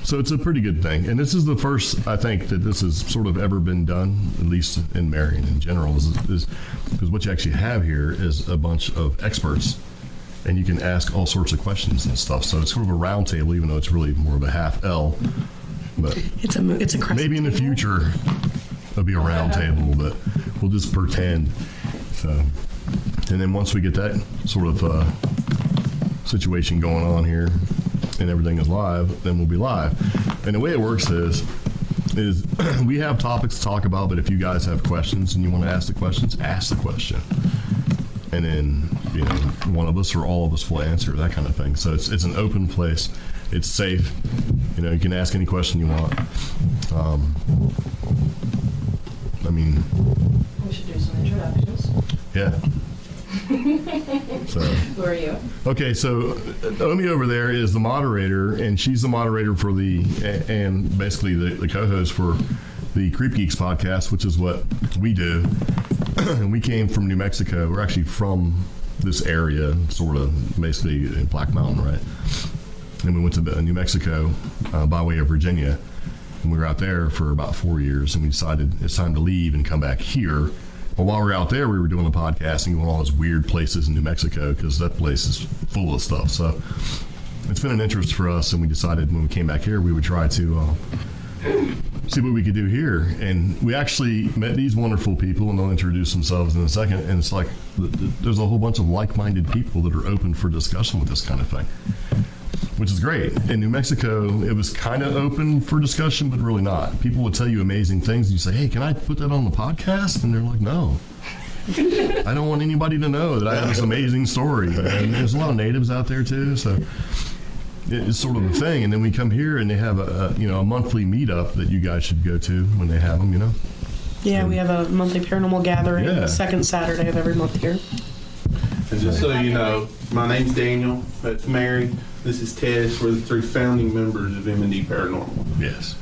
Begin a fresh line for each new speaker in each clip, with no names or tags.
So it's a pretty good thing. And this is the first, I think, that this has sort of ever been done, at least in Marion in general, is because what you actually have here is a bunch of experts, and you can ask all sorts of questions and stuff. So it's sort of a round table, even though it's really more of a half L. But
it's a
maybe in the future it'll be a round table, but we'll just pretend. So, and then once we get that sort of situation going on here and everything is live, then we'll be live. And the way it works is we have topics to talk about, but if you guys have questions and you want to ask the questions, ask the question. And then, one of us or all of us will answer, that kind of thing. So it's an open place. It's safe. You can ask any question you want.
We should do some introductions.
Yeah. So,
who are you?
Okay, so Omi over there is the moderator, and she's the moderator for and basically the co-host for the CreepGeeks podcast, which is what we do. And we came from New Mexico. We're actually from this area, sort of, basically in Black Mountain, right? And we went to New Mexico by way of Virginia. And we were out there for about 4 years, and we decided it's time to leave and come back here. But while we were out there, we were doing a podcast and going all those weird places in New Mexico because that place is full of stuff. So it's been an interest for us, and we decided when we came back here, we would try to see what we could do here. And we actually met these wonderful people, and they'll introduce themselves in a second. And it's like there's a whole bunch of like-minded people that are open for discussion with this kind of thing, which is great. In New Mexico, it was kind of open for discussion, but really not. People would tell you amazing things, and you say, hey, can I put that on the podcast? And they're like, no. I don't want anybody to know that I have this amazing story. And there's a lot of natives out there, too, so it's sort of a thing. And then we come here, and they have a monthly meetup that you guys should go to when they have them,
Yeah, we have a monthly paranormal gathering, the second Saturday of every month here.
And just so you know, my name's Daniel. That's Mary. This is Ted. We're the 3 founding members of M&D Paranormal.
Yes.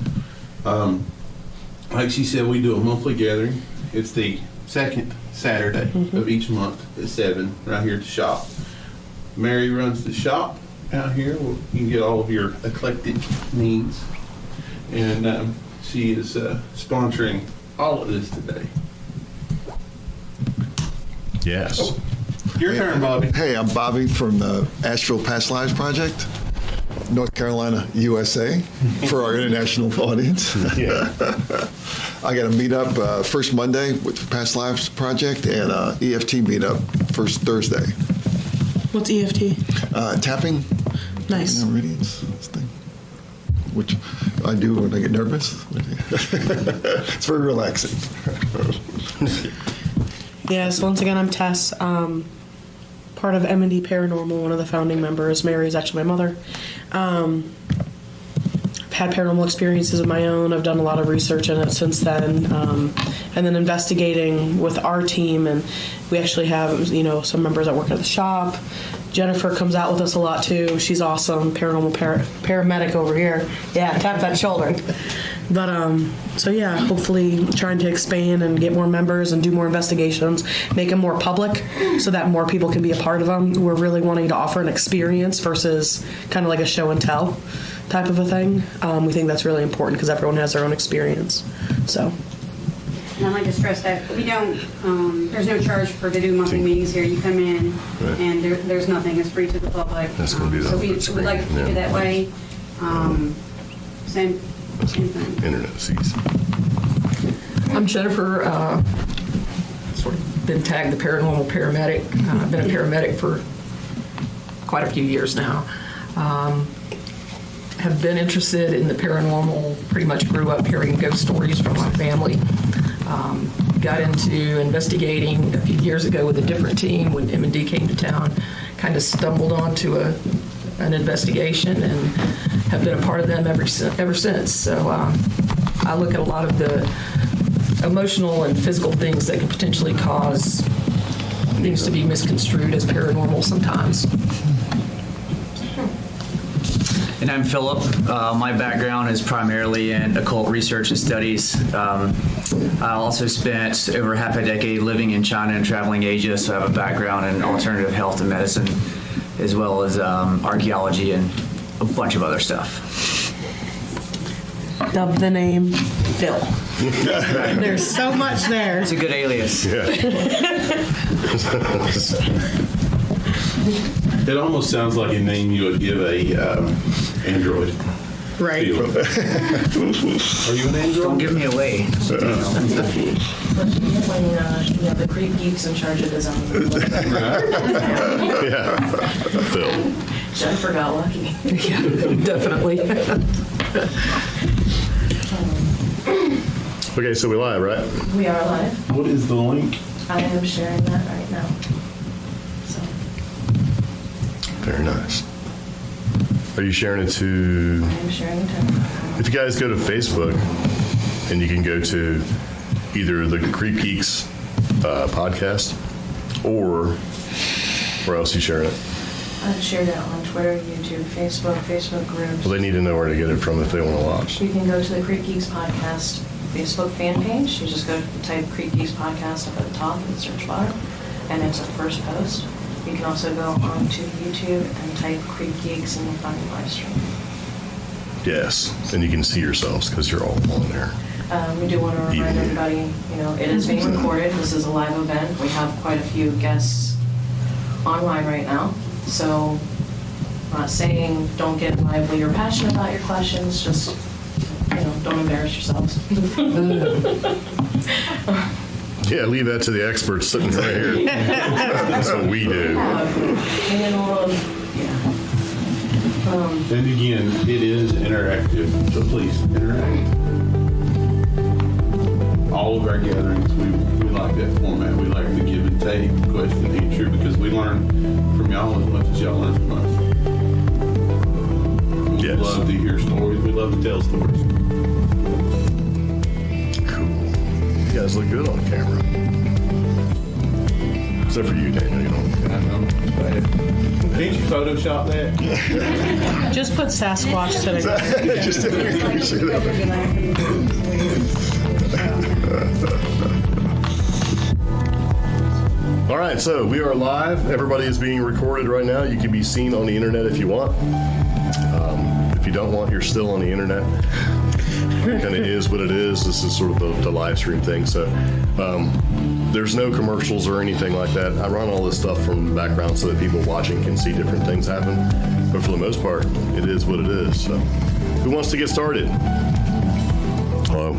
Like she said, we do a monthly gathering. It's the second Saturday of each month at 7, right here at the shop. Mary runs the shop out here. You can get all of your eclectic needs. And she is sponsoring all of this today.
Yes.
Oh. Your turn, Bobby.
Hey, I'm Bobby from the Asheville Past Lives Project, North Carolina, USA, for our international audience.
Yeah.
I got a meetup first Monday with the Past Lives Project and EFT meetup first Thursday.
What's EFT?
Tapping.
Nice.
Meridians, this thing, which I do when I get nervous. It's very relaxing.
Yes, once again, I'm Tess, part of M&D Paranormal, one of the founding members. Mary is actually my mother. I've had paranormal experiences of my own. I've done a lot of research in it since then, and then investigating with our team. And we actually have, some members that work at the shop. Jennifer comes out with us a lot too. She's awesome, paranormal paramedic over here. Yeah, tap that shoulder. But hopefully trying to expand and get more members and do more investigations, make them more public so that more people can be a part of them. We're really wanting to offer an experience versus kind of like a show and tell type of a thing. We think that's really important because everyone has their own experience. So.
And I'd like to stress that we don't, there's no charge to do monthly meetings here. You come in and there's nothing. It's free to the public.
That's going to be
so we would like to keep it that way. Same thing.
Internet sees.
I'm Jennifer. Sort of been tagged the paranormal paramedic. I've been a paramedic for quite a few years now. Have been interested in the paranormal. Pretty much grew up hearing ghost stories from my family. Got into investigating a few years ago with a different team when M&D came to town. Kind of stumbled onto an investigation and have been a part of them ever since. So I look at a lot of the emotional and physical things that can potentially cause things to be misconstrued as paranormal sometimes.
And I'm Philip. My background is primarily in occult research and studies. I also spent over half a decade living in China and traveling Asia, so I have a background in alternative health and medicine, as well as archaeology and a bunch of other stuff.
dubbed the name Phil. There's so much there.
It's a good alias.
Yeah.
It almost sounds like a name you would give a Android.
Right.
Feel. Are you an Android?
Don't give me away.
When the CreepGeeks in charge of design.
Yeah. Phil.
Jennifer got lucky.
Yeah, definitely.
Okay, so we live, right?
We are live.
What is the link?
I am sharing that right now. So
Very nice. Are you sharing it to...
I am sharing it.
If you guys go to Facebook, and you can go to either the CreepGeeks podcast, or where else you sharing it?
I've shared it on Twitter, YouTube, Facebook groups.
Well, they need to know where to get it from if they want to watch.
You can go to the CreepGeeks podcast Facebook fan page. You just go type CreepGeeks podcast up at the top in the search bar, and it's the first post. You can also go onto YouTube and type CreepGeeks and you'll find the live stream.
Yes, and you can see yourselves because you're all on there.
We do want to remind everybody, it is being recorded. This is a live event. We have quite a few guests online right now. So I'm not saying don't get lively or passionate about your questions, just, don't embarrass yourselves.
Yeah, leave that to the experts sitting right here. That's what we do.
And again, it is interactive, so please interact. All of our gatherings, we like that format. We like the give and take, question and answer, because we learn from y'all as much as y'all learn from us. We
Yes.
love to hear stories. We love to tell stories.
Cool. You guys look good on camera. Except for you, Daniel. You don't.
Can't you Photoshop that?
Just put Sasquatch today.
Just All right, so we are live. Everybody is being recorded right now. You can be seen on the internet if you want. If you don't want, you're still on the internet. It kind of is what it is. This is sort of the live stream thing. So there's no commercials or anything like that. I run all this stuff from the background so that people watching can see different things happen. But for the most part, it is what it is. So who wants to get started? Hello.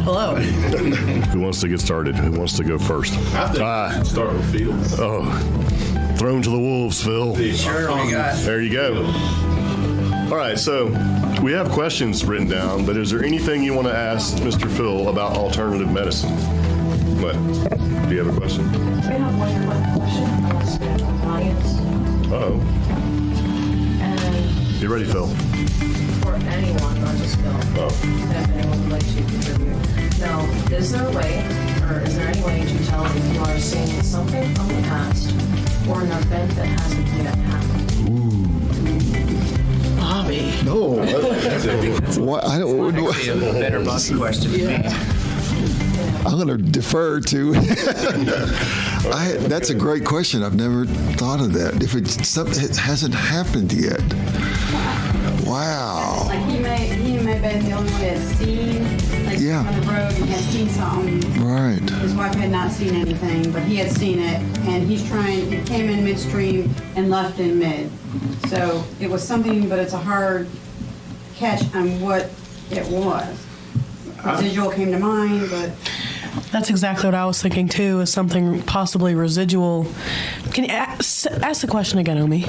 Hello.
Who wants to get started? Who wants to go first?
I think we should start with Phil.
Oh, thrown to the wolves, Phil.
Sure, we got.
There you go. All right, so we have questions written down, but is there anything you want to ask Mr. Phil about alternative medicine? What? Do you have a question?
We have one quick question I'll ask the audience.
Uh-oh.
And
You ready, Phil?
for anyone, not just Phil, if anyone would like to contribute. Now, is there any way to tell if you are seeing something from the past or an event that hasn't yet happened?
Bobby.
No. What, I don't.
Actually, a better Bucky question for me.
I'm going to defer to. That's a great question. I've never thought of that. If it's something that hasn't happened yet. Wow.
Like he may have been the only one that had seen,
Yeah.
on the road and had seen something.
Right.
His wife had not seen anything, but he had seen it, and it came in midstream and left in mid. So it was something, but it's a hard catch on what it was. Residual came to mind, but
That's exactly what I was thinking too, is something possibly residual. Can you ask the question again, Omi?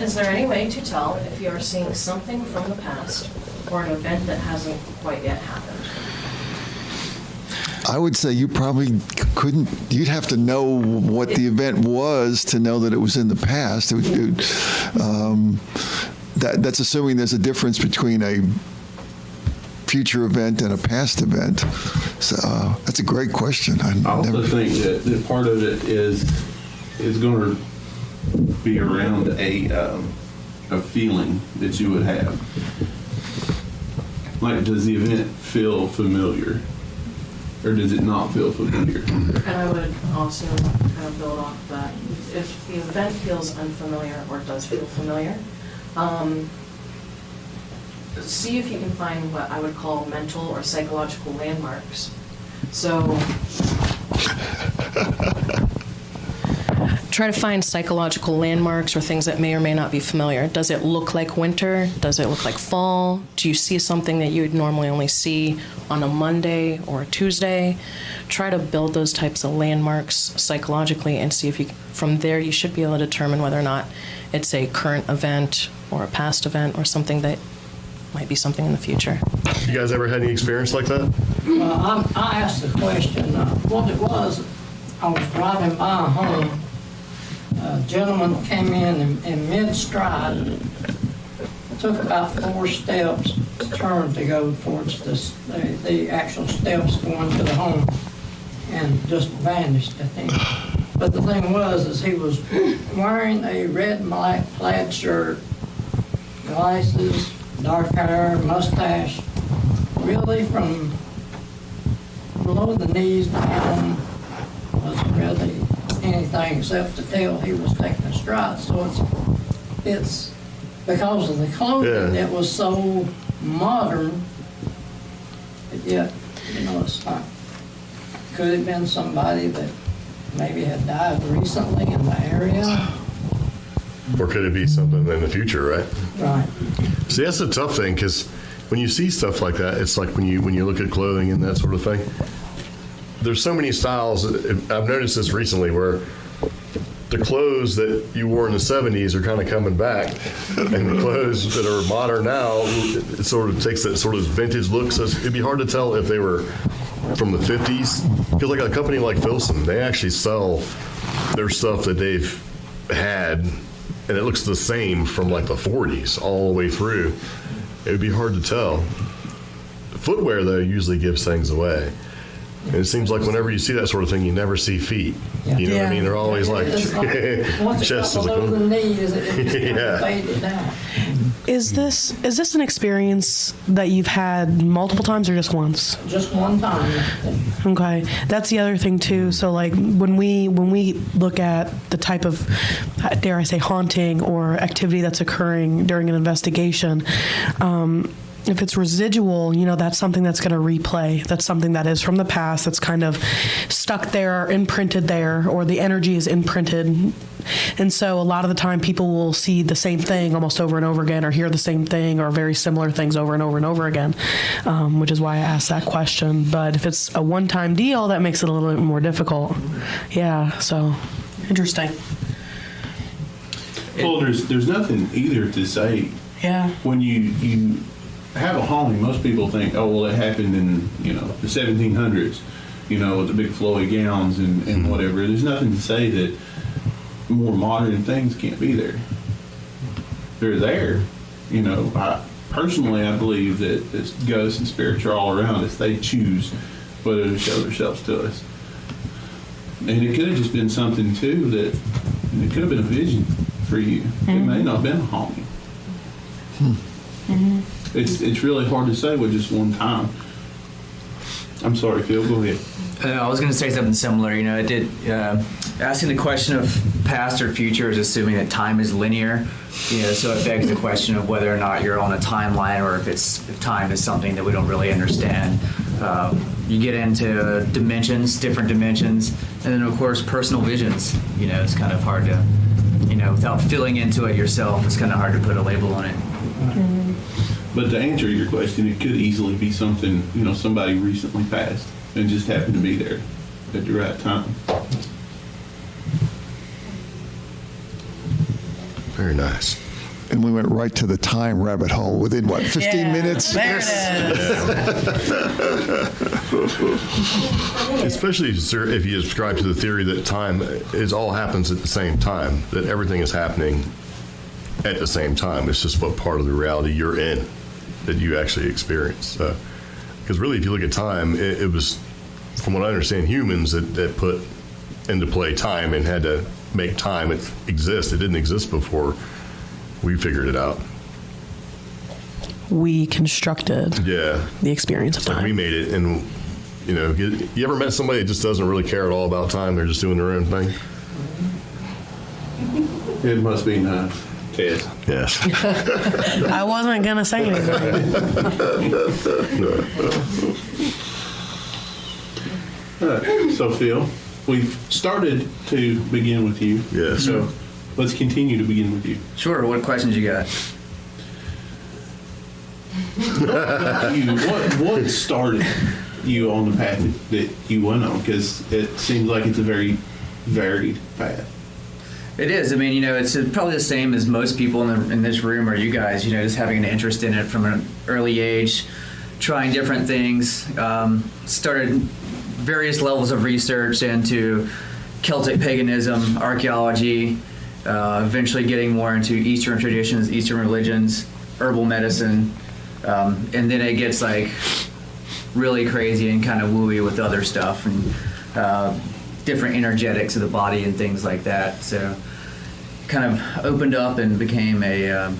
Is there any way to tell if you are seeing something from the past or an event that hasn't quite yet happened?
I would say you probably couldn't. You'd have to know what the event was to know that it was in the past. That's assuming there's a difference between a future event and a past event. So that's a great question.
I also think that part of it is going to be around a feeling that you would have. Like, does the event feel familiar, or does it not feel familiar?
And I would also kind of build off that. If the event feels unfamiliar or does feel familiar, see if you can find what I would call mental or psychological landmarks. So try to find psychological landmarks or things that may or may not be familiar. Does it look like winter? Does it look like fall? Do you see something that you would normally only see on a Monday or a Tuesday? Try to build those types of landmarks psychologically and see if you, from there, you should be able to determine whether or not it's a current event or a past event or something that might be something in the future.
You guys ever had any experience like that?
I asked the question, what it was, I was driving by a home. A gentleman came in mid-stride, took about 4 steps, turned to go towards the actual steps going to the home, and just vanished, I think. But the thing was, is he was wearing a red and black plaid shirt, glasses, dark hair, mustache, really from below the knees down wasn't really anything except to tell he was taking a stride. So it's because of the clothing, it was so modern, but yet, it's not. Could have been somebody that maybe had died recently in the area.
Or could it be something in the future, right?
Right.
See, that's the tough thing, because when you see stuff like that, it's like when you look at clothing and that sort of thing. There's so many styles. I've noticed this recently where the clothes that you wore in the 70s are kind of coming back, and the clothes that are modern now, it sort of takes that sort of vintage look. So it'd be hard to tell if they were from the 50s. Because like a company like Filson, they actually sell their stuff that they've had, and it looks the same from like the 40s all the way through. It would be hard to tell. Footwear, though, usually gives things away. And it seems like whenever you see that sort of thing, you never see feet. You know what I mean? They're always like chest is like
below the knees, it faded out.
Is this an experience that you've had multiple times or just once?
Just one time.
Okay, that's the other thing too. So like when we look at the type of, dare I say, haunting or activity that's occurring during an investigation, if it's residual, that's something that's going to replay. That's something that is from the past, that's kind of stuck there, imprinted there, or the energy is imprinted. And so a lot of the time people will see the same thing almost over and over again, or hear the same thing or very similar things over and over and over again, which is why I asked that question. But if it's a one-time deal, that makes it a little bit more difficult. Yeah, so interesting.
Well, there's nothing either to say.
Yeah.
When you have a haunting, most people think, oh, well, it happened in, the 1700s, with the big flowy gowns and whatever. There's nothing to say that more modern things can't be there. They're there. I believe that ghosts and spirits are all around us. They choose whether to show themselves to us. And it could have just been something, too, that it could have been a vision for you. It may not have been a haunting. It's really hard to say with just one time. I'm sorry, Phil, go ahead.
I was going to say something similar. Asking the question of past or future is assuming that time is linear. So it begs the question of whether or not you're on a timeline, or if time is something that we don't really understand. You get into different dimensions, and then of course personal visions. It's kind of hard to, without feeling into it yourself, it's kind of hard to put a label on it.
But to answer your question, it could easily be something, somebody recently passed and just happened to be there at the right time.
Very nice.
And we went right to the time rabbit hole within, 15 minutes?
There it is.
Especially, sir, if you subscribe to the theory that time all happens at the same time, that everything is happening at the same time. It's just what part of the reality you're in that you actually experience. Because really, if you look at time, it was, from what I understand, humans that put into play time and had to make time exist. It didn't exist before we figured it out.
We constructed the experience of
It's like
time.
we made it, and you ever met somebody that just doesn't really care at all about time? They're just doing their own thing.
It must be nice. test.
Yes.
I wasn't gonna say anything.
All right. So, Phil, we've started to begin with you.
Yes.
So, let's continue to begin with you.
Sure. What questions you got?
What started you on the path that you went on? Because it seems like it's a very varied path.
It is. I mean, it's probably the same as most people in this room or you guys, just having an interest in it from an early age, trying different things. Started various levels of research into Celtic paganism, archaeology, eventually getting more into Eastern traditions, Eastern religions, herbal medicine. And then it gets like really crazy and kind of wooey with other stuff and different energetics of the body and things like that. So kind of opened up and became a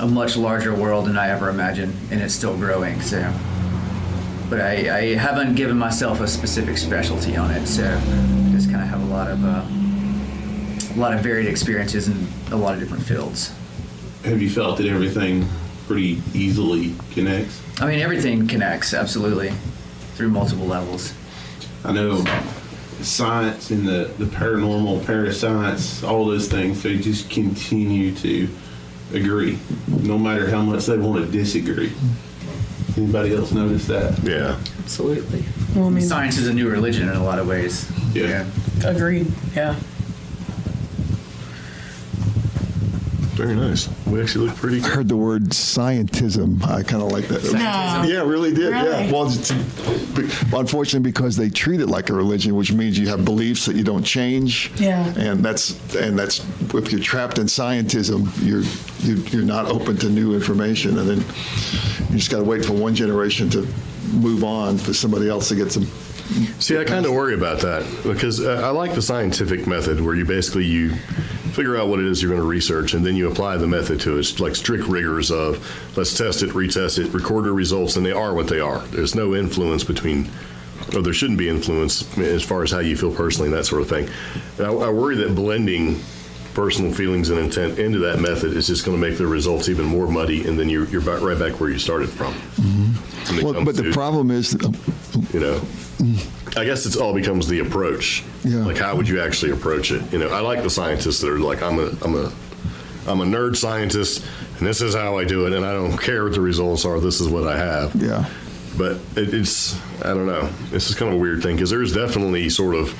much larger world than I ever imagined, and it's still growing. So, but I haven't given myself a specific specialty on it. So just kind of have a lot of varied experiences in a lot of different fields.
Have you felt that everything pretty easily connects?
I mean, everything connects, absolutely, through multiple levels.
I know science and the paranormal, parascience, all those things, they just continue to agree, no matter how much they want to disagree. Anybody else notice that?
Yeah.
Absolutely.
Well, I mean,
Science is a new religion in a lot of ways.
Yeah.
agreed. Yeah.
Very nice. We actually look pretty
I
good.
heard the word scientism. I kind of like that.
No.
Yeah, really did.
Really?
Yeah. Well, unfortunately, because they treat it like a religion, which means you have beliefs that you don't change.
Yeah.
And that's if you're trapped in scientism, you're not open to new information, and then you just got to wait for one generation to move on for somebody else to get some.
See, I kind of worry about that because I like the scientific method where you figure out what it is you're going to research, and then you apply the method to it. It's like strict rigors of let's test it, retest it, record the results, and they are what they are. There's no influence or there shouldn't be influence as far as how you feel personally and that sort of thing. And I worry that blending personal feelings and intent into that method is just going to make the results even more muddy, and then you're right back where you started from.
Mm-hmm. Well, but the problem is,
I guess it all becomes the approach.
Yeah.
Like, how would you actually approach it? I like the scientists that are like, I'm a nerd scientist, and this is how I do it, and I don't care what the results are. This is what I have.
yeah.
But it's I don't know. This is kind of a weird thing because there's definitely sort of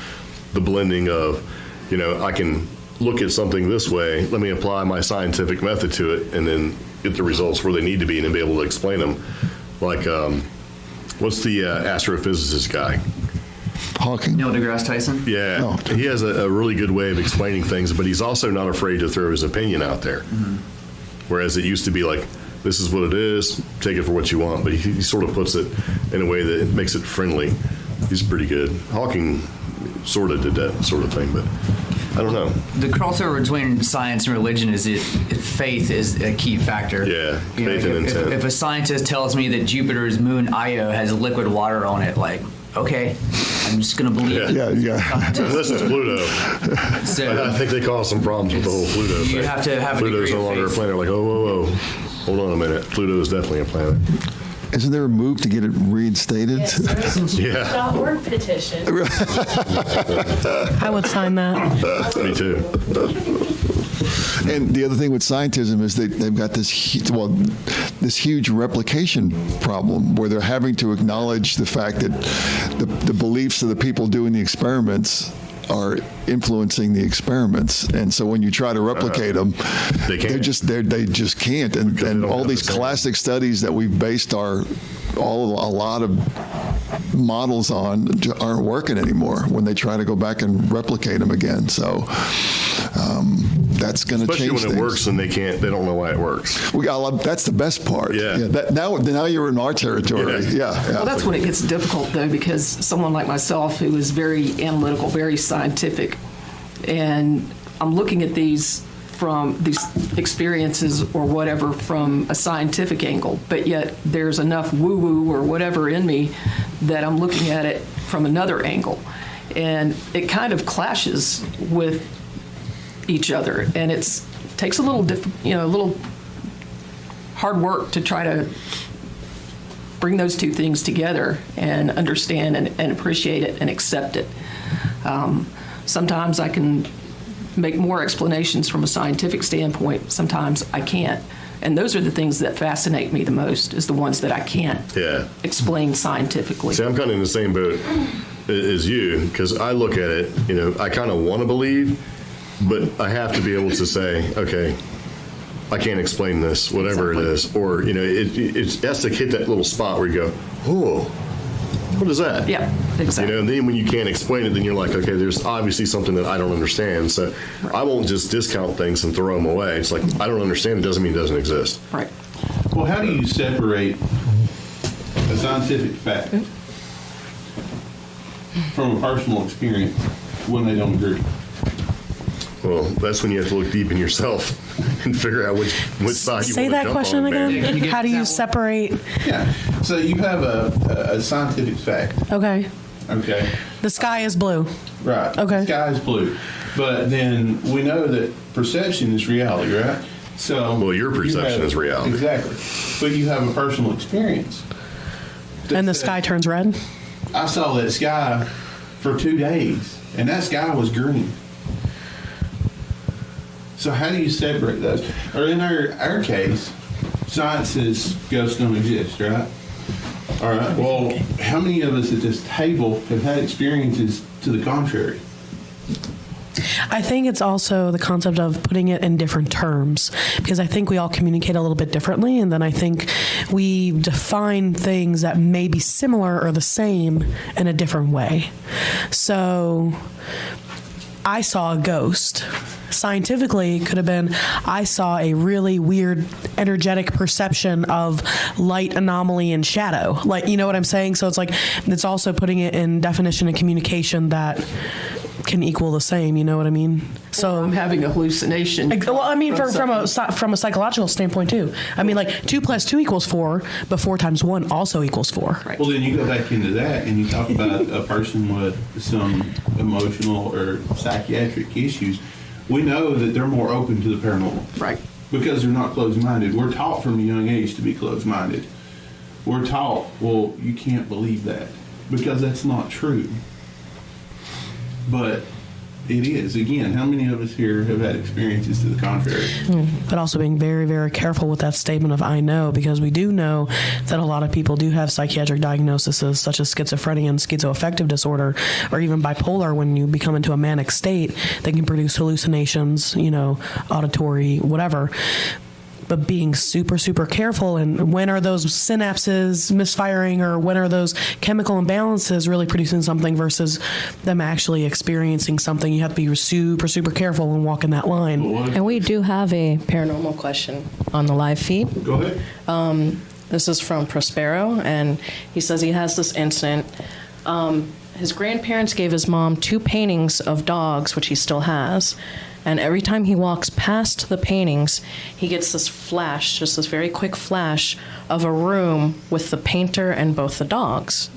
the blending of, I can look at something this way. Let me apply my scientific method to it, and then get the results where they need to be, and then be able to explain them. Like, what's the astrophysicist guy?
Hawking.
Neil deGrasse Tyson?
Yeah,
Oh.
he has a really good way of explaining things, but he's also not afraid to throw his opinion out there. Mm-hmm. Whereas it used to be like, this is what it is, take it for what you want. But he sort of puts it in a way that makes it friendly. He's pretty good. Hawking sort of did that sort of thing, but I don't know.
The crossover between science and religion is faith is a key factor.
Yeah, faith and intent.
If a scientist tells me that Jupiter's moon Io has liquid water on it, like, okay, I'm just going to believe it.
Yeah.
This is Pluto.
So
I think they caused some problems with the whole Pluto thing.
you have to have a
Pluto's
degree
no
of
longer a
faith.
planet. Like, whoa. Hold on a minute. Pluto is definitely a planet.
Isn't there a move to get it reinstated?
Yes, there's a
Yeah.
.org petition.
I would sign that.
Me too.
And the other thing with scientism is they've got this huge replication problem where they're having to acknowledge the fact that the beliefs of the people doing the experiments are influencing the experiments, and so when you try to replicate them,
They can't.
they just can't. And
Because they don't
all
have
these
the same-
classic studies that we've based a lot of models on aren't working anymore when they try to go back and replicate them again. So that's going to
Especially
change
when
things.
it works and they don't know why it works.
We got a lot, that's the best part.
Yeah.
Now you're in our territory. Yeah.
Well, that's when it gets difficult, though, because someone like myself, who is very analytical, very scientific, and I'm looking at these experiences or whatever from a scientific angle, but yet there's enough woo-woo or whatever in me that I'm looking at it from another angle. And it kind of clashes with each other, and it's takes a little, a little hard work to try to bring those two things together and understand and appreciate it and accept it. Sometimes I can make more explanations from a scientific standpoint. Sometimes I can't. And those are the things that fascinate me the most, is the ones that I can't explain scientifically.
See, I'm kind of in the same boat as you, because I look at it, I kind of want to believe, but I have to be able to say, okay, I can't explain this, whatever it is. Or, it has to hit that little spot where you go, oh, what is that?
Yeah, exactly.
And then when you can't explain it, then you're like, okay, there's obviously something that I don't understand. So I won't just discount things and throw them away. It's like, I don't understand. It doesn't mean it doesn't exist.
Right.
Well, how do you separate a scientific fact from a personal experience when they don't agree?
Well, that's when you have to look deep in yourself and figure out which side you
Say
want to
that
jump
question
on.
again. How do you separate?
Yeah. So you have a scientific fact.
Okay.
Okay.
The sky is blue.
Right.
Okay.
The sky is blue. But then we know that perception is reality, right? So
Well, your perception is reality.
Exactly. But you have a personal experience.
And the sky turns red?
I saw that sky for 2 days, and that sky was green. So how do you separate those? Or in our case, science says ghosts don't exist, right? All right. Well, how many of us at this table have had experiences to the contrary?
I think it's also the concept of putting it in different terms, because I think we all communicate a little bit differently, and then I think we define things that may be similar or the same in a different way. So I saw a ghost. Scientifically, it could have been, I saw a really weird energetic perception of light anomaly and shadow. Like, you know what I'm saying? So it's like, it's also putting it in definition and communication that can equal the same, you know what I mean? So
I'm having a hallucination.
Well, I mean, from a psychological standpoint too. I mean, like 2 + 2 = 4, but 4 × 1 also equals 4.
Right.
Well, then you go back into that and you talk about a person with some emotional or psychiatric issues. We know that they're more open to the paranormal.
Right.
Because they're not closed-minded. We're taught from a young age to be closed-minded. We're taught, well, you can't believe that because that's not true. But it is. Again, how many of us here have had experiences to the contrary?
But also being very, very careful with that statement of I know, because we do know that a lot of people do have psychiatric diagnoses such as schizophrenia and schizoaffective disorder, or even bipolar. When you become into a manic state, they can produce hallucinations, auditory, whatever. But being super, super careful, and when are those synapses misfiring, or when are those chemical imbalances really producing something versus them actually experiencing something, you have to be super, super careful and walk in that line.
And we do have a paranormal question on the live feed.
Go ahead.
This is from Prospero, and he says he has this incident. His grandparents gave his mom 2 paintings of dogs, which he still has. And every time he walks past the paintings, he gets this flash, just this very quick flash of a room with the painter and both the dogs.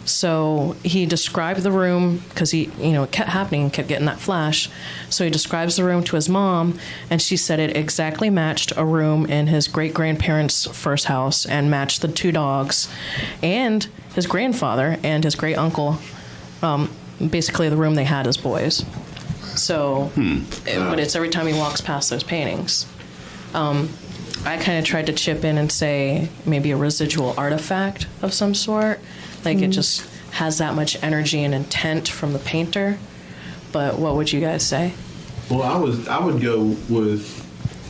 So he described the room, because it kept happening, kept getting that flash. So he describes the room to his mom, and she said it exactly matched a room in his great-grandparents' first house, and matched the 2 dogs, and his grandfather and his great-uncle, basically the room they had as boys. So, but it's every time he walks past those paintings. I kind of tried to chip in and say maybe a residual artifact of some sort. Like it just has that much energy and intent from the painter. But what would you guys say?
Well, I would go with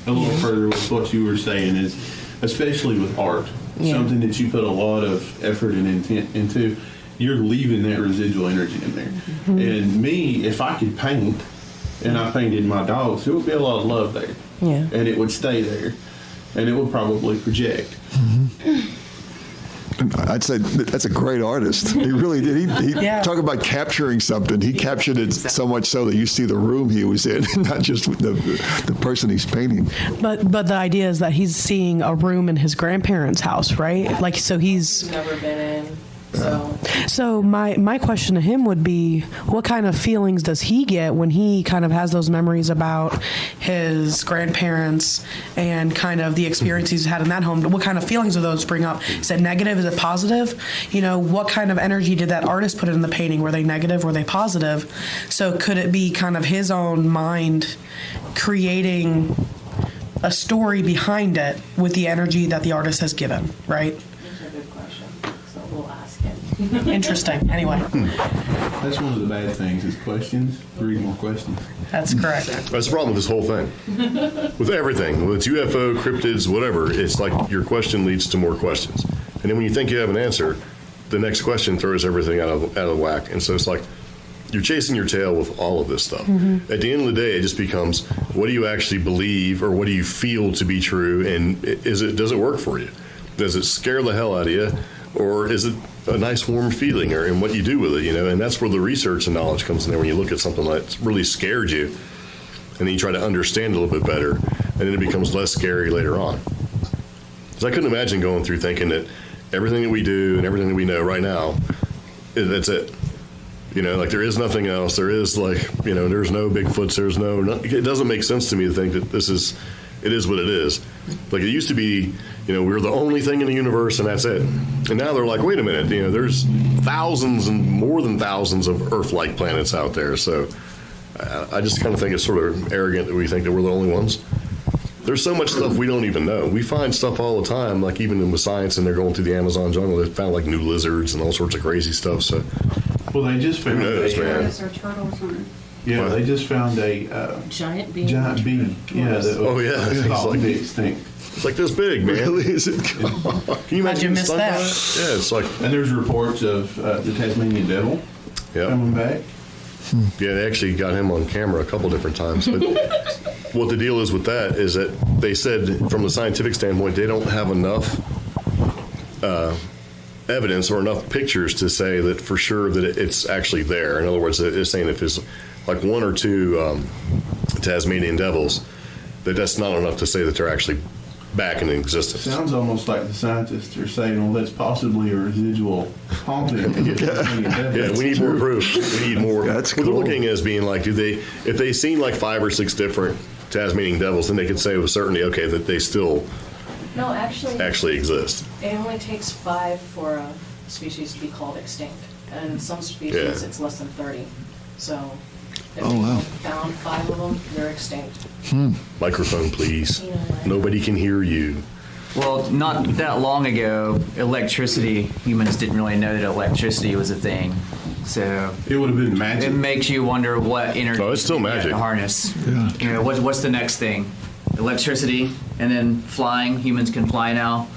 a little further with what you were saying, is especially with art, something that you put a lot of effort and intent into, you're leaving that residual energy in there. And me, if I could paint and I painted my dogs, there would be a lot of love there.
Yeah.
And it would stay there. And it would probably project.
I'd say that's a great artist. He really did. He talk about capturing something. He captured it so much so that you see the room he was in, not just the person he's painting.
But the idea is that he's seeing a room in his grandparents' house, right? Like, so he's
Never been in.
So my question to him would be, what kind of feelings does he get when he kind of has those memories about his grandparents and kind of the experience he's had in that home? What kind of feelings do those bring up? Is it negative? Is it positive? You know, what kind of energy did that artist put in the painting? Were they negative? Were they positive? So could it be kind of his own mind creating a story behind it with the energy that the artist has given, right?
That's a good question. So we'll ask him.
Interesting. Anyway,
That's one of the bad things is questions. Read more questions.
that's correct.
That's the problem with this whole thing. With everything, whether it's UFO, cryptids, whatever, it's like your question leads to more questions. And then when you think you have an answer, the next question throws everything out of whack. And so it's like you're chasing your tail with all of this stuff. At the end of the day, it just becomes, what do you actually believe or what do you feel to be true? And does it work for you? Does it scare the hell out of you? Or is it a nice warm feeling, or in what you do with it, you know? And that's where the research and knowledge comes in there when you look at something that's really scared you and then you try to understand it a little bit better, and then it becomes less scary later on. Because I couldn't imagine going through thinking that everything that we do and everything that we know right now, that's it. You know, like there is nothing else. There is like, you know, there's no Bigfoots. There's it doesn't make sense to me to think that it is what it is. Like it used to be, you know, we're the only thing in the universe and that's it. And now they're like, wait a minute, you know, there's thousands and more than thousands of Earth-like planets out there. So I just kind of think it's sort of arrogant that we think that we're the only ones. There's so much stuff we don't even know. We find stuff all the time, like even with science, and they're going through the Amazon jungle, they found like new lizards and all sorts of crazy stuff. So
Well, they just found
Tortoise or turtles or
Yeah, they just found a
Giant bee.
giant bee. Yeah.
Oh, yeah.
It's
It's
thought
like-
to be extinct.
it's like this big, man.
Really? Is it?
Can you
How'd you
imagine
miss
stuff
that?
on it? Yeah, it's like,
And there's reports of the Tasmanian devil
yeah.
coming back.
Yeah, they actually got him on camera a couple different times. But what the deal is with that is that they said, from the scientific standpoint, they don't have enough evidence or enough pictures to say that for sure that it's actually there. In other words, they're saying if it's like one or two Tasmanian devils, that's not enough to say that they're actually back in existence.
Sounds almost like the scientists are saying, well, that's possibly a residual haunting of the Tasmanian devil.
Yeah, we need more proof. We need more.
That's
What they're
cool.
looking at is being like, if they seen like 5 or 6 different Tasmanian devils, then they could say with certainty, okay, that they still
No, actually
exist.
it only takes 5 for a species to be called extinct. And in some species,
Yeah.
it's less than 30. So if
Oh,
they
wow.
found 5 of them, they're extinct.
Microphone, please.
You know what?
Nobody can hear you.
Well, not that long ago, electricity, humans didn't really know that electricity was a thing. So
It would have been
it
magic.
makes you wonder what energy
Oh, it's still
you have
magic.
to harness.
Yeah.
You know, what's the next thing? Electricity, and then flying. Humans can fly now.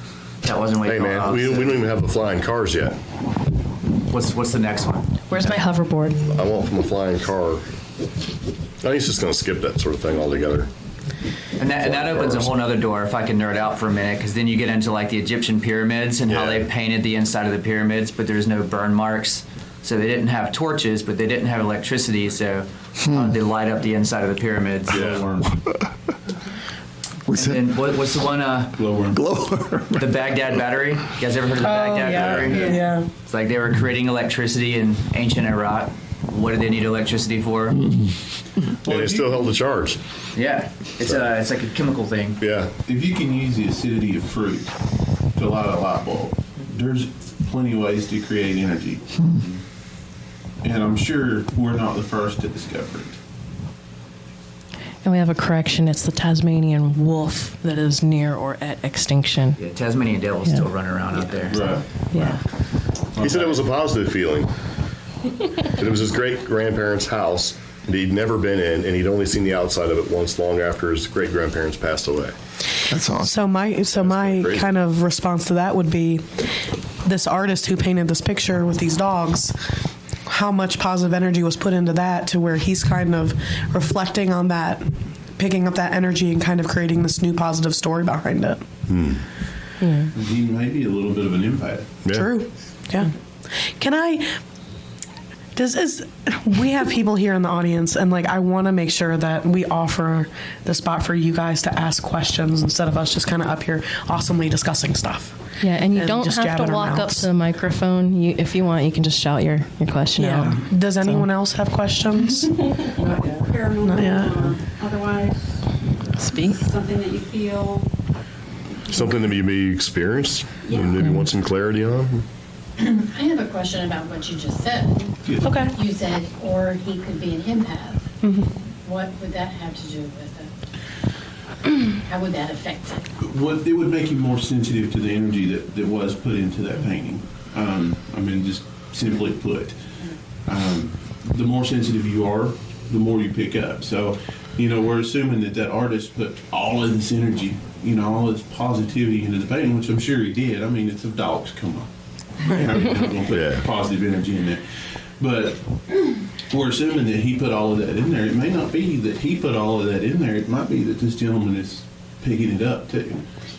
That wasn't what
Hey,
you thought
man,
of,
we
so
don't even have the flying cars yet.
What's the next one?
Where's my hoverboard?
I want from a flying car. I think it's just going to skip that sort of thing altogether.
And that opens a whole other door, if I can nerd out for a minute, because then you get into like the Egyptian pyramids and how
Yeah.
they painted the inside of the pyramids, but there's no burn marks. So they didn't have torches, but they didn't have electricity, so they light up the inside of the pyramids.
Yeah.
What's
And
that?
then what's the one,
Glowworm.
Glower.
the Baghdad battery? You guys ever heard of the Baghdad battery?
Yeah.
It's like they were creating electricity in ancient Iraq. What did they need electricity for?
And it still held the charge.
Yeah, it's like a chemical thing.
Yeah.
If you can use the acidity of fruit to light a light bulb, there's plenty of ways to create energy. And I'm sure we're not the first to discover it.
And we have a correction. It's the Tasmanian wolf that is near or at extinction.
Yeah, Tasmanian devils still running around out there.
Right.
Yeah.
He said it was a positive feeling. That it was his great-grandparents' house that he'd never been in, and he'd only seen the outside of it once long after his great-grandparents passed away.
That's awesome.
So my
crazy.
kind of response to that would be, this artist who painted this picture with these dogs, how much positive energy was put into that to where he's kind of reflecting on that, picking up that energy and kind of creating this new positive story behind it.
He may be a little bit of an empath.
Yeah.
True. Yeah. Can I? We have people here in the audience, and like I want to make sure that we offer the spot for you guys to ask questions instead of us just kind of up here awesomely discussing stuff.
Yeah, and you don't
just
have
jabbing
to
our
walk up
mouths.
to the microphone. If you want, you can just shout your question
Yeah.
out.
Does anyone else have questions?
Paranormal,
Not yet.
otherwise,
Speak.
something that you feel.
Something that you experienced
Yeah.
and maybe want some clarity on?
I have a question about what you just said.
Okay.
You said, or he could be an empath.
Mm-hmm.
What would that have to do with it? How would that affect it?
It would make you more sensitive to the energy that was put into that painting. Just simply put. The more sensitive you are, the more you pick up. So, we're assuming that artist put all of this energy, all this positivity into the painting, which I'm sure he did. I mean, it's of dogs, come on. I'm going to put positive energy in there. But we're assuming that he put all of that in there. It may not be that he put all of that in there. It might be that this gentleman is picking it up too.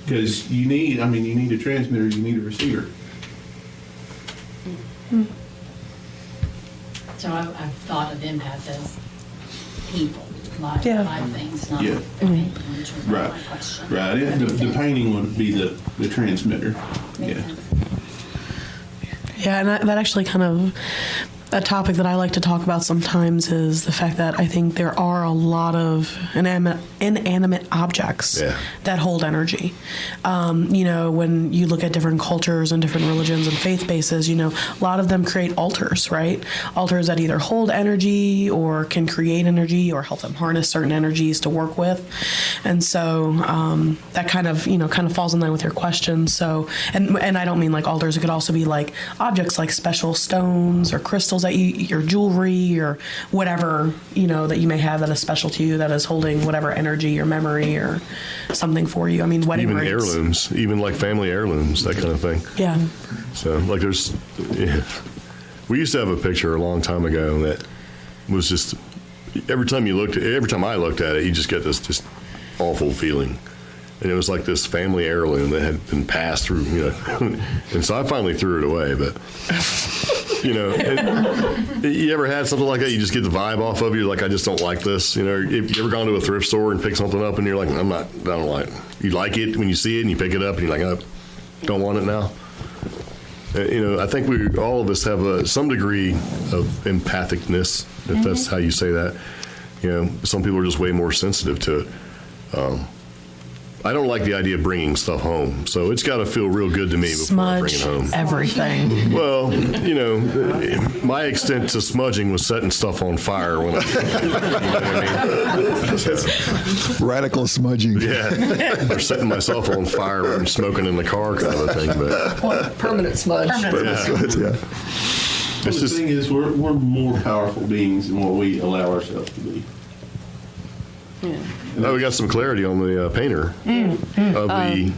Because you need a transmitter, you need a receiver.
So I've thought of empaths as people, live things, not
Yeah.
painting, which was
Right.
my question.
Right.
That makes
The
sense.
painting would be the transmitter.
Makes
Yeah.
sense.
Yeah, and that actually kind of a topic that I like to talk about sometimes is the fact that I think there are a lot of inanimate objects that hold energy. When you look at different cultures and different religions and faith bases, a lot of them create altars, right? Altars that either hold energy or can create energy or help them harness certain energies to work with. And so that kind of falls in line with your question. So, and I don't mean like altars. It could also be like objects like special stones or crystals that your jewelry or whatever, that you may have that is special to you that is holding whatever energy or memory or something for you. I mean, wedding
Even
rings.
heirlooms, even like family heirlooms, that kind of thing.
Yeah.
So, like, we used to have a picture a long time ago that was just every time I looked at it, you just get this just awful feeling. And it was like this family heirloom that had been passed through, and so I finally threw it away. But you ever had something like that? You just get the vibe off of you, like, I just don't like this. If you ever gone to a thrift store and picked something up, and you're like, I don't like it. You like it when you see it, and you pick it up, and you're like, oh, don't want it now. I think all of us have some degree of empathicness, if that's how you say that. Some people are just way more sensitive to it. I don't like the idea of bringing stuff home, so it's got to feel real good to me before I bring it home.
Everything.
Well, my extent to smudging was setting stuff on fire when
Radical smudging.
Yeah, or setting myself on fire and smoking in the car kind of a thing. But
Permanent smudge.
Yeah.
The thing is, we're more powerful beings than what we allow ourselves to be.
Yeah.
we got some clarity on the painter of the.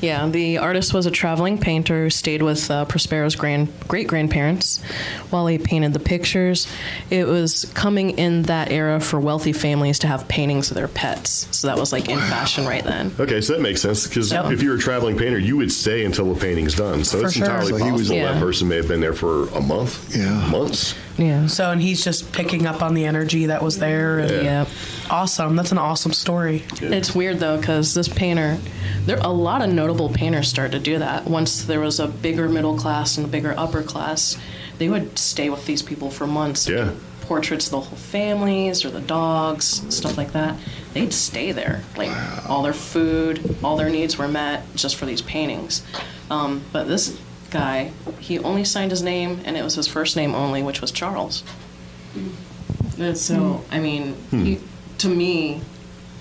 Yeah, the artist was a traveling painter who stayed with Prospero's great-grandparents while he painted the pictures. It was coming in that era for wealthy families to have paintings of their pets, so that was like in fashion right then.
Okay, so that makes sense, because if you were a traveling painter, you would stay until the painting's done. So it's entirely possible that person may have been there for a month, months.
Yeah. So, and he's just picking up on the energy that was there. And Awesome. That's an awesome story.
Yeah. It's weird, though, because this painter, a lot of notable painters started to do that. Once there was a bigger middle class and a bigger upper class, they would stay with these people for months.
Yeah.
Portraits of the whole families or the dogs, stuff like that. They'd stay there. Like, all their food, all their needs were met just for these paintings. But this guy, he only signed his name, and it was his first name only, which was Charles. And so, I mean, to me,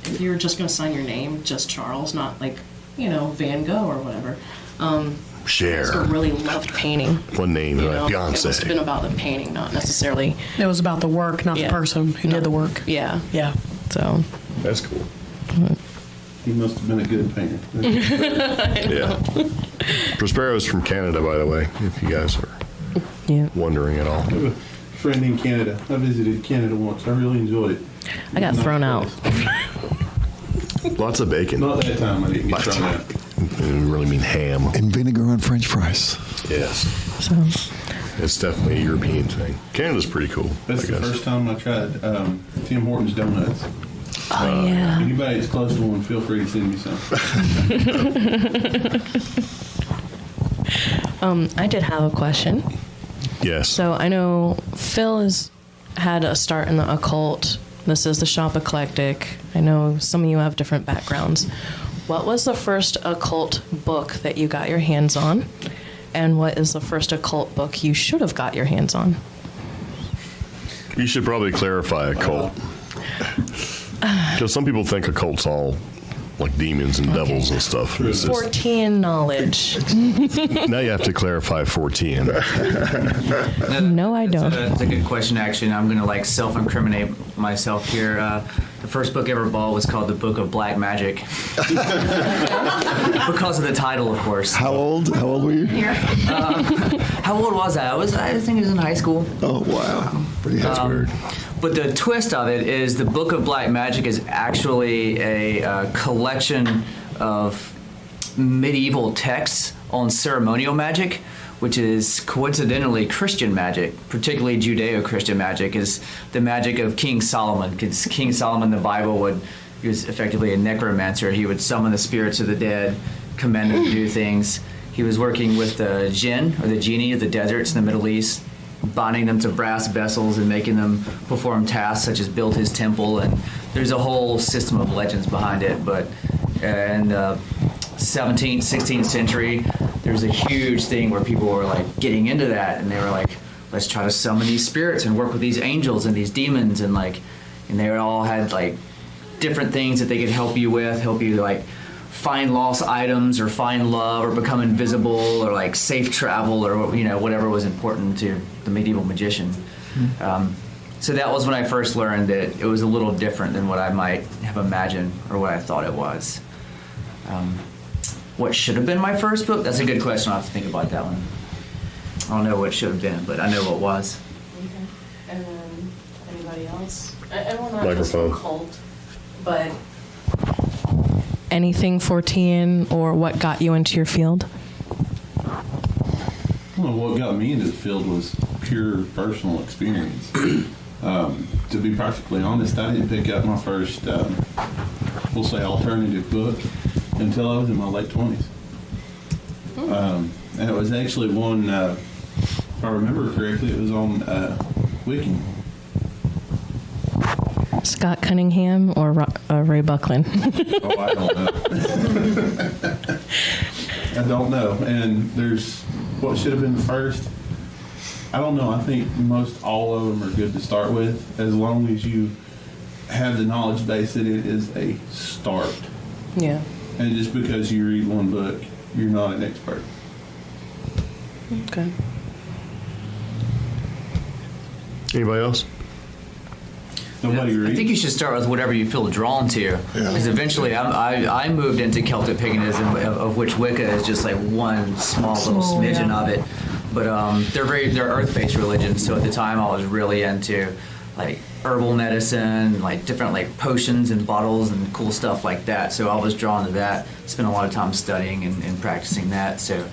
if you were just going to sign your name, just Charles, not like, Van Gogh or whatever.
Cher.
So really loved painting.
One name, Beyonce.
It must have been about the painting, not necessarily.
It was about the work, not the person who did the work.
Yeah.
Yeah.
So.
That's cool.
He must have been a good painter.
Yeah. Prospero's from Canada, by the way, if you guys are wondering at all.
I have a friend in Canada. I visited Canada once. I really enjoyed it.
I got thrown out.
Lots of bacon.
Not that time I didn't get thrown out.
You really mean ham.
And vinegar on French fries.
Yes.
So.
It's definitely a European thing. Canada's pretty cool.
That's the first time I tried Tim Hortons donuts.
Oh, yeah.
Anybody that's close to one, feel free to send me some.
I did have a question.
Yes.
So I know Phil has had a start in the occult. This is the Shop Eclectic. I know some of you have different backgrounds. What was the first occult book that you got your hands on? And what is the first occult book you should have got your hands on?
You should probably clarify occult. Because some people think occult's all like demons and devils and stuff. It's just-
14 knowledge.
now you have to clarify 14.
No, I don't.
That's a good question, actually. And I'm going to like self-incriminate myself here. The first book I ever bought was called The Book of Black Magic. Because of the title, of course.
How old were you?
How old was I? I think I was in high school.
Oh, wow. Pretty
That's weird.
But the twist of it is the Book of Black Magic is actually a collection of medieval texts on ceremonial magic, which is coincidentally Christian magic, particularly Judeo-Christian magic, is the magic of King Solomon. Because King Solomon, the Bible, he was effectively a necromancer. He would summon the spirits of the dead, command them to do things. He was working with the jinn, or the genie of the deserts in the Middle East, binding them to brass vessels and making them perform tasks such as build his temple. And there's a whole system of legends behind it. But in the 17th, 16th century, there's a huge thing where people were like getting into that, and they were like, let's try to summon these spirits and work with these angels and these demons, and they all had like different things that they could help you with, help you like find lost items or find love or become invisible or like safe travel or whatever was important to the medieval magician. So that was when I first learned that it was a little different than what I might have imagined or what I thought it was. What should have been my first book? That's a good question. I'll have to think about that one. I don't know what should have been, but I know what was.
Okay. And then anybody else? And we're not just
Microphone.
occult, but anything 14 or what got you into your field?
Well, what got me into the field was pure personal experience. To be perfectly honest, I didn't pick up my first, we'll say, alternative book until I was in my late 20s. And it was actually one, if I remember correctly, it was on Wiki.
Scott Cunningham or Ray Buckland?
Oh, I don't know. I don't know. And there's what should have been the first. I don't know. I think most all of them are good to start with, as long as you have the knowledge base that it is a start.
Yeah.
And just because you read one book, you're not an expert.
Okay.
Anybody else?
Nobody
I
reads.
think you should start with whatever you feel drawn to, because eventually I moved into Celtic paganism, of which Wicca is just like one small little smidgen of it. But they're earth-based religions. So at the time, I was really into like herbal medicine, like different like potions and bottles and cool stuff like that. So I was drawn to that. Spent a lot of time studying and practicing that. So,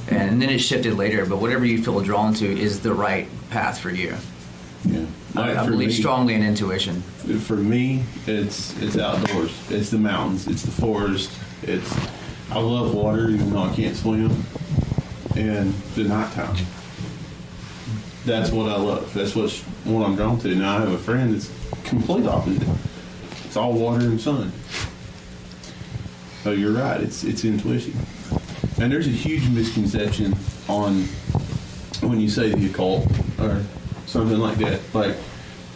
and then it shifted later. But whatever you feel drawn to is the right path for you.
Yeah.
I believe strongly in intuition.
For me, it's outdoors. It's the mountains. It's the forest. I love water, even though I can't swim. And the nighttime. That's what I love. That's what I'm drawn to. Now I have a friend that's complete opposite. It's all water and sun. So you're right. It's intuition. And there's a huge misconception on when you say the occult or something like that. Like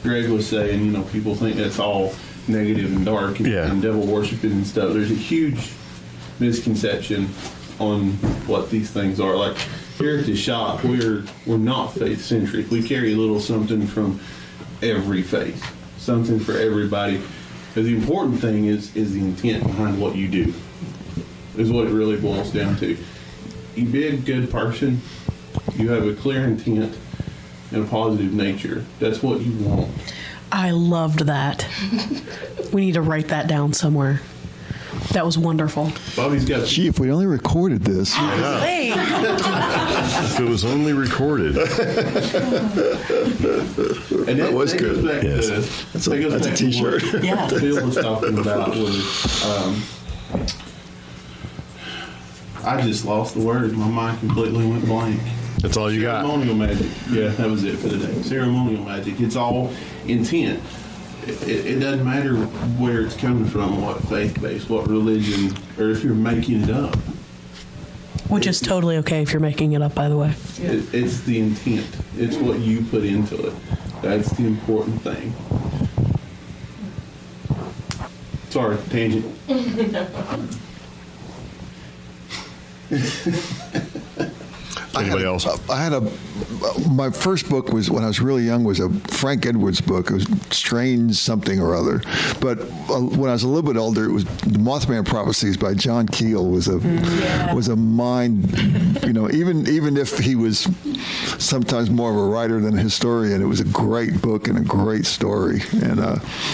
Greg was saying, people think that's all negative and dark and devil worshiping and stuff. There's a huge misconception on what these things are. Like here at the shop, we're not faith-centric. We carry a little something from every faith, something for everybody. But the important thing is the intent behind what you do, is what it really boils down to. You be a good person, you have a clear intent and a positive nature. That's what you want.
I loved that. We need to write that down somewhere. That was wonderful.
Bobby's got.
Gee, if we only recorded this.
Hey.
If it was only recorded.
And
That was good.
Yes.
That's a t-shirt.
What Phil was talking about was, I just lost the word. My mind completely went blank.
That's all you got.
Ceremonial magic. Yeah, that was it for the day. Ceremonial magic. It's all intent. It doesn't matter where it's coming from, what faith base, what religion, or if you're making it up.
Which is totally okay if you're making it up, by the way.
It's the intent. It's what you put into it. That's the important thing. Sorry, tangent.
Anybody else?
My first book was, when I was really young, was a Frank Edwards book. It was Strange something or other. But when I was a little bit older, it was The Mothman Prophecies by John Keel. Was a mind, even if he was sometimes more of a writer than a historian, it was a great book and a great story, and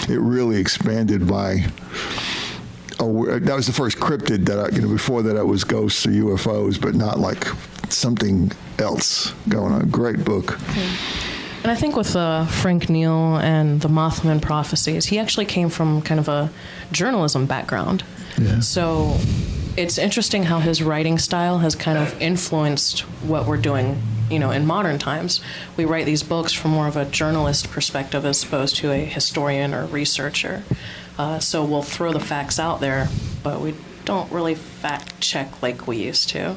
it really expanded my. That was the first cryptid that before that it was ghosts or UFOs, but not like something else going on. Great book.
And I think with Frank Neal and the Mothman Prophecies, he actually came from kind of a journalism background.
Yeah.
So it's interesting how his writing style has kind of influenced what we're doing, in modern times. We write these books from more of a journalist perspective as opposed to a historian or researcher. So we'll throw the facts out there, but we don't really fact check like we used to.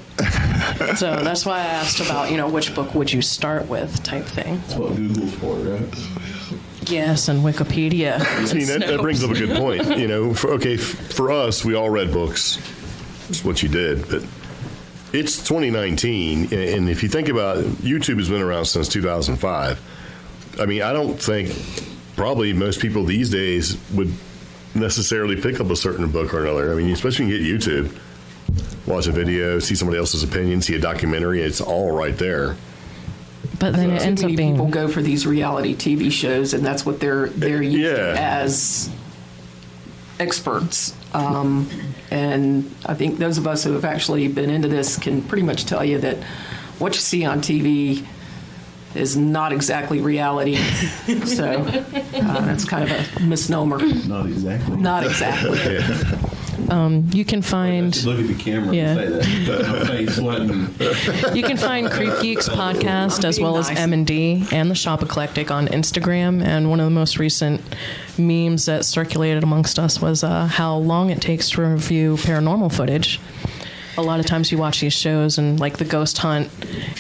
So that's why I asked about, which book would you start with type thing.
That's what Google's for, right?
Yes, and Wikipedia.
See, that brings up a good point. For us, we all read books. That's what you did. But it's 2019, and if you think about it, YouTube has been around since 2005. I mean, I don't think probably most people these days would necessarily pick up a certain book or another. I mean, especially when you get YouTube, watch a video, see somebody else's opinion, see a documentary, it's all right there.
But then it ends up being
people go for these reality TV shows, and that's what they're using as experts. And I think those of us who have actually been into this can pretty much tell you that what you see on TV is not exactly reality. So that's kind of a misnomer.
Not exactly.
Not exactly.
You can find.
Look at the camera and say that. My face wasn't.
You can find CreepGeeks podcast as well as M&D and the Shop Eclectic on Instagram. And one of the most recent memes that circulated amongst us was how long it takes to review paranormal footage. A lot of times you watch these shows and like the ghost hunt,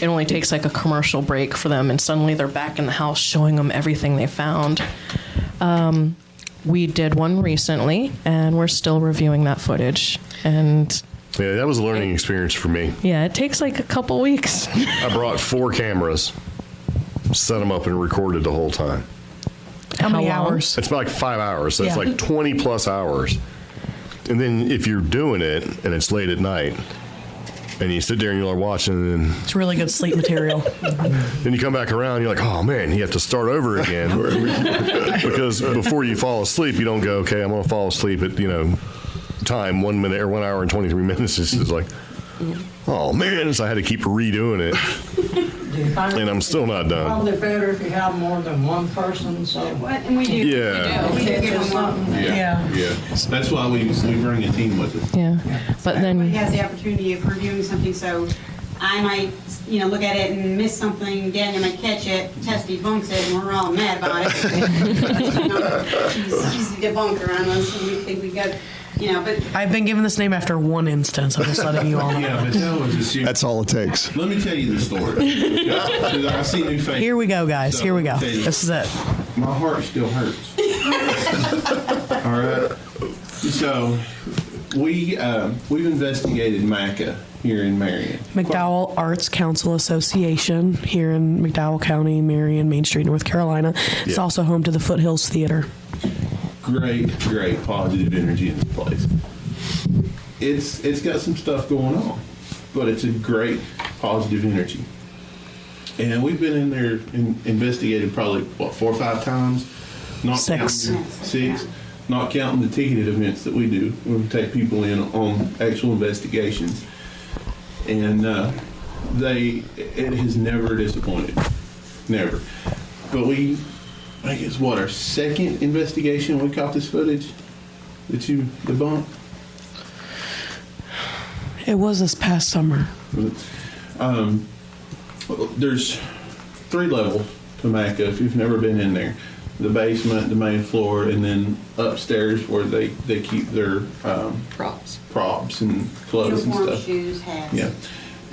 it only takes like a commercial break for them and suddenly they're back in the house showing them everything they found. We did one recently and we're still reviewing that footage. And
yeah, that was a learning experience for me.
yeah, it takes like a couple weeks.
I brought 4 cameras, set them up and recorded the whole time.
How many
long?
hours?
It's about like 5 hours, so it's
Yeah.
like 20 plus hours. And then if you're doing it and it's late at night and you sit there and you're watching and
It's really good sleep material.
then you come back around and you're like, oh man, you have to start over again. Because before you fall asleep, you don't go, okay, I'm going to fall asleep at, time 1 minute or 1 hour and 23 minutes. It's just like, oh man, so I had to keep redoing it. And I'm still not done.
Probably better if you have more than one person, so.
And we do.
Yeah.
We do give them
Something.
one.
Yeah. That's why we bring a team with us.
Yeah, but
Everybody
then
has the opportunity of reviewing something, so I might, look at it and miss something, Daniel might catch it, Tess debunks it, and we're all mad about it. She's a debunker on us, and we think we got, but
I've been given this name after one instance. I'm just letting you all know.
Yeah, but that was just
That's all it takes.
Let me tell you the story. 'Cause I see new faces.
Here we go, guys.
So,
Here we go.
I'll tell you,
This is it.
My heart still hurts. All right. So we've investigated MACA here in Marion.
McDowell Arts Council Association here in McDowell County, Marion, Main Street, North Carolina. It's
Yeah.
also home to the Foothills Theater.
Great positive energy in this place. It's got some stuff going on, but it's a great positive energy. And we've been in there and investigated probably 4 or 5 times. Not
6.
counting, 6. Not counting the ticketed events that we do. We take people in on actual investigations, and it has never disappointed, never. But I think it's our second investigation we caught this footage that you debunked.
It was this past summer.
There's 3 levels to Maca if you've never been in there. The basement, the main floor, and then upstairs where they keep their props and clothes and
Uniform,
stuff.
shoes, hats.
Yeah.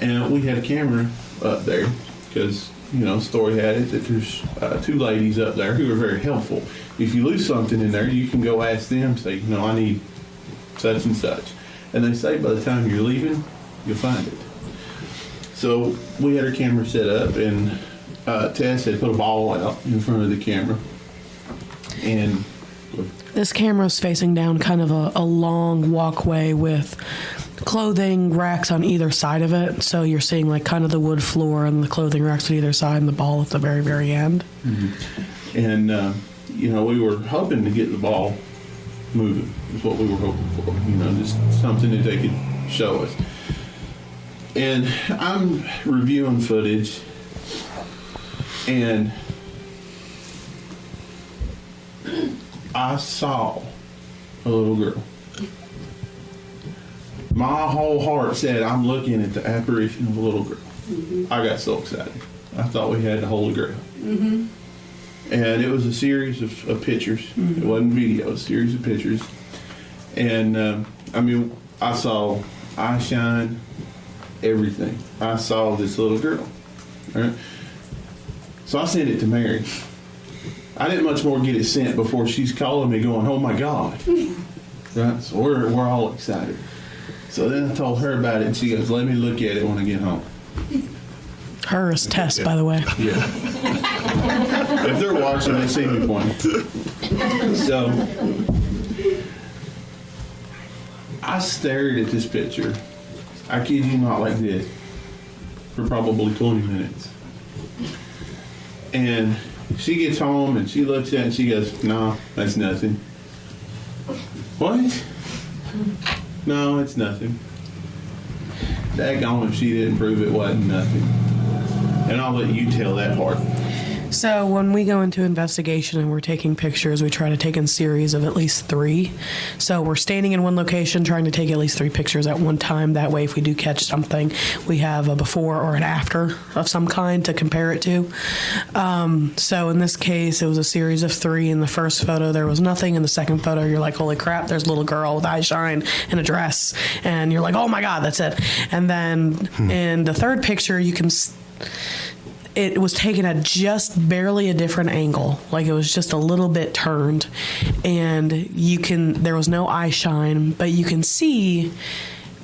And we had a camera up there because, story had it that there's 2 ladies up there who are very helpful. If you lose something in there, you can go ask them, say, I need such and such. And they say by the time you're leaving, you'll find it. So we had our camera set up, and Tess had put a ball out in front of the camera. And
this camera is facing down kind of a long walkway with clothing racks on either side of it. So you're seeing like kind of the wood floor and the clothing racks on either side and the ball at the very, very end.
Mm-hmm. And, we were hoping to get the ball moving is what we were hoping for, just something that they could show us. And I'm reviewing footage, and I saw a little girl. My whole heart said, I'm looking at the apparition of a little girl. Mm-hmm. I got so excited. I thought we had the Holy Grail. Mm-hmm. And it was a series of pictures. Mm-hmm. It wasn't video, a series of pictures. And, I saw eye shine, everything. I saw this little girl. Right? So I sent it to Mary. I didn't much more get it sent before she's calling me going, oh my God. Right? So we're all excited. So then I told her about it, and she goes, let me look at it when I get home.
Her is Tess, by the way.
Yeah. If they're watching, they see me pointing. So I stared at this picture, I kid you not, like this, for probably 20 minutes. And she gets home and she looks at it and she goes, no, that's nothing. What? No, it's nothing. Daggone if she didn't prove it wasn't nothing. And I'll let you tell that part.
So when we go into investigation and we're taking pictures, we try to take in series of at least 3. So we're standing in one location trying to take at least 3 pictures at one time. That way, if we do catch something, we have a before or an after of some kind to compare it to. So in this case, it was a series of 3. In the first photo, there was nothing. In the second photo, you're like, holy crap, there's a little girl with eye shine in a dress. And you're like, oh my God, that's it. And then in the third picture, you can... It was taken at just barely a different angle. Like it was just a little bit turned. And there was no eye shine, but you can see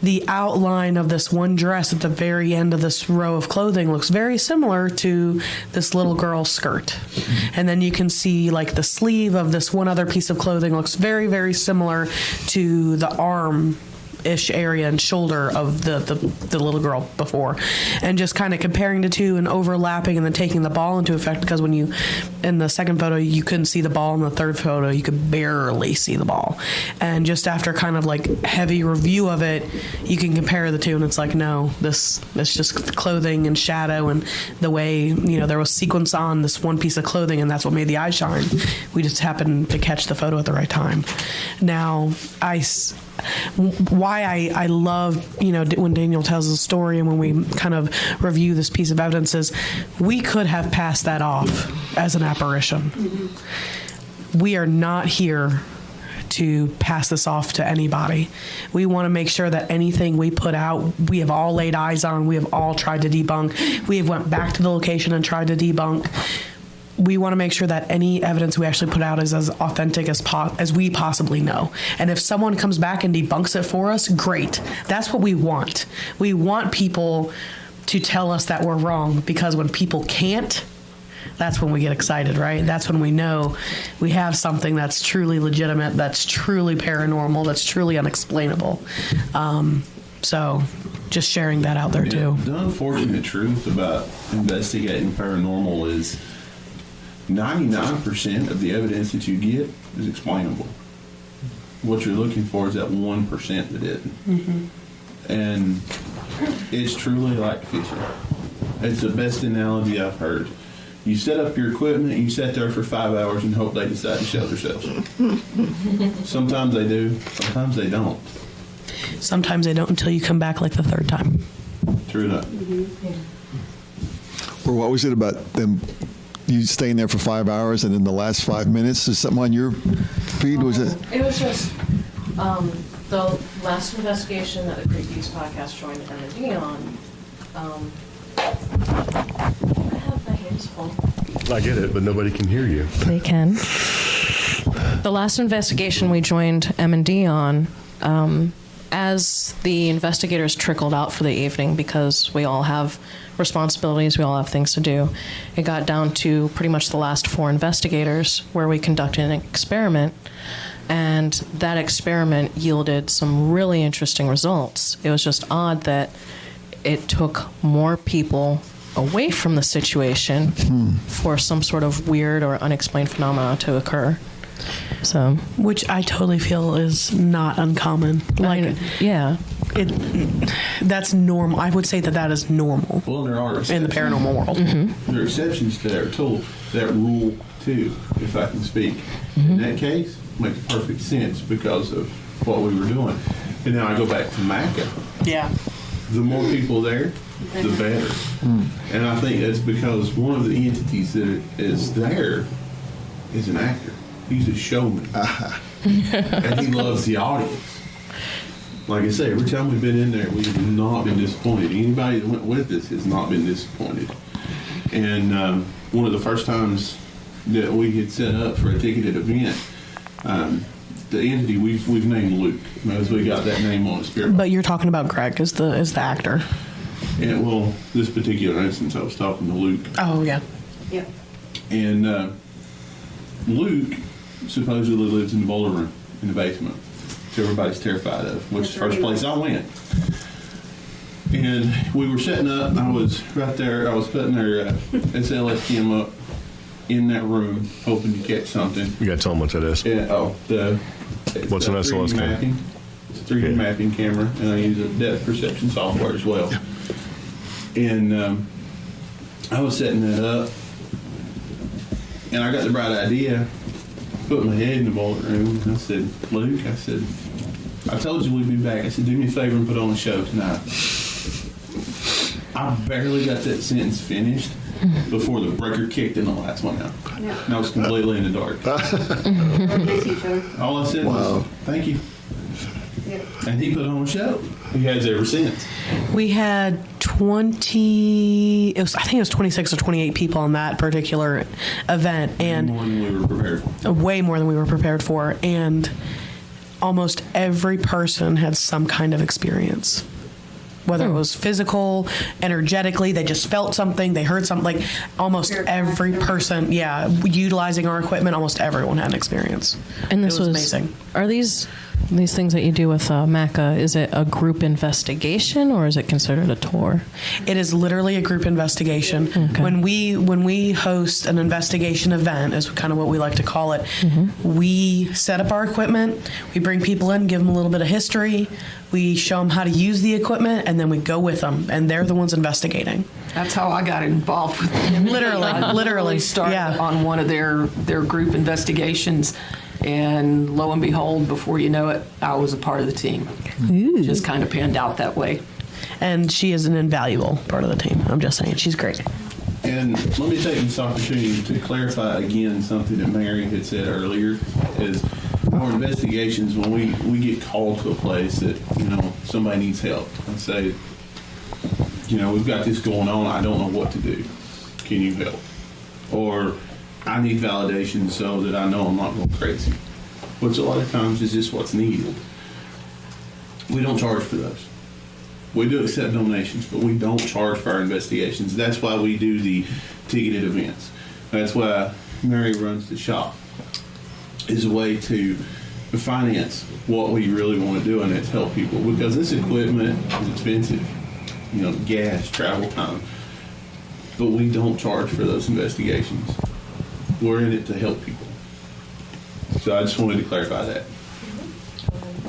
the outline of this one dress at the very end of this row of clothing looks very similar to this little girl's skirt. And then you can see like the sleeve of this one other piece of clothing looks very, very similar to the arm-ish area and shoulder of the little girl before. And just kind of comparing the two and overlapping and then taking the ball into effect, because when you, in the second photo, you couldn't see the ball. In the third photo, you could barely see the ball. And just after kind of like heavy review of it, you can compare the two and it's like, no, it's just clothing and shadow and the way, there was sequence on this one piece of clothing and that's what made the eye shine. We just happened to catch the photo at the right time. Now, why I love, when Daniel tells the story and when we kind of review this piece of evidence is we could have passed that off as an apparition. Mm-hmm. We are not here to pass this off to anybody. We want to make sure that anything we put out, we have all laid eyes on, we have all tried to debunk. We have went back to the location and tried to debunk. We want to make sure that any evidence we actually put out is as authentic as we possibly know. And if someone comes back and debunks it for us, great. That's what we want. We want people to tell us that we're wrong, because when people can't, that's when we get excited, right? That's when we know we have something that's truly legitimate, that's truly paranormal, that's truly unexplainable. So just sharing that out there too.
The unfortunate truth about investigating paranormal is 99% of the evidence that you get is explainable. What you're looking for is that 1% that isn't. Mm-hmm. And it's truly like fishing. It's the best analogy I've heard. You set up your equipment, you sit there for 5 hours and hope they decide to show themselves. Sometimes they do, sometimes they don't.
Sometimes they don't until you come back like the third time.
True enough.
Or what was it about them? You staying there for 5 hours, and in the last 5 minutes, is something on your feed? Was it?
It was just the last investigation that the CreepGeeks podcast joined M&D on. I have my hands full.
I get it, but nobody can hear you.
They can. The last investigation we joined M&D on, as the investigators trickled out for the evening, because we all have responsibilities, we all have things to do, it got down to pretty much the last 4 investigators where we conducted an experiment, and that experiment yielded some really interesting results. It was just odd that it took more people away from the situation for some sort of weird or unexplained phenomena to occur. So,
which I totally feel is not uncommon. Like,
yeah,
that's normal. I would say that is normal.
Well, there are
in the paranormal world.
There are exceptions to that rule. That rule too, if I can speak. In that case, makes perfect sense because of what we were doing. And now I go back to Macca.
Yeah.
The more people there, the better. And I think that's because one of the entities that is there is an actor. He's a showman. And he loves the audience. Like I say, every time we've been in there, we've not been disappointed. Anybody that went with us has not been disappointed. And one of the first times that we had set up for a ticketed event, the entity we've named Luke, as we got that name on the spirit.
But you're talking about Greg as the actor.
And well, this particular instance, I was talking to Luke.
Oh yeah.
Yep.
And Luke supposedly lives in the boiler room in the basement, which everybody's terrified of, which is the first place I went. And we were setting up, I was right there, I was putting their SLS cam up in that room, hoping to catch something.
You got to tell them what that is.
Yeah,
What's an SLS camera?
mapping. It's a 3D mapping camera, and I use a depth perception software as well. And I was setting that up, and I got the bright idea, put my head in the boiler room, and I said, Luke, I said, I told you we'd be back. I said, do me a favor and put on a show tonight. I barely got that sentence finished before the breaker kicked and the lights went out.
Yeah.
And I was completely in the dark. All I said was, thank you.
Yep.
And he put on a show. He has ever since.
We had 20. I think it was 26 or 28 people on that particular event, and
more than we were prepared for.
Way more than we were prepared for, and almost every person had some kind of experience. Whether it was physical, energetically, they just felt something, they heard something. Like almost every person, utilizing our equipment, almost everyone had an experience.
And this was
amazing.
Are these things that you do with Macca, is it a group investigation or is it considered a tour?
It is literally a group investigation.
Okay.
When we host an investigation event, is kind of what we like to call it. We set up our equipment, we bring people in, give them a little bit of history, we show them how to use the equipment, and then we go with them, and they're the ones investigating.
That's how I got involved with them.
Literally
started on one of their group investigations, and lo and behold, before you know it, I was a part of the team.
Ooh.
Just kind of panned out that way.
And she is an invaluable part of the team. I'm just saying, she's great.
And let me take this opportunity to clarify again something that Mary had said earlier, is our investigations, when we get called to a place that, somebody needs help, and say, we've got this going on, I don't know what to do. Can you help? Or I need validation so that I know I'm not going crazy. Which a lot of times is just what's needed. We don't charge for those. We do accept donations, but we don't charge for our investigations. That's why we do the ticketed events. That's why Mary runs the shop. Is a way to finance what we really want to do, and it's help people. Because this equipment is expensive. Gas, travel time. But we don't charge for those investigations. We're in it to help people. So I just wanted to clarify that.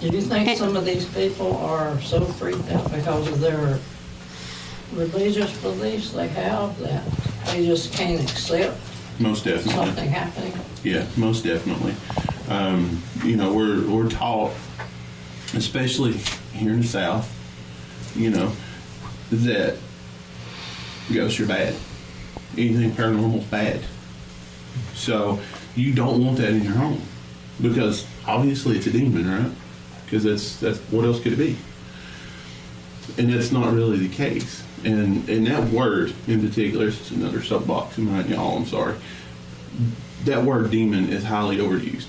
Do you think some of these people are so freaked out because of their religious beliefs they have that they just can't accept
Most definitely.
something happening?
Yeah, most definitely. We're taught especially here in the South, you know, that ghosts are bad. Anything paranormal is bad. So you don't want that in your home because obviously it's a demon, right? Because that's what else could it be? And that's not really the case. And that word in particular, this is another soapbox behind y'all, I'm sorry. That word demon is highly overused.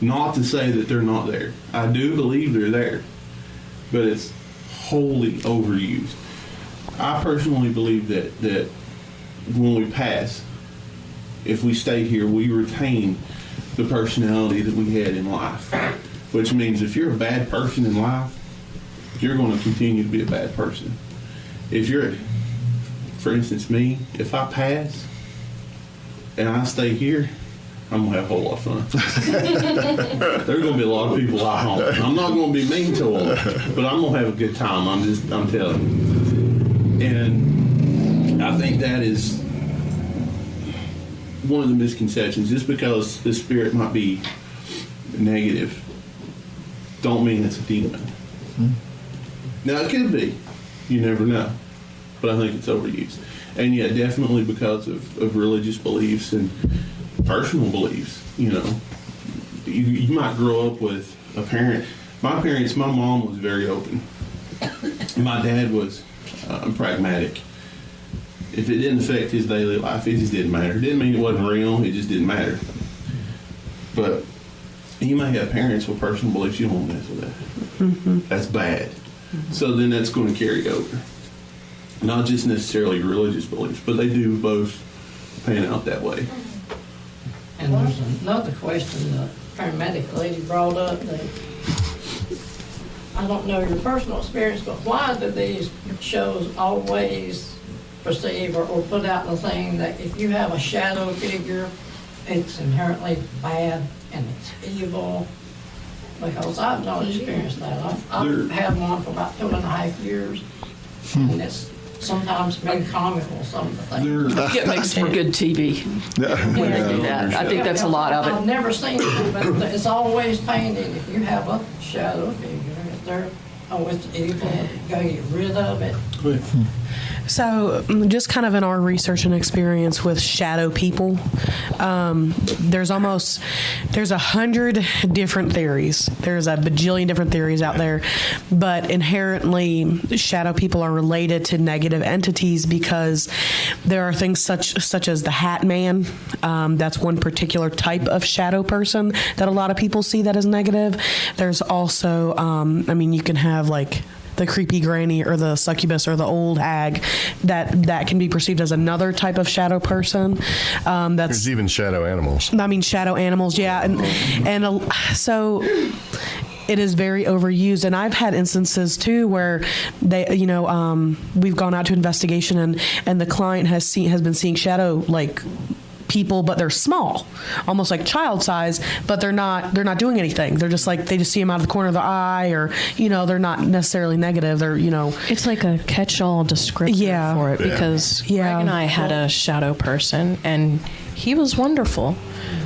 Not to say that they're not there. I do believe they're there, but it's wholly overused. I personally believe that when we pass, if we stay here, we retain the personality that we had in life. Which means if you're a bad person in life, you're going to continue to be a bad person. If you're, for instance, me, if I pass and I stay here, I'm going to have a whole lot of fun. There's going to be a lot of people I haunt. I'm not going to be mean to them, but I'm going to have a good time. I'm telling you. And I think that is one of the misconceptions. Just because the spirit might be negative, don't mean it's a demon. Now, it could be. You never know. But I think it's overused. And yeah, definitely because of religious beliefs and personal beliefs. You know, you might grow up with a parent. My mom was very open. My dad was pragmatic. If it didn't affect his daily life, it just didn't matter. It didn't mean it wasn't real. It just didn't matter. But you may have parents with personal beliefs. You don't want to mess with that. Mm-hmm. That's bad. Mm-hmm. So then that's going to carry over. Not just necessarily religious beliefs, but they do both pan out that way.
And there's another question the paramedic lady brought up that I don't know your personal experience, but why do these shows always perceive or put out the thing that if you have a shadow figure, it's inherently bad and it's evil? Because I've not experienced that. I've had one for about 2.5 years, and it's sometimes been comical, some of the things.
It makes for good TV when they do that. I think that's a lot of
I've
it.
never seen it, but it's always painted. If you have a shadow figure, it's evil, you gotta get rid of it.
So, just kind of in our research and experience with shadow people, there's 100 different theories. There's a bajillion different theories out there, but inherently, shadow people are related to negative entities because there are things such as the Hat Man. That's one particular type of shadow person that a lot of people see that as negative. There's also, you can have like the creepy granny or the succubus or the old hag that can be perceived as another type of shadow person.
There's even shadow animals.
Shadow animals, yeah, and so it is very overused. And I've had instances too where they, we've gone out to investigation and the client has been seeing shadow like people, but they're small, almost like child size, but they're not doing anything. They're just like, they just see them out of the corner of the eye, or they're not necessarily negative. They're
it's like a catch-all descriptor for it, because Greg and I had a shadow person and he was wonderful.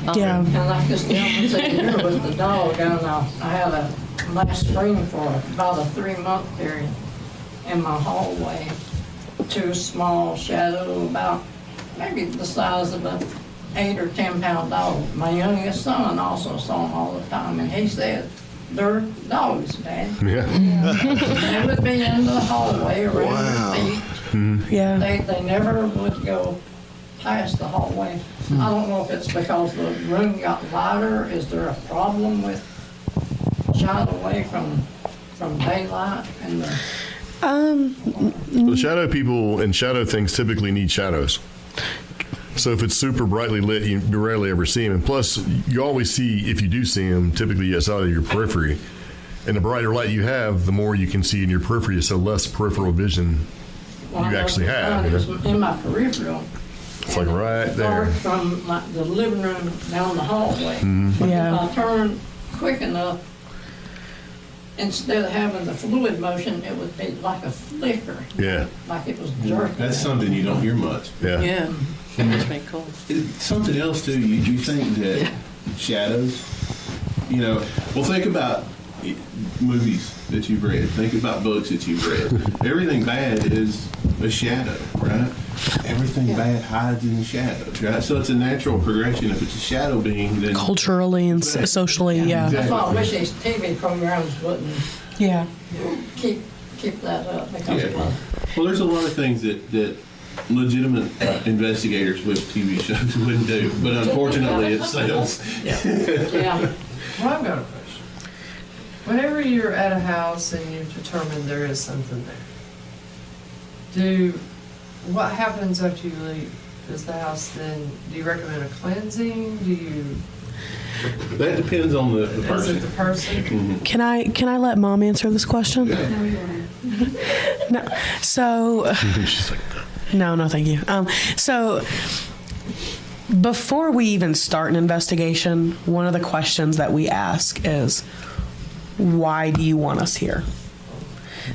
And like this gentleman said here with the dog, I had a last spring for about a 3-month period in my hallway, 2 small shadow, about maybe the size of a 8 or 10 pound dog. My youngest son also saw them all the time, and he said, "They're dogs, Dad."
Yeah.
They would be in the hallway around their feet.
Mm-hmm.
Yeah.
They never would go past the hallway. I don't know if it's because the room got lighter. Is there a problem with shied away from daylight and
The shadow people and shadow things typically need shadows. So if it's super brightly lit, you rarely ever see them. And plus, you always see, if you do see them, typically it's out of your periphery. And the brighter light you have, the more you can see in your periphery, so less peripheral vision you actually have.
in my peripheral.
It's like right there.
From like the living room down the hallway.
Mm-hmm.
But if I turn quick enough, instead of having the fluid motion, it would be like a flicker.
Yeah.
Like it was jerking.
That's something you don't hear much.
Yeah.
Yeah. That's pretty cool.
Something else too, you think that shadows, well, think about movies that you've read. Think about books that you've read. Everything bad is a shadow, right? Everything bad hides in the shadows, right? So it's a natural progression. If it's a shadow being, then
Culturally and socially, yeah.
That's why I wish these TV programs wouldn't
Yeah.
keep that up, because
Yeah. Well, there's a lot of things that legitimate investigators with TV shows wouldn't do, but unfortunately it sells.
yeah.
Well, I've got a question. Whenever you're at a house and you've determined there is something there, what happens after you leave? Does the house then, do you recommend a cleansing? Do you,
That depends on the
is
person.
it the person?
Can I let Mom answer this question? No. So.
She's like,
No, thank you. So before we even start an investigation, one of the questions that we ask is, why do you want us here?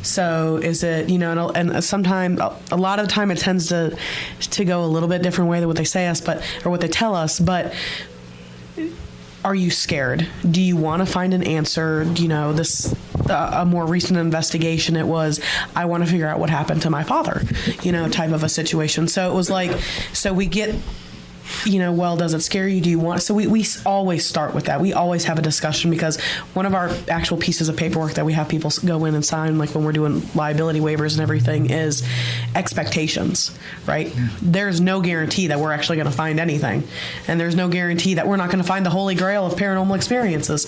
So is it, and sometimes, a lot of the time it tends to go a little bit different way than what they say us, or what they tell us, but are you scared? Do you want to find an answer? A more recent investigation, it was, I want to figure out what happened to my father, type of a situation. So it was like, so we get, well, does it scare you? Do you want, so we always start with that. We always have a discussion, because one of our actual pieces of paperwork that we have people go in and sign, like when we're doing liability waivers and everything, is expectations, right? There's no guarantee that we're actually going to find anything. And there's no guarantee that we're not going to find the holy grail of paranormal experiences.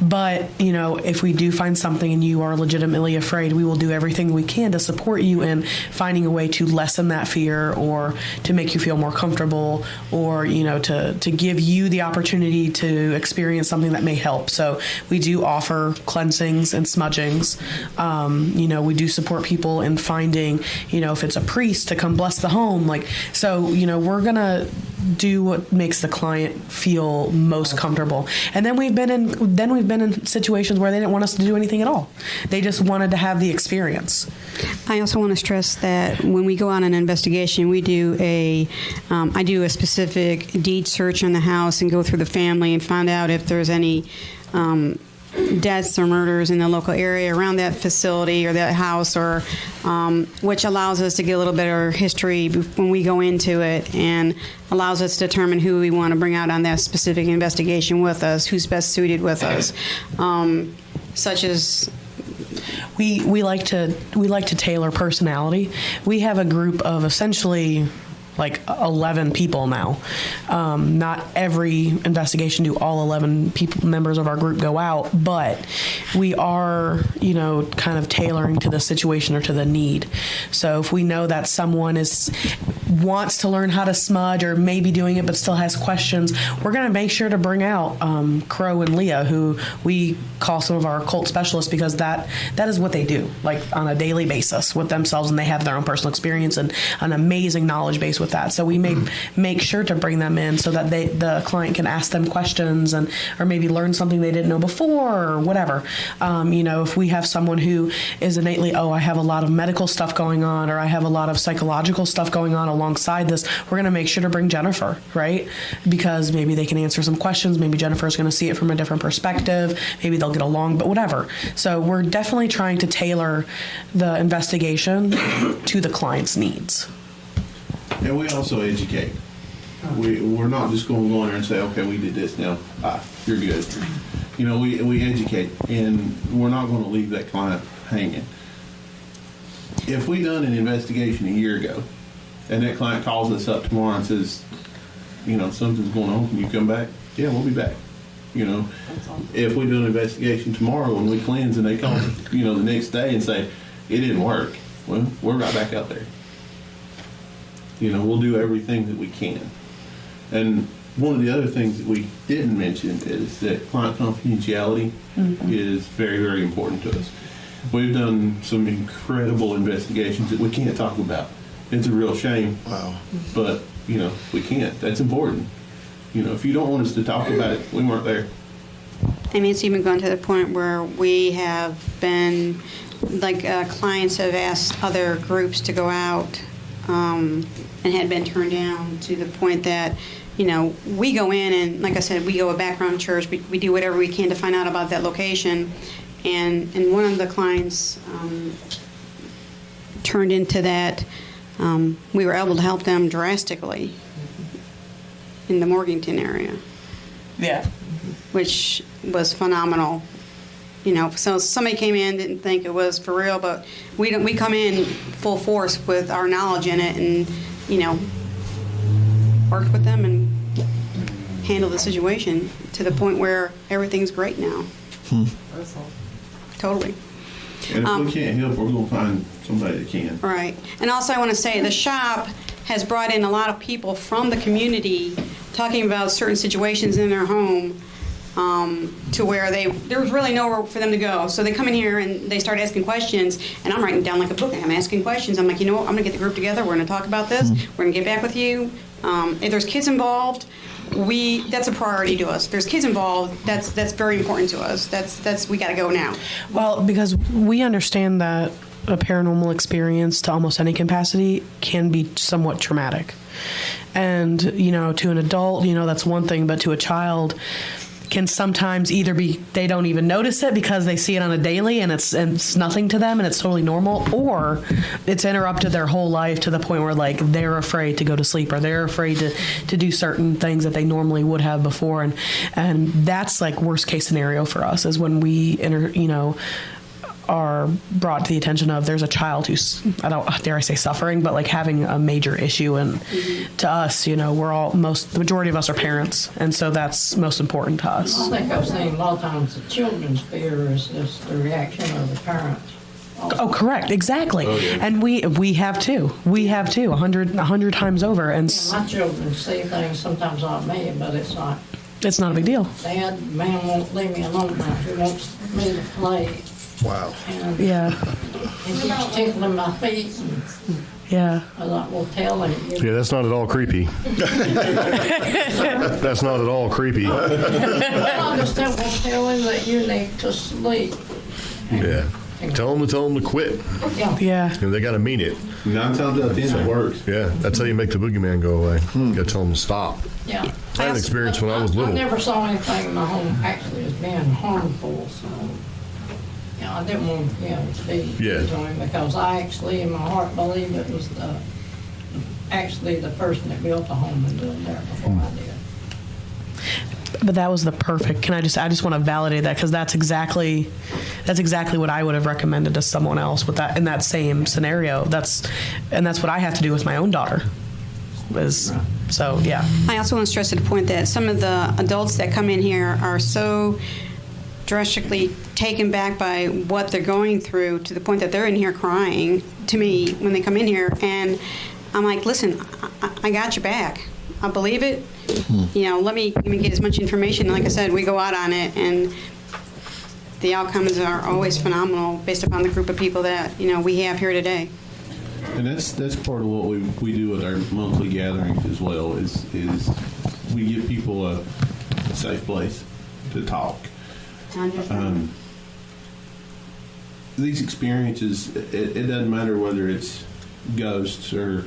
But, if we do find something and you are legitimately afraid, we will do everything we can to support you in finding a way to lessen that fear, or to make you feel more comfortable, or to give you the opportunity to experience something that may help. So we do offer cleansings and smudgings. We do support people in finding, if it's a priest to come bless the home. We're gonna do what makes the client feel most comfortable. And then we've been in situations where they didn't want us to do anything at all. They just wanted to have the experience.
I also want to stress that when we go on an investigation, I do a specific deed search on the house and go through the family and find out if there's any deaths or murders in the local area around that facility or that house, or which allows us to get a little bit of history when we go into it, and allows us to determine who we want to bring out on that specific investigation with us, who's best suited with us, such as.
We like to tailor personality. We have a group of essentially like 11 people now. Not every investigation do all 11 members of our group go out, but we are, kind of tailoring to the situation or to the need. So if we know that someone wants to learn how to smudge, or maybe doing it but still has questions, we're going to make sure to bring out Crow and Leah, who we call some of our occult specialists, because that is what they do, like on a daily basis with themselves, and they have their own personal experience and an amazing knowledge base with that. So we make sure to bring them in so that the client can ask them questions, or maybe learn something they didn't know before, or whatever. If we have someone who is innately, I have a lot of medical stuff going on, or I have a lot of psychological stuff going on alongside this, we're going to make sure to bring Jennifer, right? Because maybe they can answer some questions. Maybe Jennifer's going to see it from a different perspective. Maybe they'll get along, but whatever. So we're definitely trying to tailor the investigation to the client's needs.
And we also educate. We're not just going to go in there and say, okay, we did this now. You're good. We educate, and we're not going to leave that client hanging. If we done an investigation a year ago, and that client calls us up tomorrow and says, something's going on, can you come back? Yeah, we'll be back. If we do an investigation tomorrow and we cleanse, and they call, the next day and say, it didn't work, well, we're right back out there. We'll do everything that we can. And one of the other things that we didn't mention is that client confidentiality is very, very important to us. We've done some incredible investigations that we can't talk about. It's a real shame.
Wow.
But, we can't. That's important. If you don't want us to talk about it, we weren't there.
It's even gone to the point where we have been, clients have asked other groups to go out and had been turned down, to the point that, we go in and, like I said, we go a background church. We do whatever we can to find out about that location. and one of the clients turned into that. We were able to help them drastically in the Morganton area.
Yeah.
Which was phenomenal. You know, so somebody came in, didn't think it was for real, but we come in full force with our knowledge in it, and you know, worked with them and handled the situation to the point where everything's great now. Totally.
And if we can't help, we're going to find somebody that can.
Right. And also I want to say the shop has brought in a lot of people from the community talking about certain situations in their home, to where there was really nowhere for them to go. So they come in here and they start asking questions, and I'm writing down like a book, and I'm asking questions. I'm like, you know what, I'm going to get the group together. We're going to talk about this. We're going to get back with you. If there's kids involved, that's a priority to us. If there's kids involved, that's very important to us. That's we got to go now.
Well, because we understand that a paranormal experience to almost any capacity can be somewhat traumatic. And, you know, to an adult, you know, that's one thing, but to a child can sometimes either be they don't even notice it because they see it on a daily and it's nothing to them and it's totally normal, or it's interrupted their whole life to the point where like they're afraid to go to sleep or they're afraid to do certain things that they normally would have before, and that's like worst case scenario for us is when we are brought to the attention of there's a child who's, I don't dare I say suffering, but like having a major issue. And to us, you know, the majority of us are parents. And so that's most important to us.
I think I've seen a lot of times the children's fear is just the reaction of the parents.
Oh, correct. Exactly.
Oh, yeah.
And we have too. We have too, 100 times over. And
My children see things sometimes on me, but it's like,
it's not a big deal.
Dad, man won't leave me alone now. He wants me to play.
Wow.
And
Yeah.
he keeps tickling my feet. And
Yeah.
I was like, well, tell him.
Yeah, that's not at all creepy. That's not at all creepy.
I just don't want to tell him that you need to sleep.
Yeah. Tell them to quit.
Yeah.
Yeah.
And they got to mean it.
9 times out of 10, it works.
Yeah, that's how you make the boogeyman go away. You got to tell them to stop.
Yeah.
I had an experience when I was little.
I never saw anything in my home actually as being harmful, so I didn't want to be to him because I actually, in my heart, believe it was actually the person that built the home and lived there before I did.
But that was the perfect. I just want to validate that because that's exactly what I would have recommended to someone else with that in that same scenario. That's what I have to do with my own daughter. So yeah.
I also want to stress to the point that some of the adults that come in here are so drastically taken back by what they're going through to the point that they're in here crying to me when they come in here, and I'm like, listen, I got your back. I believe it. You know, let me get as much information. Like I said, we go out on it, and the outcomes are always phenomenal based upon the group of people that we have here today.
And that's part of what we do with our monthly gatherings as well. Is we give people a safe place to talk. These experiences, it doesn't matter whether it's ghosts or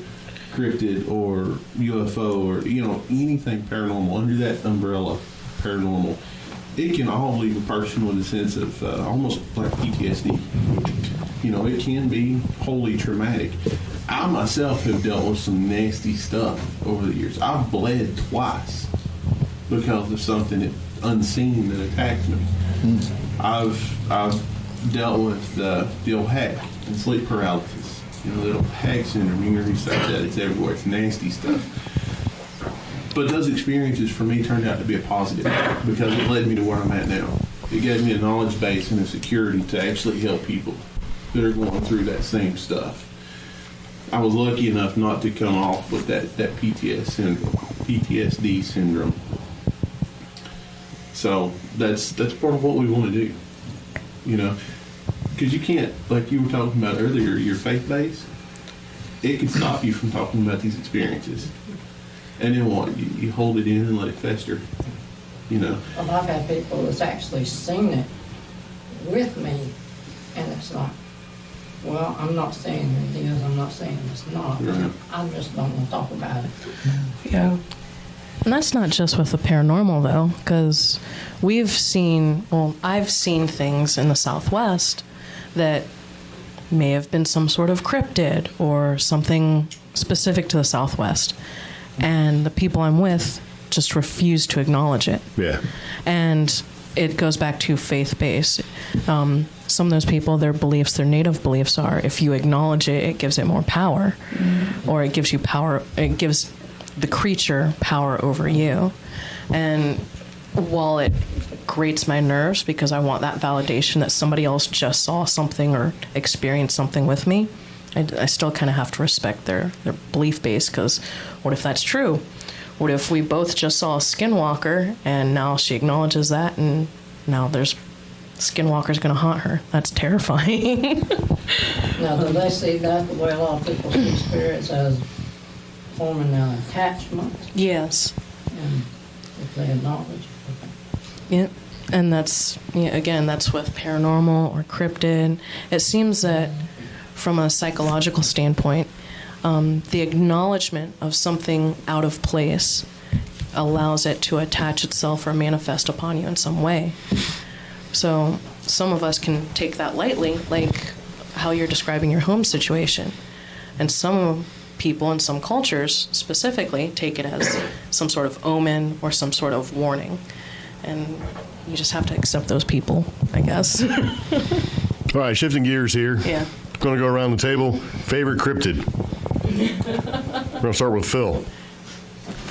cryptid or UFO or anything paranormal under that umbrella paranormal, it can all leave a person with a sense of almost like PTSD. It can be wholly traumatic. I myself have dealt with some nasty stuff over the years. I've bled twice because of something unseen that attacked me. I've dealt with the old HAG and sleep paralysis. The old HAG syndrome. You can research that. It's everywhere. It's nasty stuff. But those experiences for me turned out to be a positive because it led me to where I'm at now. It gave me a knowledge base and a security to actually help people that are going through that same stuff. I was lucky enough not to come off with that PTSD syndrome. So that's part of what we want to do, because you can't, like you were talking about earlier, your faith base, it can stop you from talking about these experiences. And then what? You hold it in and let it fester, Well,
I've had people that's actually seen it with me, and it's like, well, I'm not saying it is, I'm not saying it's not.
Right.
I just don't want to talk about it.
Yeah.
And that's not just with the paranormal, though, because I've seen things in the Southwest that may have been some sort of cryptid or something specific to the Southwest. And the people I'm with just refuse to acknowledge it.
Yeah.
And it goes back to faith-based. Some of those people, their native beliefs are, if you acknowledge it, it gives it more power. Or it gives you power, it gives the creature power over you. And while it grates my nerves because I want that validation that somebody else just saw something or experienced something with me, I still kind of have to respect their belief base, because what if that's true? What if we both just saw a skinwalker and now she acknowledges that and now there's skinwalker's going to haunt her? That's terrifying.
Now, do they see that the way a lot of people see spirits, as forming an attachment?
Yes.
And if they acknowledge it.
Yep. And that's, again, that's with paranormal or cryptid. It seems that from a psychological standpoint, the acknowledgement of something out of place allows it to attach itself or manifest upon you in some way. So some of us can take that lightly, like how you're describing your home situation. And some people in some cultures specifically take it as some sort of omen or some sort of warning. And you just have to accept those people, I guess.
All right, shifting gears here.
Yeah.
Going to go around the table. Favorite cryptid? We're going to start with Phil.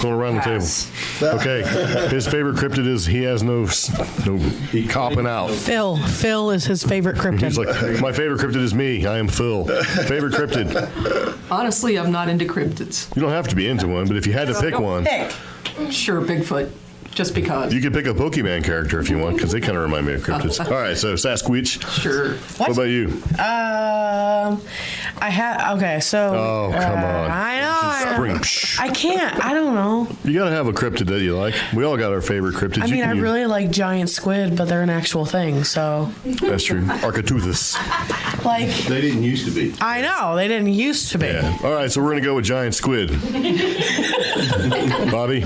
Going around the table. Okay. His favorite cryptid is he has no copping out.
Phil is his favorite cryptid.
He's like, my favorite cryptid is me. I am Phil. Favorite cryptid?
Honestly, I'm not into cryptids.
You don't have to be into one, but if you had to pick one.
Sure, Bigfoot. Just because.
You could pick a Pokemon character if you want, because they kind of remind me of cryptids. All right, so Sasquatch.
Sure.
What about you?
Okay, so.
Oh, come on.
I know.
Spring.
I can't. I don't know.
You got to have a cryptid that you like. We all got our favorite cryptids.
I mean, I really like giant squid, but they're an actual thing, so.
That's true. Architeuthis.
Like.
They didn't used to be.
I know. They didn't used to be.
Yeah. All right, so we're going to go with giant squid. Bobby?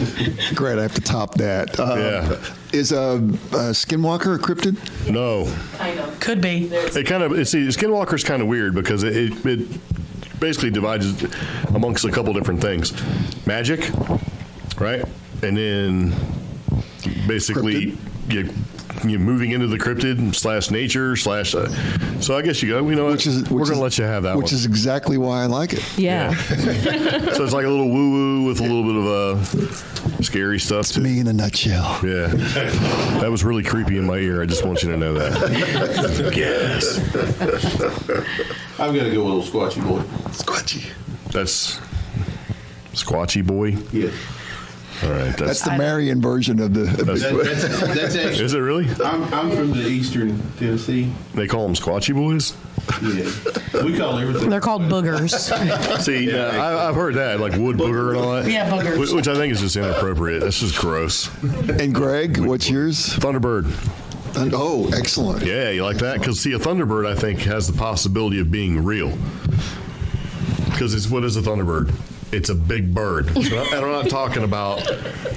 Great, I have to top that.
Yeah.
Is a skinwalker a cryptid?
No.
Kind of.
Could be.
Skinwalker's kind of weird because it basically divides amongst a couple different things. Magic, right? And then basically you're moving into the cryptid / nature / so I guess we're going to let you have that one.
Which is exactly why I like it.
Yeah.
So it's like a little woo-woo with a little bit of scary stuff.
It's me in a nutshell.
Yeah. That was really creepy in my ear. I just want you to know that. Yes.
I'm going to go with little Squatchy Boy.
Squatchy.
That's Squatchy Boy?
Yeah.
All right.
That's the Marion version of the.
That's actually.
Is it really?
I'm from the eastern Tennessee.
They call them Squatchy Boys?
Yeah. We call everything.
They're called boogers.
See, I've heard that, like wood booger and all that.
Yeah, boogers.
Which I think is just inappropriate. That's just gross.
And Greg, what's yours?
Thunderbird.
Oh, excellent.
Yeah, you like that? Because, see, a Thunderbird, I think, has the possibility of being real. Because what is a Thunderbird? It's a big bird. And I'm not talking about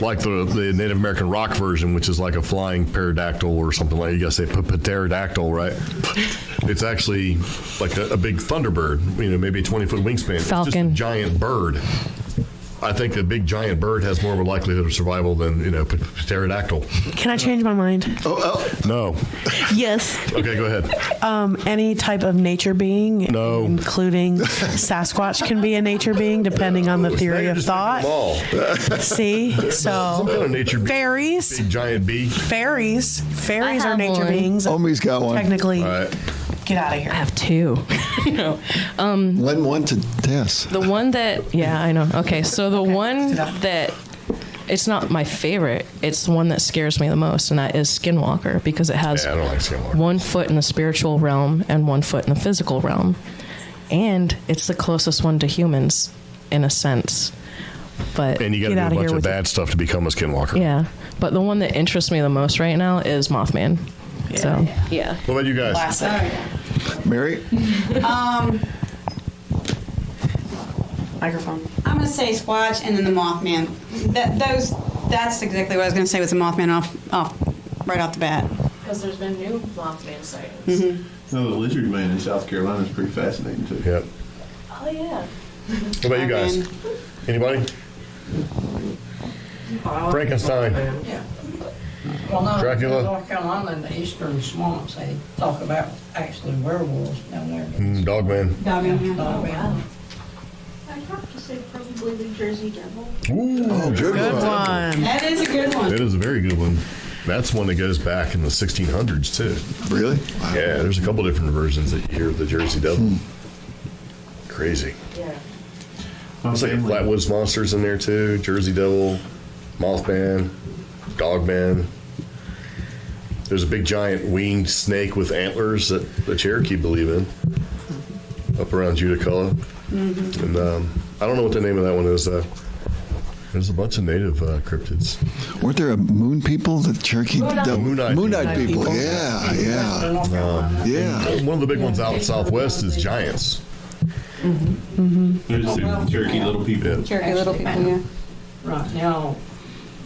like the Native American rock version, which is like a flying pterodactyl or something like that. You got to say pterodactyl, right? It's actually like a big thunderbird, maybe a 20-foot wingspan.
Falcon.
It's just a giant bird. I think a big giant bird has more of a likelihood of survival than, pterodactyl.
Can I change my mind?
No.
Yes.
Okay, go ahead.
Any type of nature being,
No.
including Sasquatch, can be a nature being, depending on the theory of thought. See, so
Some kind of nature being.
fairies,
Big giant bee.
Fairies
I
are
have
nature
one.
beings.
Omi's got one.
Technically,
All right.
get out of here.
I have two.
Lend one to Tess.
The one that, I know. Okay, so the one that, it's not my favorite, it's the one that scares me the most, and that is Skinwalker, because it has
Yeah, I don't like Skinwalker.
1 foot in the spiritual realm and 1 foot in the physical realm. And it's the closest one to humans, in a sense. But
And you got to
Get
do a
outta
bunch
here
of
with
bad stuff to become a Skinwalker.
yeah, but the one that interests me the most right now is Mothman. So, yeah.
What about you guys?
Classic.
Mary?
Microphone.
I'm going to say Squatch and then the Mothman. That's exactly what I was going to say with the Mothman right off the bat.
Because there's been new Mothman sightings.
Mm-hmm.
No, the lizard man in South Carolina is pretty fascinating too.
Yep.
Oh, yeah.
What about you guys? Anybody? Frankenstein.
Yeah. Well, no,
Dracula?
North Carolina in the eastern swamps, they talk about actually werewolves down there.
Dogman.
Dogman.
I'd have to say probably the Jersey Devil.
Ooh,
Good one.
That is a good one.
That is a very good one. That's one that goes back in the 1600s too.
Really?
Yeah, there's a couple different versions that you hear of the Jersey Devil. Crazy.
Yeah.
It's like Flatwoods Monsters in there too. Jersey Devil, Mothman, Dogman. There's a big giant winged snake with antlers that the Cherokee believe in up around Judaculla. Mm-hmm. And I don't know what the name of that one is. There's a bunch of native cryptids.
Weren't there a moon people that Cherokee?
Moonite
people.
people.
Yeah. Yeah.
One of the big ones out southwest is giants.
There's the Cherokee little people.
Cherokee little people, yeah.
Right now,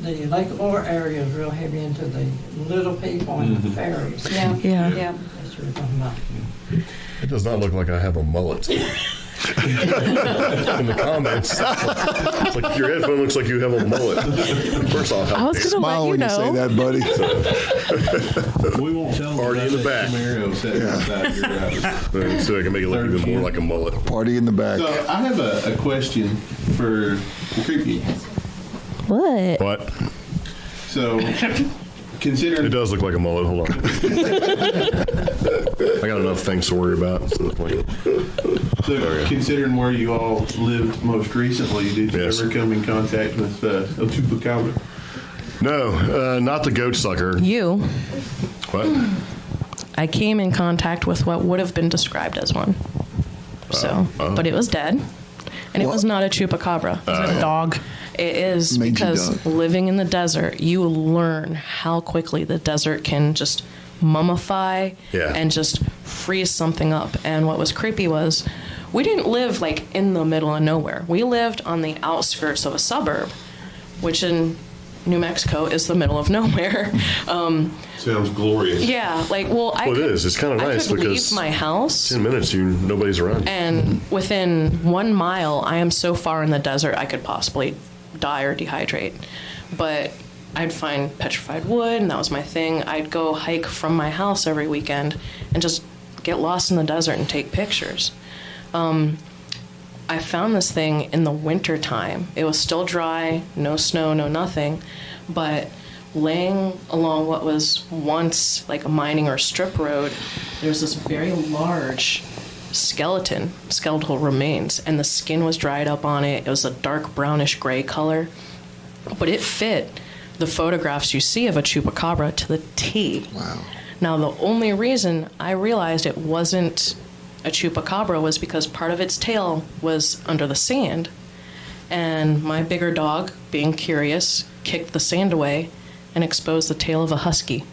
the Lake Ore area is real heavy into the little people and the fairies.
Yeah.
Yeah.
Yeah.
That's what we're talking about.
It does not look like I have a mullet. In the comments, it's like your headphone looks like you have a mullet. First off,
I was going to let
Smile
you
when you say
know.
that, buddy.
We won't tell
Party
them
in the back.
Camaro sitting inside your house.
So I can make it look even more like a mullet.
Party in the back.
So I have a question for the CreepGeeks.
What?
What?
So, considering
It does look like a mullet. Hold on. I got enough things to worry about. So
considering where you all lived most recently, did you
Yes.
ever come in contact with El Chupacabra?
No, not the goat sucker.
You.
What?
I came in contact with what would have been described as one. So, but it was dead. And it was not a chupacabra. It was a dog. It is
Mangy
because
dog.
living in the desert, you learn how quickly the desert can just mummify and just freeze something up. And what was creepy was we didn't live like in the middle of nowhere. We lived on the outskirts of a suburb, which in New Mexico is the middle of nowhere.
Sounds glorious.
Yeah, like, well,
Well, it is. It's kind of nice
I could
because
leave my house
10 minutes, nobody's around.
and within 1 mile, I am so far in the desert I could possibly die or dehydrate. But I'd find petrified wood, and that was my thing. I'd go hike from my house every weekend and just get lost in the desert and take pictures. I found this thing in the winter time. It was still dry, no snow, no nothing, but laying along what was once like a mining or strip road, there's this very large skeletal remains, and the skin was dried up on it. It was a dark brownish gray color, but it fit the photographs you see of a chupacabra to the T.
Wow.
Now, the only reason I realized it wasn't a chupacabra was because part of its tail was under the sand, and my bigger dog, being curious, kicked the sand away and exposed the tail of a husky.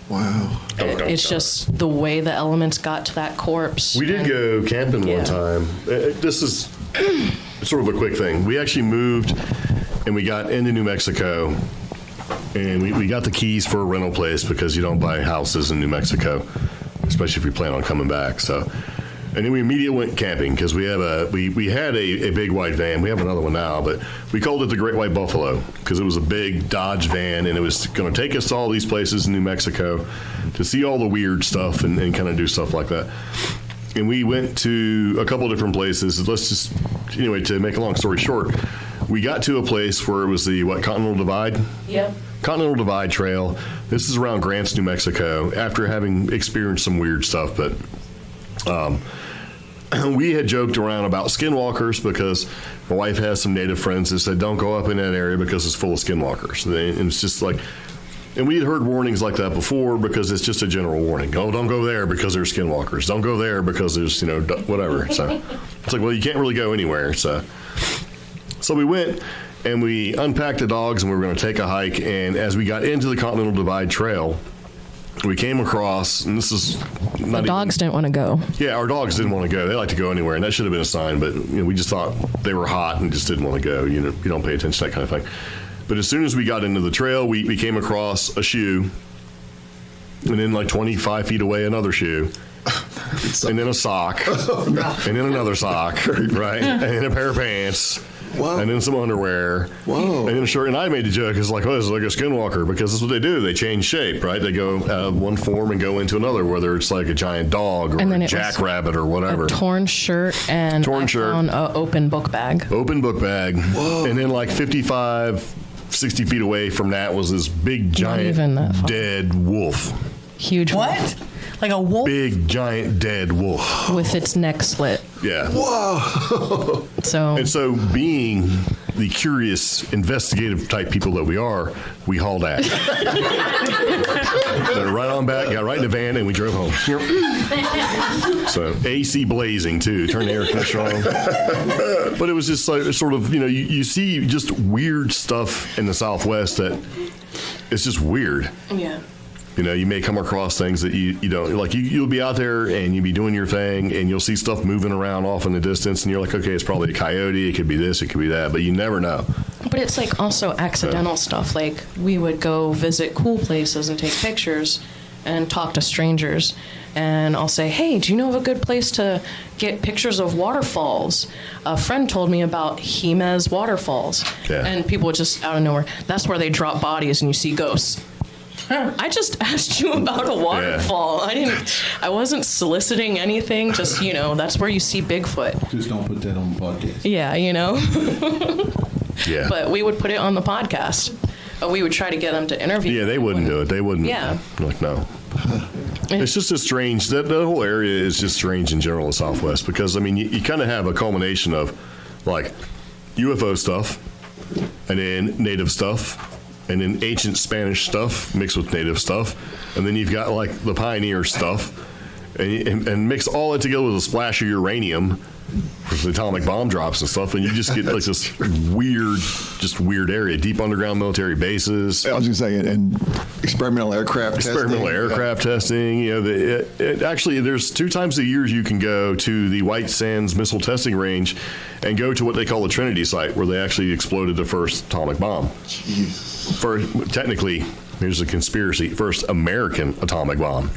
Wow.
It's just the way the elements got to that corpse.
We did go camping one time. This is sort of a quick thing. We actually moved and we got into New Mexico, and we got the keys for a rental place because you don't buy houses in New Mexico, especially if you plan on coming back. So, and then we immediately went camping because we had a big white van. We have another one now, but we called it the Great White Buffalo because it was a big Dodge van, and it was going to take us to all these places in New Mexico to see all the weird stuff and kind of do stuff like that. And we went to a couple different places. Anyway, to make a long story short, we got to a place where it was the Continental Divide?
Yep.
Continental Divide Trail. This is around Grants, New Mexico, after having experienced some weird stuff. But we had joked around about skinwalkers because my wife has some native friends that said, don't go up in that area because it's full of skinwalkers. And it's just like, and we had heard warnings like that before because it's just a general warning. Oh, don't go there because there's skinwalkers. Don't go there because there's, whatever. So it's like, well, you can't really go anywhere. So we went and we unpacked the dogs and we were going to take a hike. And as we got into the Continental Divide Trail, we came across, and this is not
The dogs didn't want to go.
Yeah, our dogs didn't want to go. They like to go anywhere, and that should have been a sign. But we just thought they were hot and just didn't want to go. You don't pay attention to that kind of thing. But as soon as we got into the trail, we came across a shoe, and then like 25 feet away, another shoe. And then a sock, and then another sock, right? And then a pair of pants, and then some underwear, and then a shirt. And I made the joke, it's like, oh, this is like a skinwalker, because that's what they do. They change shape, right? They go out of one form and go into another, whether it's like a giant dog or a jackrabbit or whatever.
A torn shirt and found an open book bag.
Open book bag. Whoa. And then like 55, 60 feet away from that was this big, giant, dead wolf.
Huge
What?
wolf.
Like a wolf?
Big, giant, dead wolf.
With its neck slit.
Yeah.
Whoa.
So being the curious, investigative type people that we are, we hauled ass. Went right on back, got right in the van, and we drove home. So AC blazing, too. Turn the air conditioner on. But it was just like, sort of, you see just weird stuff in the Southwest that it's just weird.
Yeah.
You may come across things that you don't like. You'll be out there and you'll be doing your thing, and you'll see stuff moving around off in the distance, and you're like, okay, it's probably a coyote. It could be this. It could be that. But you never know.
But it's like also accidental stuff. Like we would go visit cool places and take pictures and talk to strangers. And I'll say, hey, do you know of a good place to get pictures of waterfalls? A friend told me about Jimenez waterfalls.
Yeah.
And people would just out of nowhere, that's where they drop bodies and you see ghosts. I just asked you about a waterfall.
Yeah.
I wasn't soliciting anything. Just, that's where you see Bigfoot.
Just don't put that on the podcast.
Yeah,
Yeah.
But we would put it on the podcast. We would try to get them to interview.
Yeah, they wouldn't do it. They wouldn't.
Yeah.
Like, no. It's just a strange, that whole area is just strange in general in the Southwest, because, you kind of have a culmination of, like, UFO stuff, and then native stuff, and then ancient Spanish stuff mixed with native stuff, and then you've got like the pioneer stuff, and mix all that together with a splash of uranium with the atomic bomb drops and stuff, and you just get like this weird area, deep underground military bases.
I was going to say, and experimental aircraft testing.
Actually, there's 2 times a year you can go to the White Sands Missile Testing Range and go to what they call the Trinity site, where they actually exploded the first atomic bomb.
Jeez.
Technically, here's a conspiracy, first American atomic bomb.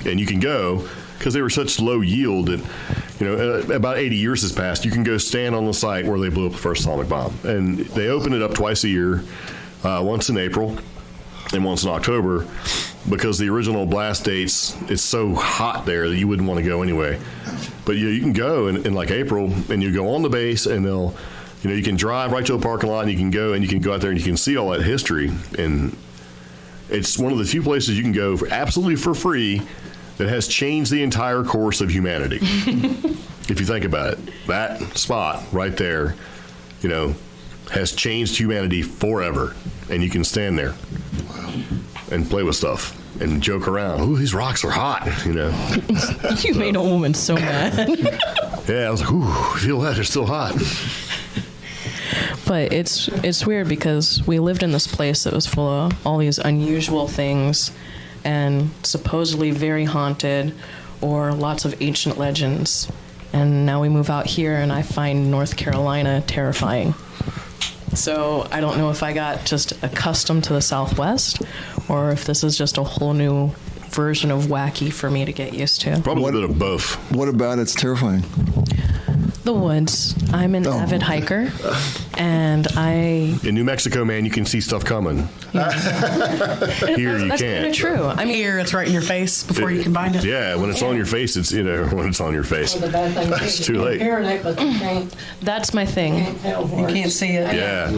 And you can go, because they were such low yield that, about 80 years has passed, you can go stand on the site where they blew up the first atomic bomb. And they open it up twice a year, once in April and once in October, because the original blast dates, it's so hot there that you wouldn't want to go anyway. But you can go in like April, and you go on the base, and they'll, you can drive right to a parking lot, and you can go out there and you can see all that history. And it's one of the few places you can go absolutely for free that has changed the entire course of humanity. If you think about it, that spot right there, has changed humanity forever. And you can stand there and play with stuff and joke around. Ooh, these rocks are hot,
You made a woman so mad.
Yeah, I was like, ooh, feel that, they're still hot.
But it's weird because we lived in this place that was full of all these unusual things and supposedly very haunted or lots of ancient legends. And now we move out here and I find North Carolina terrifying. So I don't know if I got just accustomed to the Southwest or if this is just a whole new version of wacky for me to get used to.
Probably a bit of both.
What about it's terrifying?
The woods. I'm an avid hiker, and in
New Mexico, man, you can see stuff coming.
Yeah.
Here you
that's
can't.
That's kind of true.
Here it's right in your face before you can find it.
Yeah, when it's on your face, it's when it's on your face.
Well, the bad thing is
It's
you
too
can
late.
hear it, but you can't
That's my thing.
tell
You
where
can't
it's-
see it.
Yeah.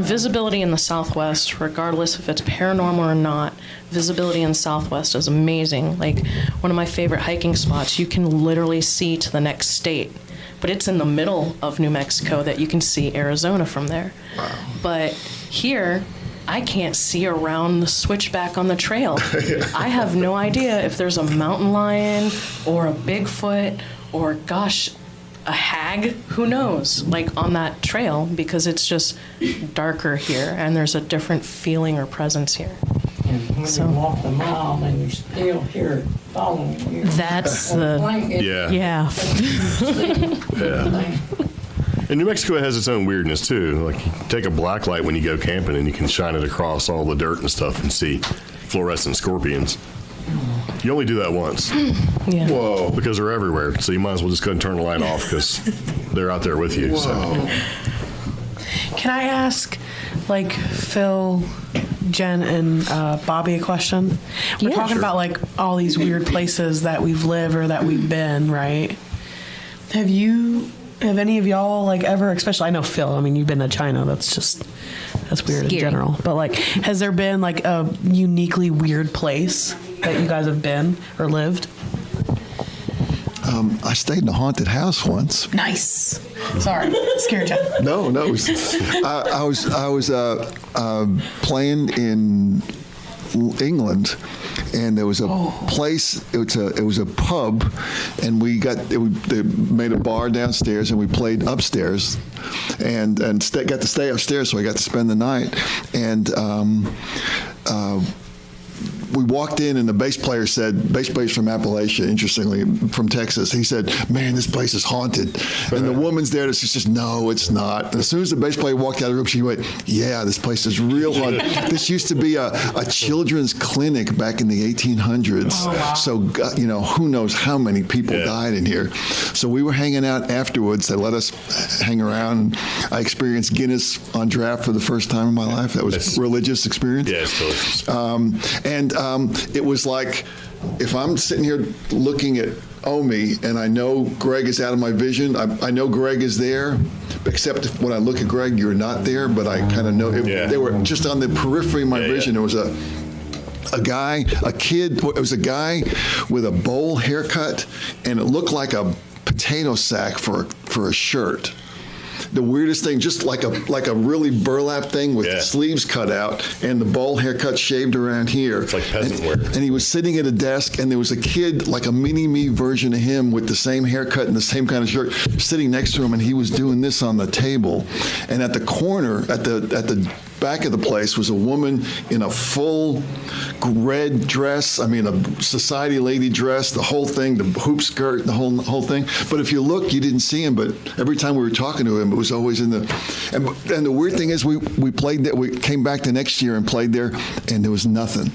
Visibility in the Southwest, regardless if it's paranormal or not, visibility in the Southwest is amazing. Like one of my favorite hiking spots, you can literally see to the next state. But it's in the middle of New Mexico that you can see Arizona from there. Wow. But here, I can't see around the switchback on the trail. I have no idea if there's a mountain lion or a Bigfoot or, gosh, a hag. Who knows? Like on that trail, because it's just darker here and there's a different feeling or presence here.
And when
So-
you walk the mile and you still hear it following you.
That's
Or
the-
blanket,
Yeah.
Yeah.
Yeah. And New Mexico has its own weirdness too. Like you take a black light when you go camping and you can shine it across all the dirt and stuff and see fluorescent scorpions. You only do that once.
Yeah.
Whoa. Because they're everywhere. So you might as well just go and turn the light off because they're out there with you. So.
Can I ask, like, Phil, Jen, and Bobby a question? We're talking about, like, all these weird places that we've lived or that we've been, right? Have any of y'all, like, ever, especially, I know Phil, I mean, you've been to China, that's weird in general. But, like, has there been, like, a uniquely weird place that you guys have been or lived?
I stayed in a haunted house once.
Nice. Sorry, scared you.
No. I was playing in England, and there was a place. It was a pub, and they made a bar downstairs, and we played upstairs, and got to stay upstairs, so I got to spend the night, and. We walked in, and the bass player from Appalachia, interestingly, from Texas, he said, "Man, this place is haunted." And the woman's there, she says, "No, it's not." And as soon as the bass player walked out of the room, she went, "Yeah, this place is real haunted." This used to be a children's clinic back in the 1800s. Oh, wow. So, who knows how many people died in here. So we were hanging out afterwards. They let us hang around. I experienced Guinness on draft for the first time in my life. That was a religious experience.
Yeah, it's delicious.
It was like if I'm sitting here looking at Omi and I know Greg is out of my vision, I know Greg is there, except when I look at Greg, you're not there, but I kind of know. They were just on the periphery of my vision. There was a kid with a bowl haircut, and it looked like a potato sack for a shirt. The weirdest thing, just like a really burlap thing with the sleeves cut out and the bowl haircut shaved around here.
It's like peasant wear.
And he was sitting at a desk, and there was a kid, like a mini-me version of him with the same haircut and the same kind of shirt, sitting next to him, and he was doing this on the table. And at the corner, at the back of the place, was a woman in a full red dress. I mean, a society lady dress, the whole thing, the hoop skirt, the whole thing. But if you look, you didn't see him. But every time we were talking to him, it was always in the. And the weird thing is, we played there. We came back the next year and played there, and there was nothing.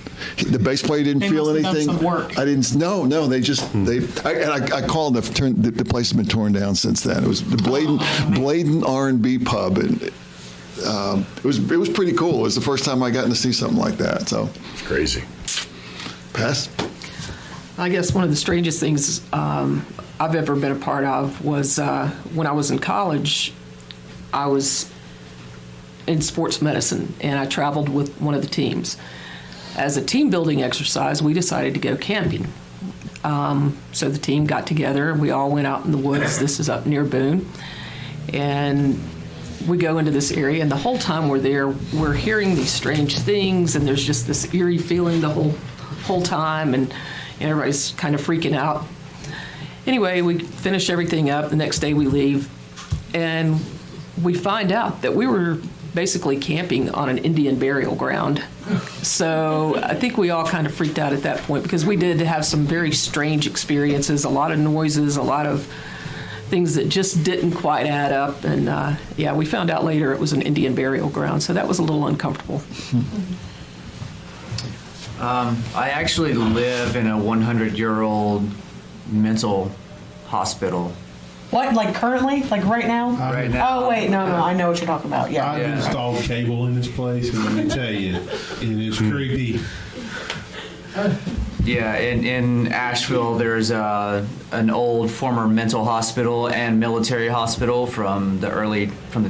The bass player didn't feel anything.
Done some work.
I didn't. No. They just I called. The place has been torn down since then. It was the Bladen R&B pub, and. It was pretty cool. It was the first time I got to see something like that. So
it's crazy.
Pass.
I guess one of the strangest things I've ever been a part of was when I was in college. I was in sports medicine, and I traveled with one of the teams. As a team building exercise, we decided to go camping. So the team got together, and we all went out in the woods. This is up near Boone, and we go into this area, and the whole time we're there, we're hearing these strange things, and there's just this eerie feeling the whole time, and everybody's kind of freaking out. Anyway, we finish everything up. The next day we leave, and we find out that we were basically camping on an Indian burial ground. So I think we all kind of freaked out at that point, because we did have some very strange experiences, a lot of noises, a lot of things that just didn't quite add up. And we found out later it was an Indian burial ground, so that was a little uncomfortable.
I actually live in a 100-year-old mental hospital.
What, like currently? Like right now?
Right now.
Oh, wait, no, I know what you're talking about. Yeah.
I've installed cable in this place, and let me tell you, it is creepy.
Yeah, in Asheville, there's an old former mental hospital and military hospital from the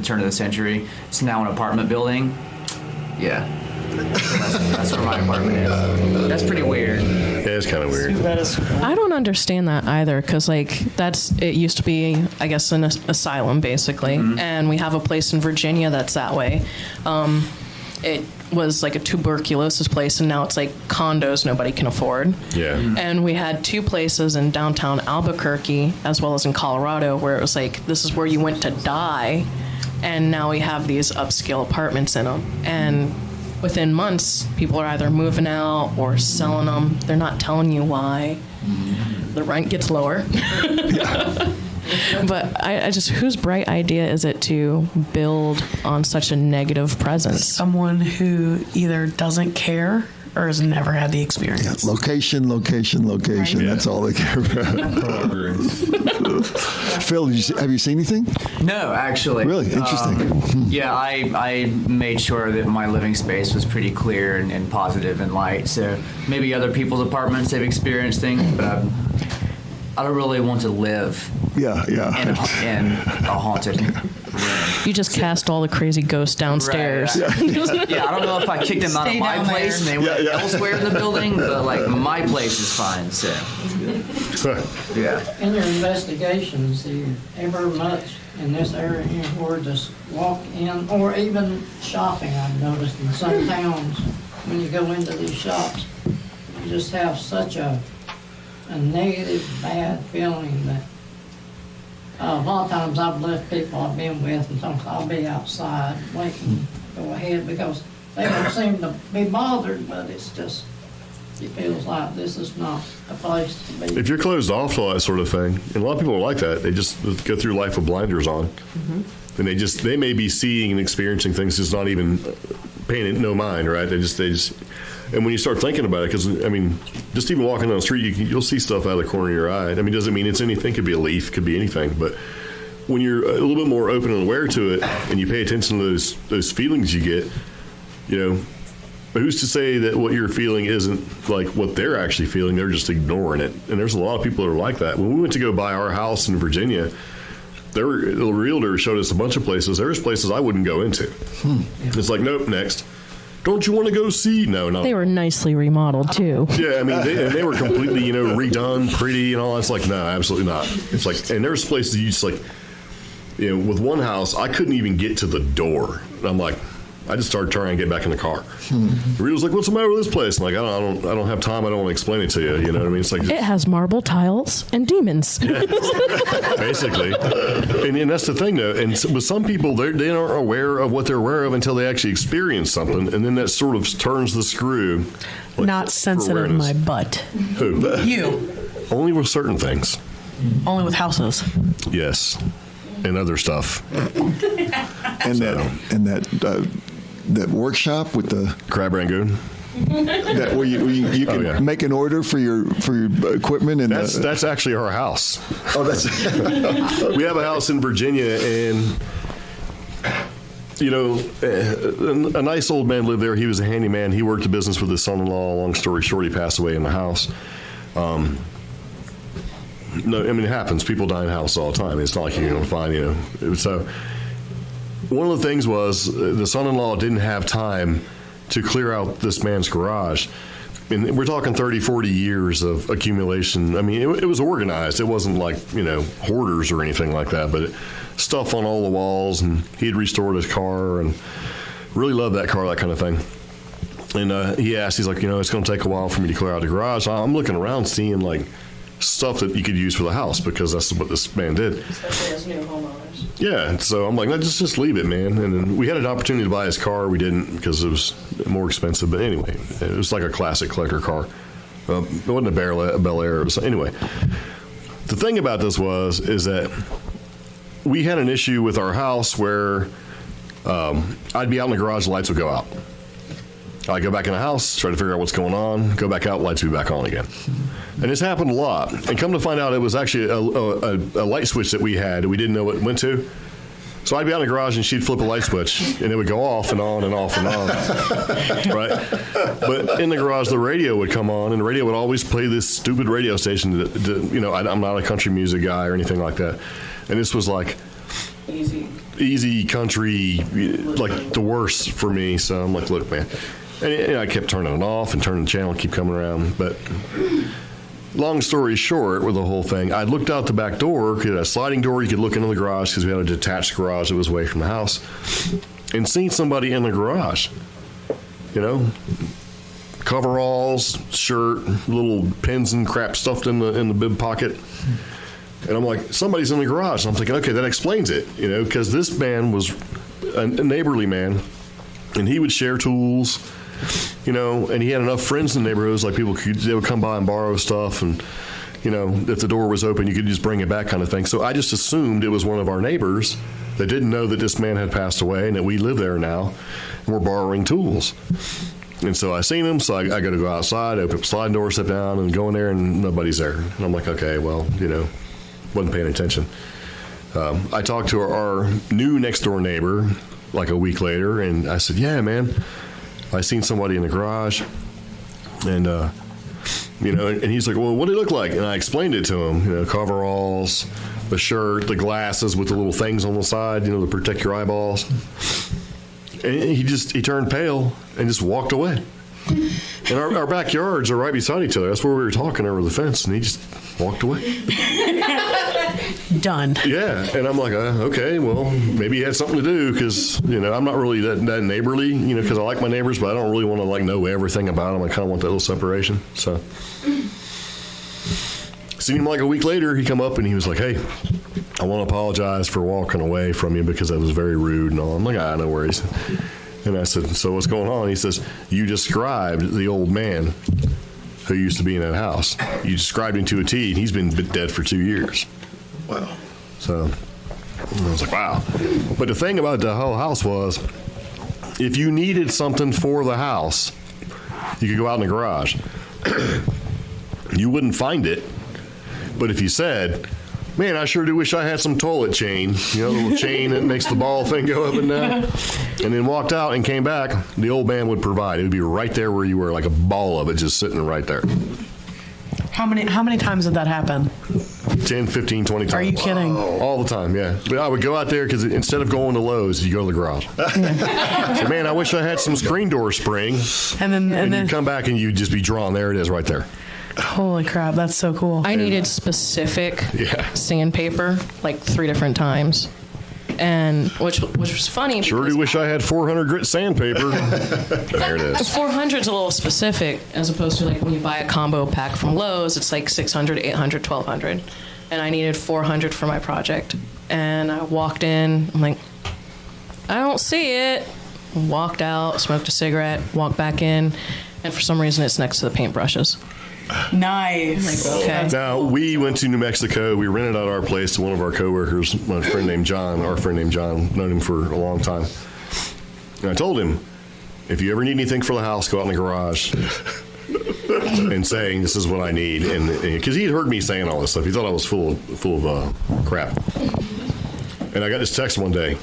turn of the century. It's now an apartment building. Yeah, that's where my apartment is. That's pretty weird.
Yeah, it's kind of weird.
I don't understand that either, because it used to be, I guess, an asylum basically, and we have a place in Virginia that's that way. It was like a tuberculosis place, and now it's like condos nobody can afford.
Yeah.
And we had two places in downtown Albuquerque as well as in Colorado where it was like, this is where you went to die, and now we have these upscale apartments in them. And within months, people are either moving out or selling them. They're not telling you why. The rent gets lower. But I just, whose bright idea is it to build on such a negative presence?
Someone who either doesn't care or has never had the experience.
Location.
Right.
That's all they care about. Phil, have you seen anything?
No, actually.
Really? Interesting.
Yeah, I made sure that my living space was pretty clear and positive and light. So maybe other people's apartments, they've experienced things, but I don't really want to live in a haunted room.
You just cast all the crazy ghosts downstairs.
Right. Yeah, I don't know if I kicked them out of my place and they went elsewhere in the building, but like my place is fine. So, yeah.
In your investigations, do you ever much in this area where just walk in, or even shopping? I've noticed in some towns, when you go into these shops, you just have such a negative, bad feeling that a lot of times I've left people I've been with and sometimes I'll be outside waiting to go ahead because they don't seem to be bothered, but it's just, it feels like this is not a place to be.
If you're closed off to all that sort of thing, and a lot of people are like that, they just go through life with blinders on. And they may be seeing and experiencing things just not even paying it no mind, right? They just, and when you start thinking about it, because I mean, just even walking down the street, you'll see stuff out of the corner of your eye. I mean, doesn't mean it's anything. Could be a leaf, could be anything. But when you're a little bit more open and aware to it, and you pay attention to those feelings you get, but who's to say that what you're feeling isn't like what they're actually feeling? They're just ignoring it. And there's a lot of people that are like that. When we went to go buy our house in Virginia, the realtor showed us a bunch of places. There's places I wouldn't go into. It's like, nope, next. Don't you want to go see? No.
They were nicely remodeled too.
Yeah, I mean, they were completely, redone, pretty, and all. It's like, no, absolutely not. It's like, and there's places you just like, with one house, I couldn't even get to the door. And I'm like, I just started trying to get back in the car. The realtor's like, what's the matter with this place? I'm like, I don't have time. I don't want to explain it to you. You know what I mean? It's like,
it has marble tiles and demons.
Basically. And that's the thing, though. And with some people, they aren't aware of what they're aware of until they actually experience something. And then that sort of turns the screw. Like,
not sensitive in my butt.
Who?
You.
Only with certain things.
Only with houses.
Yes. And other stuff.
And that workshop with the
crab rangoon.
That where you can make an order for your equipment, and
that's actually our house.
Oh, that's
we have a house in Virginia, and a nice old man lived there. He was a handyman. He worked a business with his son-in-law. Long story short, he passed away in the house. No, I mean, it happens. People die in house all the time. It's not like you're going to find, So one of the things was the son-in-law didn't have time to clear out this man's garage. And we're talking 30, 40 years of accumulation. I mean, it was organized. It wasn't like, hoarders or anything like that, but stuff on all the walls. And he had restored his car and really loved that car, that kind of thing. And he asked, he's like, it's going to take a while for me to clear out the garage. I'm looking around seeing, like, stuff that you could use for the house because that's what this man did.
Especially as new homeowners.
Yeah, so I'm like, no, just leave it, man. And then we had an opportunity to buy his car. We didn't because it was more expensive. But anyway, it was like a classic collector car. It wasn't a Bel Air. Anyway, the thing about this is that we had an issue with our house where I'd be out in the garage, the lights would go out. I go back in the house, try to figure out what's going on, go back out, lights would be back on again. And this happened a lot. And come to find out, it was actually a light switch that we had that we didn't know what it went to. So I'd be out in the garage and she'd flip a light switch and it would go off and on and off and on. Right? But in the garage, the radio would come on and the radio would always play this stupid radio station that I'm not a country music guy or anything like that. And this was like easy country, like the worst for me. So I'm like, look, man. And I kept turning it off and turning the channel and keep coming around. But long story short with the whole thing, I looked out the back door, because a sliding door, you could look into the garage because we had a detached garage that was away from the house, and seen somebody in the garage, coveralls, shirt, little pins and crap stuffed in the bib pocket. And I'm like, somebody's in the garage. And I'm thinking, okay, that explains it, because this man was a neighborly man, and he would share tools. And he had enough friends in the neighborhoods, like they would come by and borrow stuff, and if the door was open, you could just bring it back kind of thing. So I just assumed it was one of our neighbors that didn't know that this man had passed away and that we live there now and we're borrowing tools. And so I seen him, so I got to go outside, open up the sliding door, sit down, and go in there, and nobody's there. And I'm like, okay, well, wasn't paying attention. I talked to our new next door neighbor like a week later, and I said, yeah, man, I seen somebody in the garage, and and he's like, well, what did it look like? And I explained it to him, coveralls, the shirt, the glasses with the little things on the side, to protect your eyeballs. And he turned pale and just walked away. And our backyards are right beside each other. That's where we were talking over the fence, and he just walked away.
Done.
Yeah, and I'm like, okay, well, maybe he had something to do, because I'm not really that neighborly, because I like my neighbors, but I don't really want to know everything about them. I kind of want that little separation. So, seen him like a week later. He come up and he was like, hey, I want to apologize for walking away from you because I was very rude and all. I'm like, no worries. And I said, so what's going on? He says, you described the old man who used to be in that house. You described him to a T, and he's been dead for 2 years. Wow. So I was like, wow. But the thing about the whole house was, if you needed something for the house, you could go out in the garage. You wouldn't find it. But if you said, man, I sure do wish I had some toilet chain, the little chain that makes the ball thing go up and down, and then walked out and came back, the old man would provide. It would be right there where you were, like a ball of it just sitting right there.
How many times did that happen?
10, 15, 20 times.
Are you kidding?
All the time, yeah. But I would go out there because instead of going to Lowe's, you go to the garage. So, man, I wish I had some screen door spring.
And then
you'd come back and you'd just be drawn. There it is right there.
Holy crap, that's so cool.
I needed specific sandpaper, like 3 different times. And which was funny.
Sure do wish I had 400 grit sandpaper. There it is.
400 is a little specific, as opposed to like when you buy a combo pack from Lowe's, it's like 600, 800, 1200. And I needed 400 for my project. And I walked in, I'm like, I don't see it. Walked out, smoked a cigarette, walked back in, and for some reason it's next to the paintbrushes.
Nice.
Like, okay.
Now, we went to New Mexico. We rented out our place to one of our coworkers, my friend named John, known him for a long time. And I told him, if you ever need anything for the house, go out in the garage and saying, this is what I need. And because he had heard me saying all this stuff. He thought I was full of crap. And I got this text one day.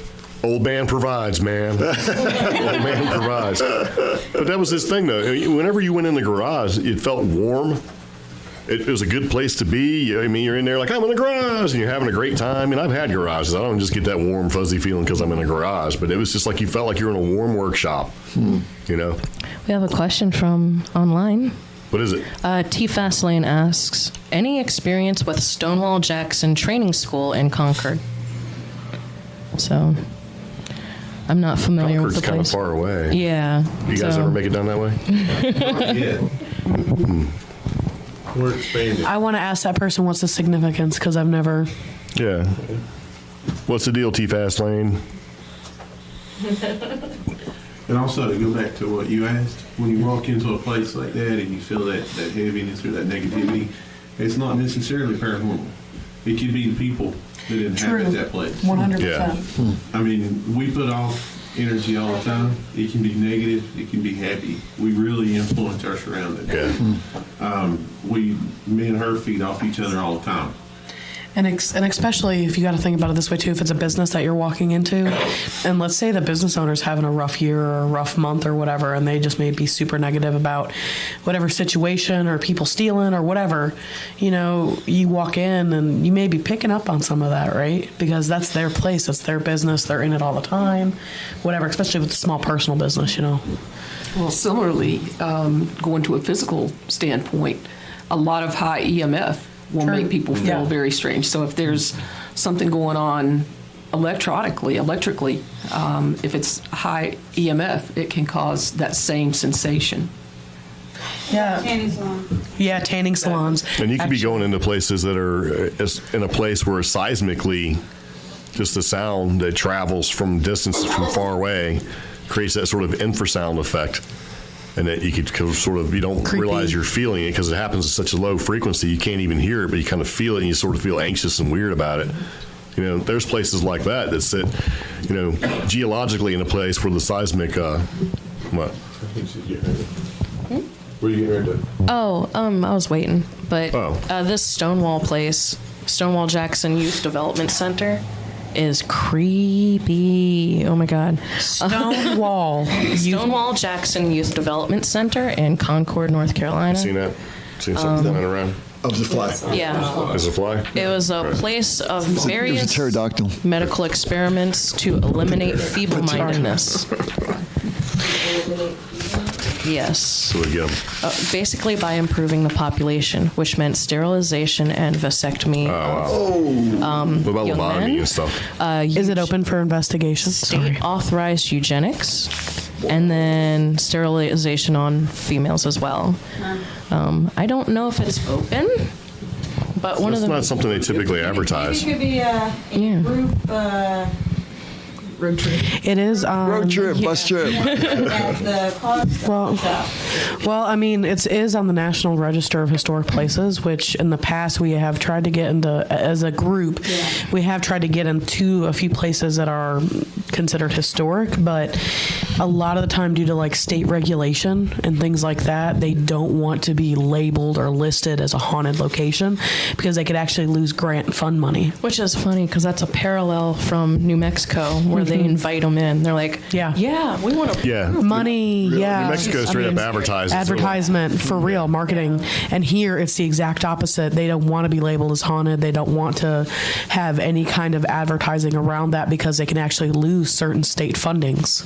Old man provides, man. Old man provides. But that was his thing, though. Whenever you went in the garage, it felt warm. It was a good place to be. I mean, you're in there like, I'm in a garage, and you're having a great time. And I've had garages. I don't just get that warm, fuzzy feeling because I'm in a garage. But it was just like you felt like you were in a warm workshop,
We have a question from online.
What is it?
T. Fastlane asks, any experience with Stonewall Jackson Training School in Concord? So... I'm not familiar
Concord's
with the place.
kind of far away.
Yeah.
You guys ever make it down that way?
Yeah. We're expanding.
I want to ask that person what's the significance, because I've never.
Yeah. What's the deal, T Fast Lane?
And also, to go back to what you asked, when you walk into a place like that and you feel that heaviness or that negativity, it's not necessarily paranormal. It could be the people that inhabit that place.
100%.
Yeah.
I mean, we put off energy all the time. It can be negative. It can be happy. We really influence our surroundings.
Yeah.
Me and her feed off each other all the time.
And especially if you got to think about it this way too, if it's a business that you're walking into, and let's say the business owner's having a rough year or a rough month or whatever, and they just may be super negative about whatever situation or people stealing or whatever, you walk in and you may be picking up on some of that, right? Because that's their place, that's their business, they're in it all the time, whatever, especially with a small personal business,
Well, similarly, going to a physical standpoint, a lot of high EMF will make people feel very strange. So if there's something going on electrically, if it's high EMF, it can cause that same sensation.
Yeah.
Tanning salon.
Yeah, tanning salons.
And you could be going into places that are in a place where seismically, just the sound that travels from distances from far away creates that sort of infrasound effect. and that you could sort of, you don't realize you're feeling it because it happens at such a low frequency, you can't even hear it, but you kind of feel it, and you sort of feel anxious and weird about it. You know, there's places like that sit, you know, geologically in a place where the seismic, what? Where are you getting ready to?
Oh, I was waiting, but this Stonewall place, Stonewall Jackson Youth Development Center, is creepy. Oh my God.
Stonewall
Jackson Youth Development Center in Concord, North Carolina.
Seen that? Seen something flying around?
Oh, the fly.
Yeah.
Is it a fly?
It was a place of
It was a
various
pterodactyl.
medical experiments to eliminate feeble-mindedness. Yes.
So we get 'em.
Basically by improving the population, which meant sterilization and vasectomy.
What about
young
lobotomy
men.
and stuff?
Is it open for investigation?
State-authorized eugenics, and then sterilization on females as well. I don't know if it's open, but one of
That's
the...
not something they typically advertise.
Maybe it could be a group
Road trip.
It is.
Road trip, bus trip.
at the cost shop.
Well, I mean, it is on the National Register of Historic Places, which in the past we have tried to get into, as a group, we have tried to get into a few places that are considered historic, but a lot of the time due to like state regulation and things like that, they don't want to be labeled or listed as a haunted location because they could actually lose grant fund money.
Which is funny because that's a parallel from New Mexico where they invite them in. They're like, yeah, we want to
money,
New Mexico straight up advertises.
Advertisement for real, marketing. And here it's the exact opposite. They don't want to be labeled as haunted. They don't want to have any kind of advertising around that because they can actually lose certain state fundings.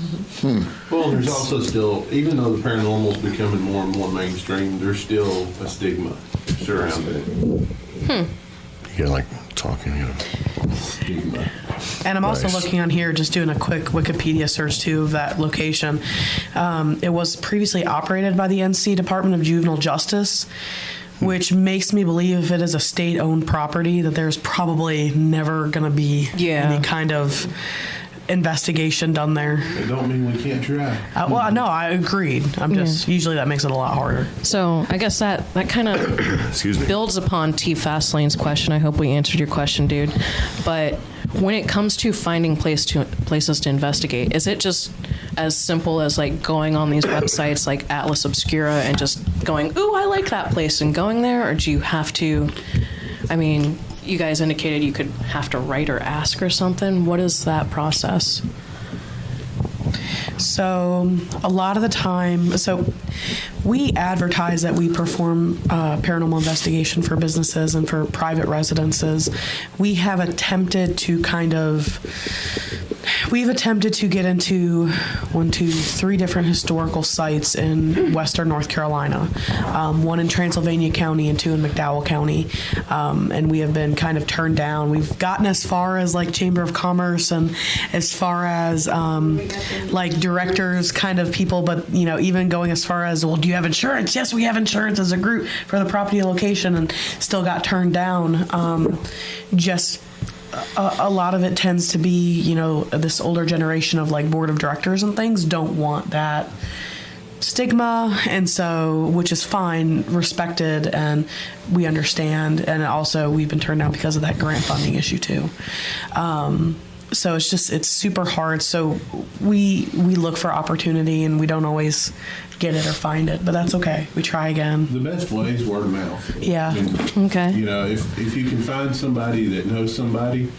Well, there's also still, even though the paranormal is becoming more and more mainstream, there's still a stigma surrounding it.
You're like talking, you know.
Stigma.
And I'm also looking on here, just doing a quick Wikipedia search too of that location. It was previously operated by the NC Department of Juvenile Justice, which makes me believe if it is a state-owned property that there's probably never going to be any kind of investigation done there.
It don't mean we can't try.
Well, no, I agreed. I'm just usually that makes it a lot harder.
So I guess that kind of builds upon T. Fastlane's question. I hope we answered your question, dude. But when it comes to finding places to investigate, is it just as simple as like going on these websites like Atlas Obscura and just going, ooh, I like that place and going there? Or do you have to, I mean, you guys indicated you could have to write or ask or something. What is that process?
So a lot of the time, so we advertise that we perform paranormal investigation for businesses and for private residences. We've attempted to get into 3 different historical sites in western North Carolina, one in Transylvania County and 2 in McDowell County, and we have been kind of turned down. We've gotten as far as like Chamber of Commerce and as far as like directors kind of people, but you know, even going as far as, well, do you have insurance? Yes, we have insurance as a group for the property location, and still got turned down. A lot of it tends to be, you know, this older generation of like board of directors and things don't want that stigma, and so, which is fine, respected, and we understand, and also we've been turned down because of that grant funding issue too. So it's super hard. So we look for opportunity, and we don't always get it or find it, but that's okay. We try again.
The best way is word of mouth.
Yeah.
I mean,
okay.
You know, if you can find somebody that knows somebody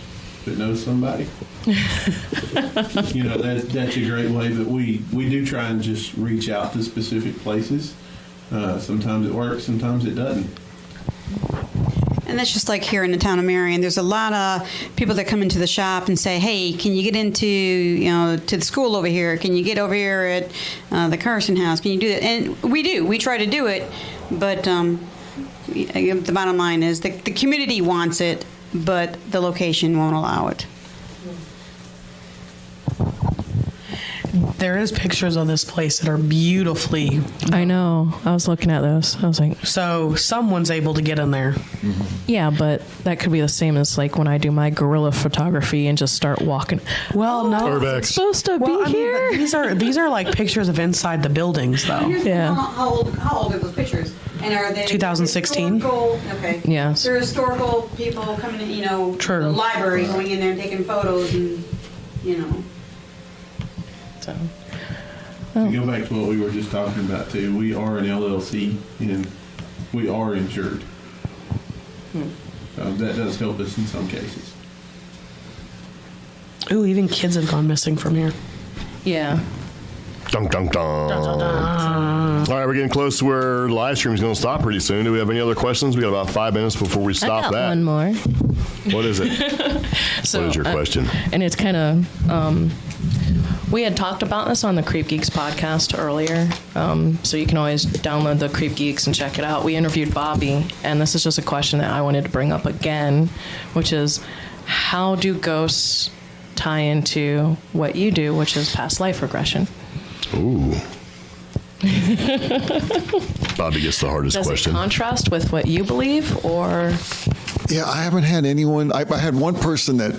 that knows somebody, you know, that's a great way. But we do try and just reach out to specific places. Sometimes it works, sometimes it doesn't.
And that's just like here in the town of Marion. There's a lot of people that come into the shop and say, hey, can you get into, you know, to the school over here? Can you get over here at the Carson House? Can you do that? And we do. We try to do it. But the bottom line is the community wants it, but the location won't allow it.
There is pictures of this place that are beautifully.
I know. I was looking at those. I was like,
so someone's able to get in there.
Yeah, but that could be the same as like when I do my guerrilla photography and just start walking.
Well, no,
it's supposed to be here.
These are like pictures of inside the buildings, though.
Yeah. How old are those pictures? And are they
2016?
Okay.
Yes.
They're historical people coming in,
True.
the library, going in there and taking photos and,
So.
To go back to what we were just talking about too, we are an LLC and we are insured. That does help us in some cases.
Ooh, even kids have gone missing from here.
Yeah.
Dun, dun, dun. All right, we're getting close to where live stream is going to stop pretty soon. Do we have any other questions? We got about 5 minutes before we stop
I got
that.
one more.
What is it?
So,
what is your question?
And it's kind of, we had talked about this on the CreepGeeks podcast earlier, so you can always download the CreepGeeks and check it out. We interviewed Bobby, and this is just a question that I wanted to bring up again, which is, how do ghosts tie into what you do, which is past life regression?
Ooh. Bobby gets the hardest question.
Does it contrast with what you believe, or?
Yeah, I haven't had anyone. I had one person that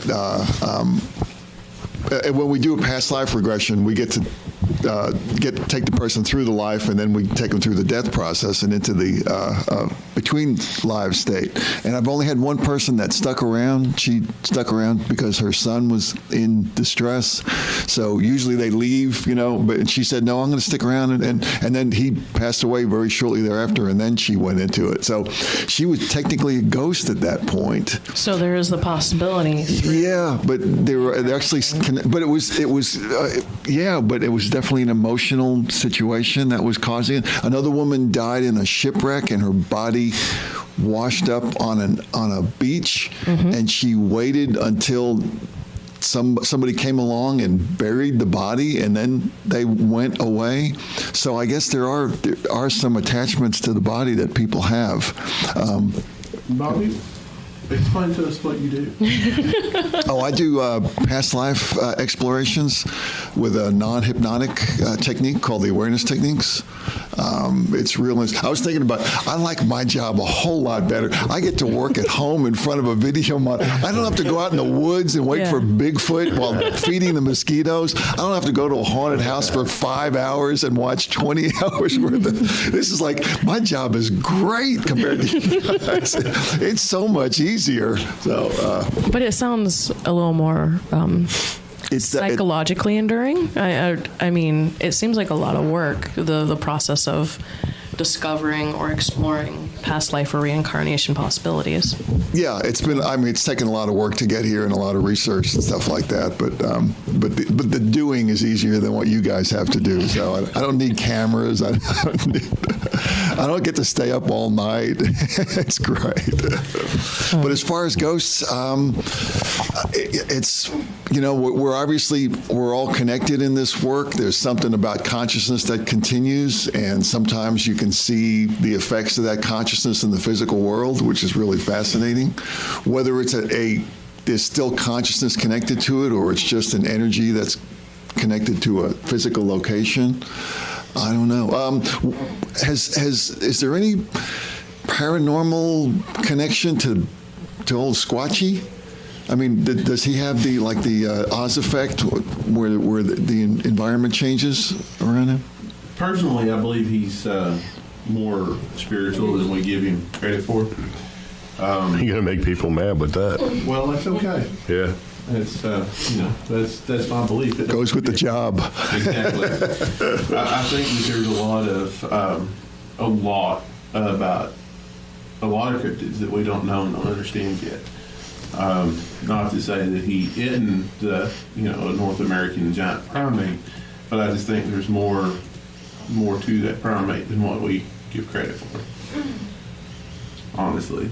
when we do a past life regression, we get to take the person through the life, and then we take them through the death process and into the between live state. And I've only had one person that stuck around. She stuck around because her son was in distress. So usually they leave, but she said, no, I'm going to stick around. And then he passed away very shortly thereafter, and then she went into it. So she was technically a ghost at that point.
So there is the possibility.
Yeah, but they actually, but it was definitely an emotional situation that was causing it. Another woman died in a shipwreck, and her body washed up on a beach, and she waited until somebody came along and buried the body, and then they went away. So I guess there are some attachments to the body that people have.
Bobby, explain to us what you do.
I do past life explorations with a non-hypnotic technique called the awareness techniques. It's real. I was thinking I like my job a whole lot better. I get to work at home in front of a video monitor. I don't have to go out in the woods and wait for Bigfoot while feeding the mosquitoes. I don't have to go to a haunted house for 5 hours and watch 20 hours worth of. This is like, my job is great compared to you guys. It's so much easier. So,
but it sounds a little more it's psychologically enduring. I mean, it seems like a lot of work, the process of discovering or exploring past life or reincarnation possibilities.
Yeah, it's taken a lot of work to get here and a lot of research and stuff like that. But the doing is easier than what you guys have to do. So I don't need cameras. I don't get to stay up all night. It's great. But as far as ghosts, it's we're all connected in this work. There's something about consciousness that continues, and sometimes you can see the effects of that consciousness in the physical world, which is really fascinating. Whether it's there's still consciousness connected to it, or it's just an energy that's connected to a physical location, I don't know. Is there any paranormal connection to old Squatchy? I mean, does he have the Oz effect, where the environment changes around him?
Personally, I believe he's more spiritual than we give him credit for.
You're gonna make people mad with that.
Well, that's okay.
Yeah.
It's that's my belief.
It goes with the job.
Exactly. I think that there's a lot about a lot of cryptids that we don't know and don't understand yet. Not to say that he isn't a North American giant primate, but I just think there's more to that primate than what we give credit for. Honestly.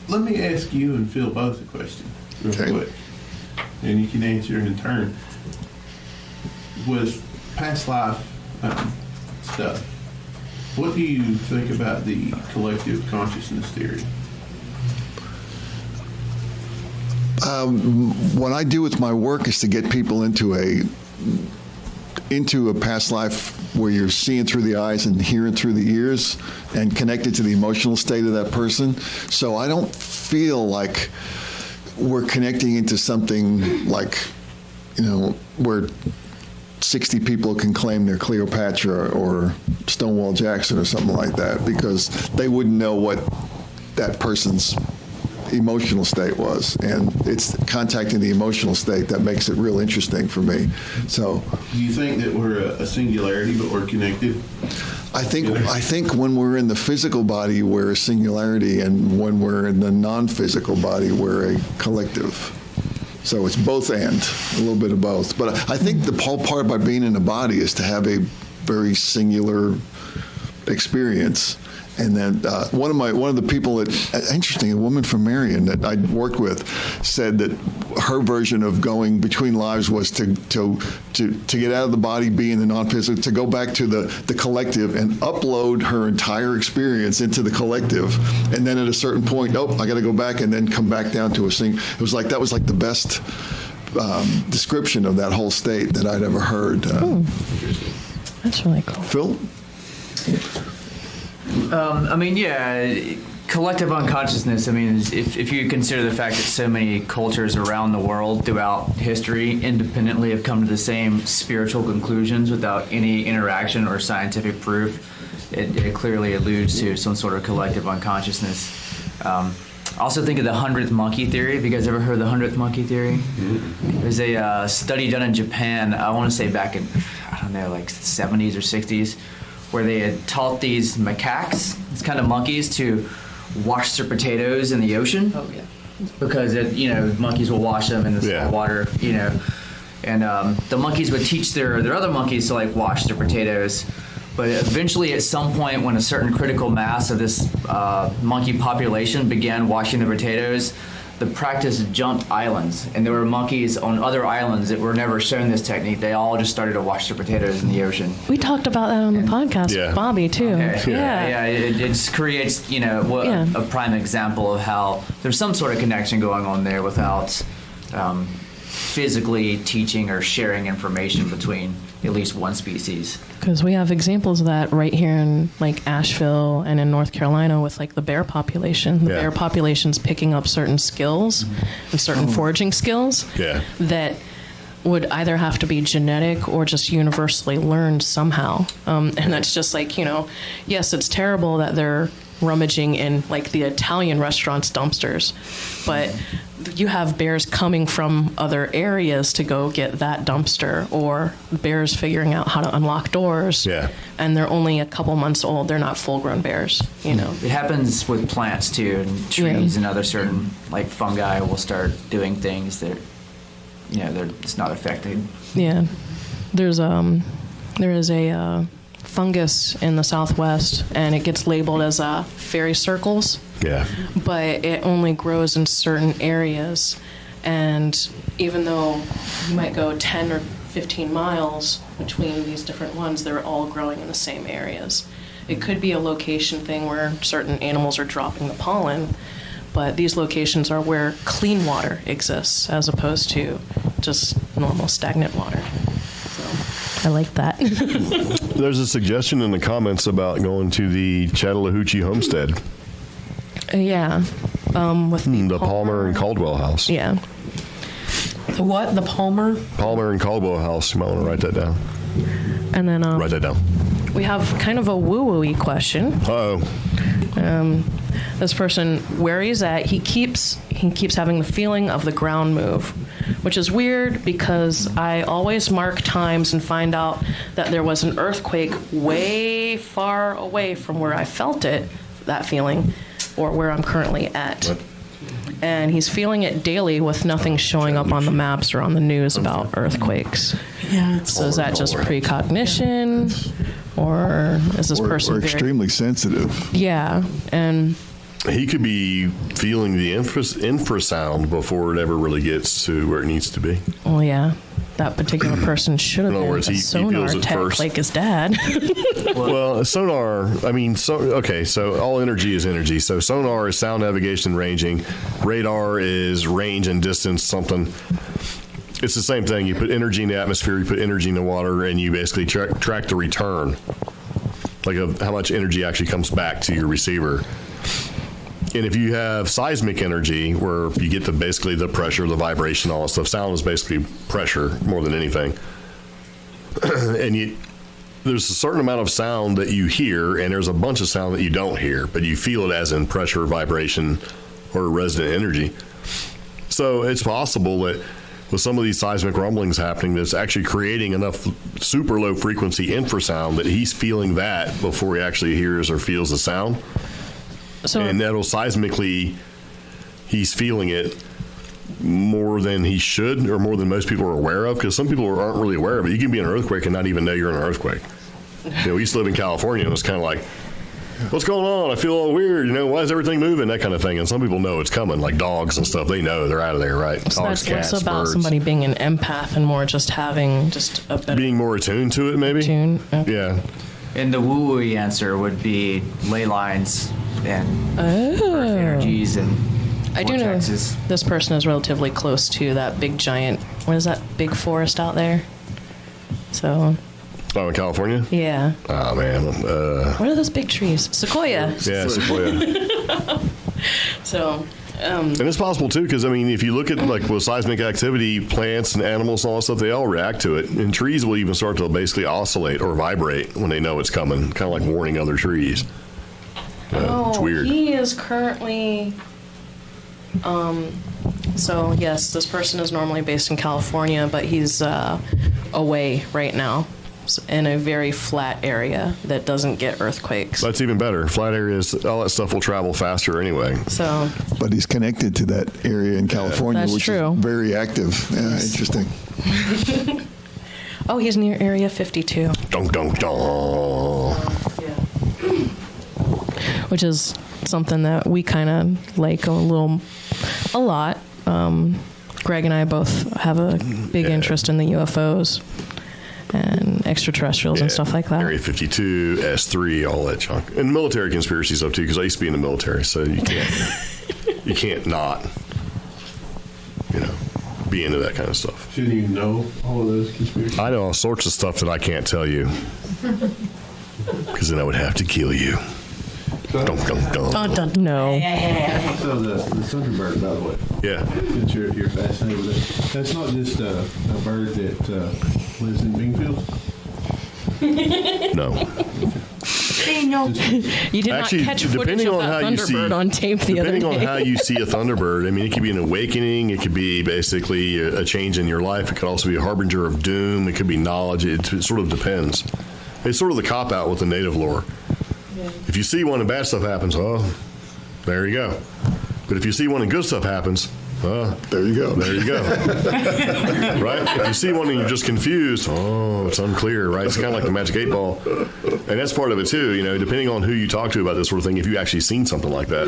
Let me ask you and Phil both a question real quick, and you can answer in turn. With past life stuff, what do you think about the collective consciousness theory?
What I do with my work is to get people into a past life where you're seeing through the eyes and hearing through the ears and connected to the emotional state of that person. So I don't feel like we're connecting into something like, where 60 people can claim they're Cleopatra or Stonewall Jackson or something like that, because they wouldn't know what that person's emotional state was, and it's contacting the emotional state that makes it real interesting for me. So,
do you think that we're a singularity, but we're connected?
I think when we're in the physical body, we're a singularity, and when we're in the non-physical body, we're a collective. So it's both and, a little bit of both. But I think the whole part about being in the body is to have a very singular experience. And then one of the people interesting, a woman from Marion that I worked with, said that her version of going between lives was to get out of the body, be in the non-physical, to go back to the collective and upload her entire experience into the collective. And then at a certain point, I got to go back and then come back down to a single. It was like, that was like the best description of that whole state that I'd ever heard.
That's really cool.
Phil?
Collective unconsciousness, if you consider the fact that so many cultures around the world throughout history independently have come to the same spiritual conclusions without any interaction or scientific proof, it clearly alludes to some sort of collective unconsciousness. I also think of the 100th monkey theory. Have you guys ever heard of the 100th monkey theory? There's a study done in Japan, I want to say back in, like 70s or 60s, where they had taught these macaques, these kind of monkeys, to wash their potatoes in the ocean. Oh, yeah. Because, monkeys will wash them in the salt water, And the monkeys would teach their other monkeys to, wash their potatoes. But eventually, at some point, when a certain critical mass of this monkey population began washing their potatoes, the practice jumped islands, and there were monkeys on other islands that were never shown this technique. They all just started to wash their potatoes in the ocean.
We talked about that on the podcast with Bobby, too.
Okay. Yeah. It just creates, a prime example of how there's some sort of connection going on there without physically teaching or sharing information between at least one species.
Because we have examples of that right here in Asheville and in North Carolina with the bear population. The bear population's picking up certain skills and certain foraging skills that would either have to be genetic or just universally learned somehow. And that's just yes, it's terrible that they're rummaging in the Italian restaurants' dumpsters, but you have bears coming from other areas to go get that dumpster, or bears figuring out how to unlock doors. And they're only a couple months old. They're not full-grown bears. It
happens with plants too, and trees and other certain fungi will start doing things that it's not affected.
Yeah, there is a fungus in the Southwest, and it gets labeled as fairy circles. But it only grows in certain areas, and even though you might go 10 or 15 miles between these different ones, they're all growing in the same areas. It could be a location thing where certain animals are dropping the pollen, but these locations are where clean water exists as opposed to just normal stagnant water. I like that.
There's a suggestion in the comments about going to the Chattahoochee homestead.
With
the Palmer and Caldwell house.
Yeah. The what? The Palmer?
Palmer and Caldwell house. You might want to write that down.
And then
write that down.
We have kind of a woo-woo-y question.
Uh-oh.
This person, where he's at, he keeps having the feeling of the ground move, which is weird because I always mark times and find out that there was an earthquake way far away from where I felt it, that feeling, or where I'm currently at.
What?
And he's feeling it daily with nothing showing up on the maps or on the news about earthquakes. Yeah. So is that just precognition, or is this person
extremely sensitive?
Yeah, and
he could be feeling the infrasound before it ever really gets to where it needs to be.
Well, yeah.
that particular person should have
In other
been
words,
a
he
sonar
feels it
tech
first.
like his dad.
Well, sonar, I mean, so all energy is energy. So sonar is sound navigation and ranging. Radar is range and distance, something. It's the same thing. You put energy in the atmosphere, you put energy in the water, and you basically track the return, like of how much energy actually comes back to your receiver. And if you have seismic energy, where you get basically the pressure, the vibration, all that stuff, sound is basically pressure more than anything. And there's a certain amount of sound that you hear, and there's a bunch of sound that you don't hear, but you feel it as in pressure, vibration, or resident energy. So it's possible that with some of these seismic rumblings happening, that's actually creating enough super low frequency infrasound that he's feeling that before he actually hears or feels the sound. And that'll seismically, he's feeling it more than he should, or more than most people are aware of, because some people aren't really aware of it. You can be in an earthquake and not even know you're in an earthquake. We used to live in California, and it was kind of like, what's going on? I feel all weird. Why is everything moving? That kind of thing. And some people know it's coming, like dogs and stuff. They know they're out of there, right?
So
Dogs,
that's
cats,
less about
birds.
somebody being an empath and more just having just a better
Being more attuned to it, maybe?
Okay.
Yeah.
And the woo-woo answer would be ley lines and earth energies and
I do know
vortexes.
this person is relatively close to that big giant, what is that, big forest out there? So,
Oh, in California?
yeah.
Oh, man.
What are those big trees? Sequoia.
Yeah, sequoia.
So,
And it's possible, too, because, if you look at, like, with seismic activity, plants and animals and all that stuff, they all react to it. And trees will even start to basically oscillate or vibrate when they know it's coming, kind of like warning other trees. It's weird.
He is currently, so yes, this person is normally based in California, but he's away right now in a very flat area that doesn't get earthquakes.
That's even better. Flat areas, all that stuff will travel faster anyway.
So,
But he's connected to that area in California,
That's
which
true.
is very active. Yeah, interesting.
oh, he's near Area 52.
Dun, dun, dun.
Which is something that we kind of like a lot. Greg and I both have a big interest in the UFOs and extraterrestrials and stuff like that.
Area 52, S3, all that junk. And military conspiracy stuff, too, because I used to be in the military, so you can't not, be into that kind of stuff.
Shouldn't you know all of those conspiracies?
I know all sorts of stuff that I can't tell you, because then I would have to kill you. Dun, dun, dun.
No.
So the Thunderbird, by the way.
Yeah.
Since you're fascinated with it, that's not just a bird that lives in Bingfield.
No.
You did
Actually,
not catch footage
depending
of
on
that
how you
Thunderbird
see,
on tape the other day.
depending on how you see a Thunderbird, it could be an awakening. It could be basically a change in your life. It could also be a harbinger of doom. It could be knowledge. It sort of depends. It's sort of the cop-out with the native lore. If you see one and bad stuff happens, there you go. But if you see one and good stuff happens,
there you go.
There you go. Right? If you see one and you're just confused, it's unclear, right? It's kind of like the Magic 8 Ball. And that's part of it, too. Depending on who you talk to about this sort of thing, if you've actually seen something like that,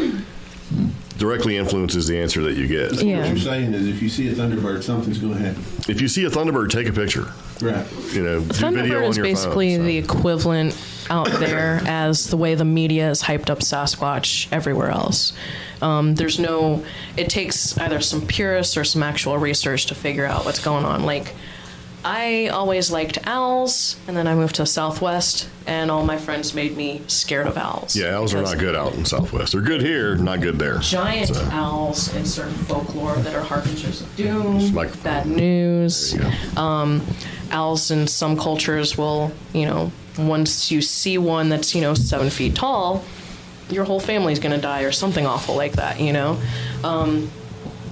directly influences the answer that you get.
What you're saying is if you see a Thunderbird, something's going to happen.
If you see a Thunderbird, take a picture.
Right.
Do video
Thunderbird
on
is
your
basically
phone, so.
the equivalent out there as the way the media has hyped up Sasquatch everywhere else. It takes either some purists or some actual research to figure out what's going on. Like, I always liked owls, and then I moved to Southwest, and all my friends made me scared of owls.
Yeah, owls are not good out in Southwest. They're good here, not good there.
Giant owls in certain folklore that are harbingers of doom,
Microphone.
bad news. Owls in some cultures will, once you see one that's, 7 feet tall, your whole family's going to die or something awful like that,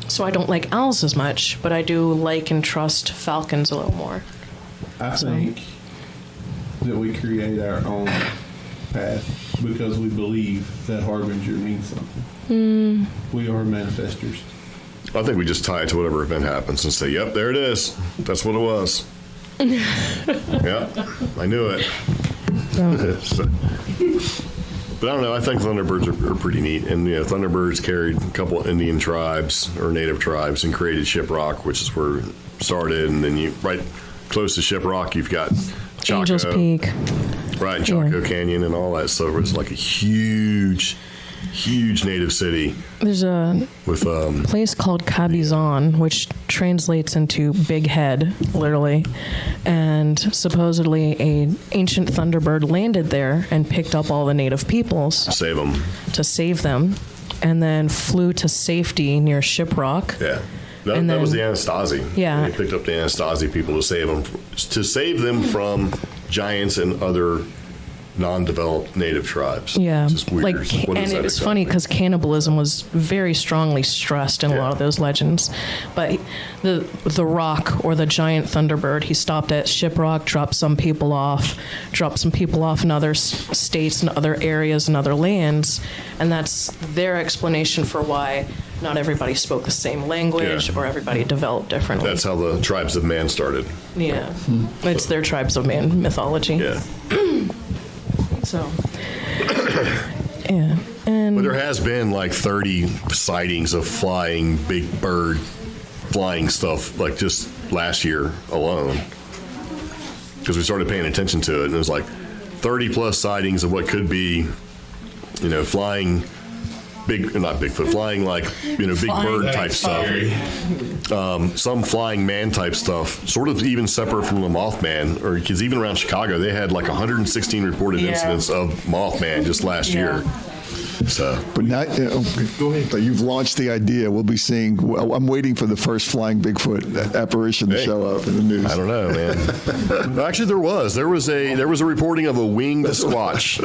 So I don't like owls as much, but I do like and trust falcons a little more.
I think that we create our own path because we believe that harbinger means something. We are manifestors.
I think we just tie it to whatever event happens and say, yep, there it is. That's what it was. Yep, I knew it. So, but But I don't know. I think thunderbirds are pretty neat. And, thunderbirds carried a couple of Indian tribes or native tribes and created Shiprock, which is where it started. And then right close to Shiprock, you've got Chaco.
Angel's Peak.
Right, Chaco Canyon and all that stuff. It's like a huge native city.
There's a place called Cabizon, which translates into big head, literally. And supposedly an ancient thunderbird landed there and picked up all the native peoples. To save them. And then flew to safety near Shiprock.
Yeah. That was the Anastasi.
Yeah.
They picked up the Anastasi people to save them from giants and other non-developed native tribes.
Yeah,
Just weird.
and it's funny because cannibalism was very strongly stressed in a lot of those legends. But the Rock or the giant thunderbird, he stopped at Shiprock, dropped some people off in other states and other areas and other lands, and that's their explanation for why not everybody spoke the same language or everybody developed differently.
That's how the tribes of man started.
Yeah, it's their tribes of man mythology.
Yeah.
So, yeah. And
but there has been like 30 sightings of flying big bird flying stuff like just last year alone, because we started paying attention to it, and it was like 30 plus sightings of what could be, flying flying like, big bird type stuff. Some flying man type stuff, sort of even separate from the Mothman, or because even around Chicago, they had like 116 reported incidents of Mothman just last year. So,
but now, go ahead. You've launched the idea. We'll be seeing. I'm waiting for the first flying Bigfoot apparition to show up in the news.
I don't know, man. Actually, there was a reporting of a winged Squatch.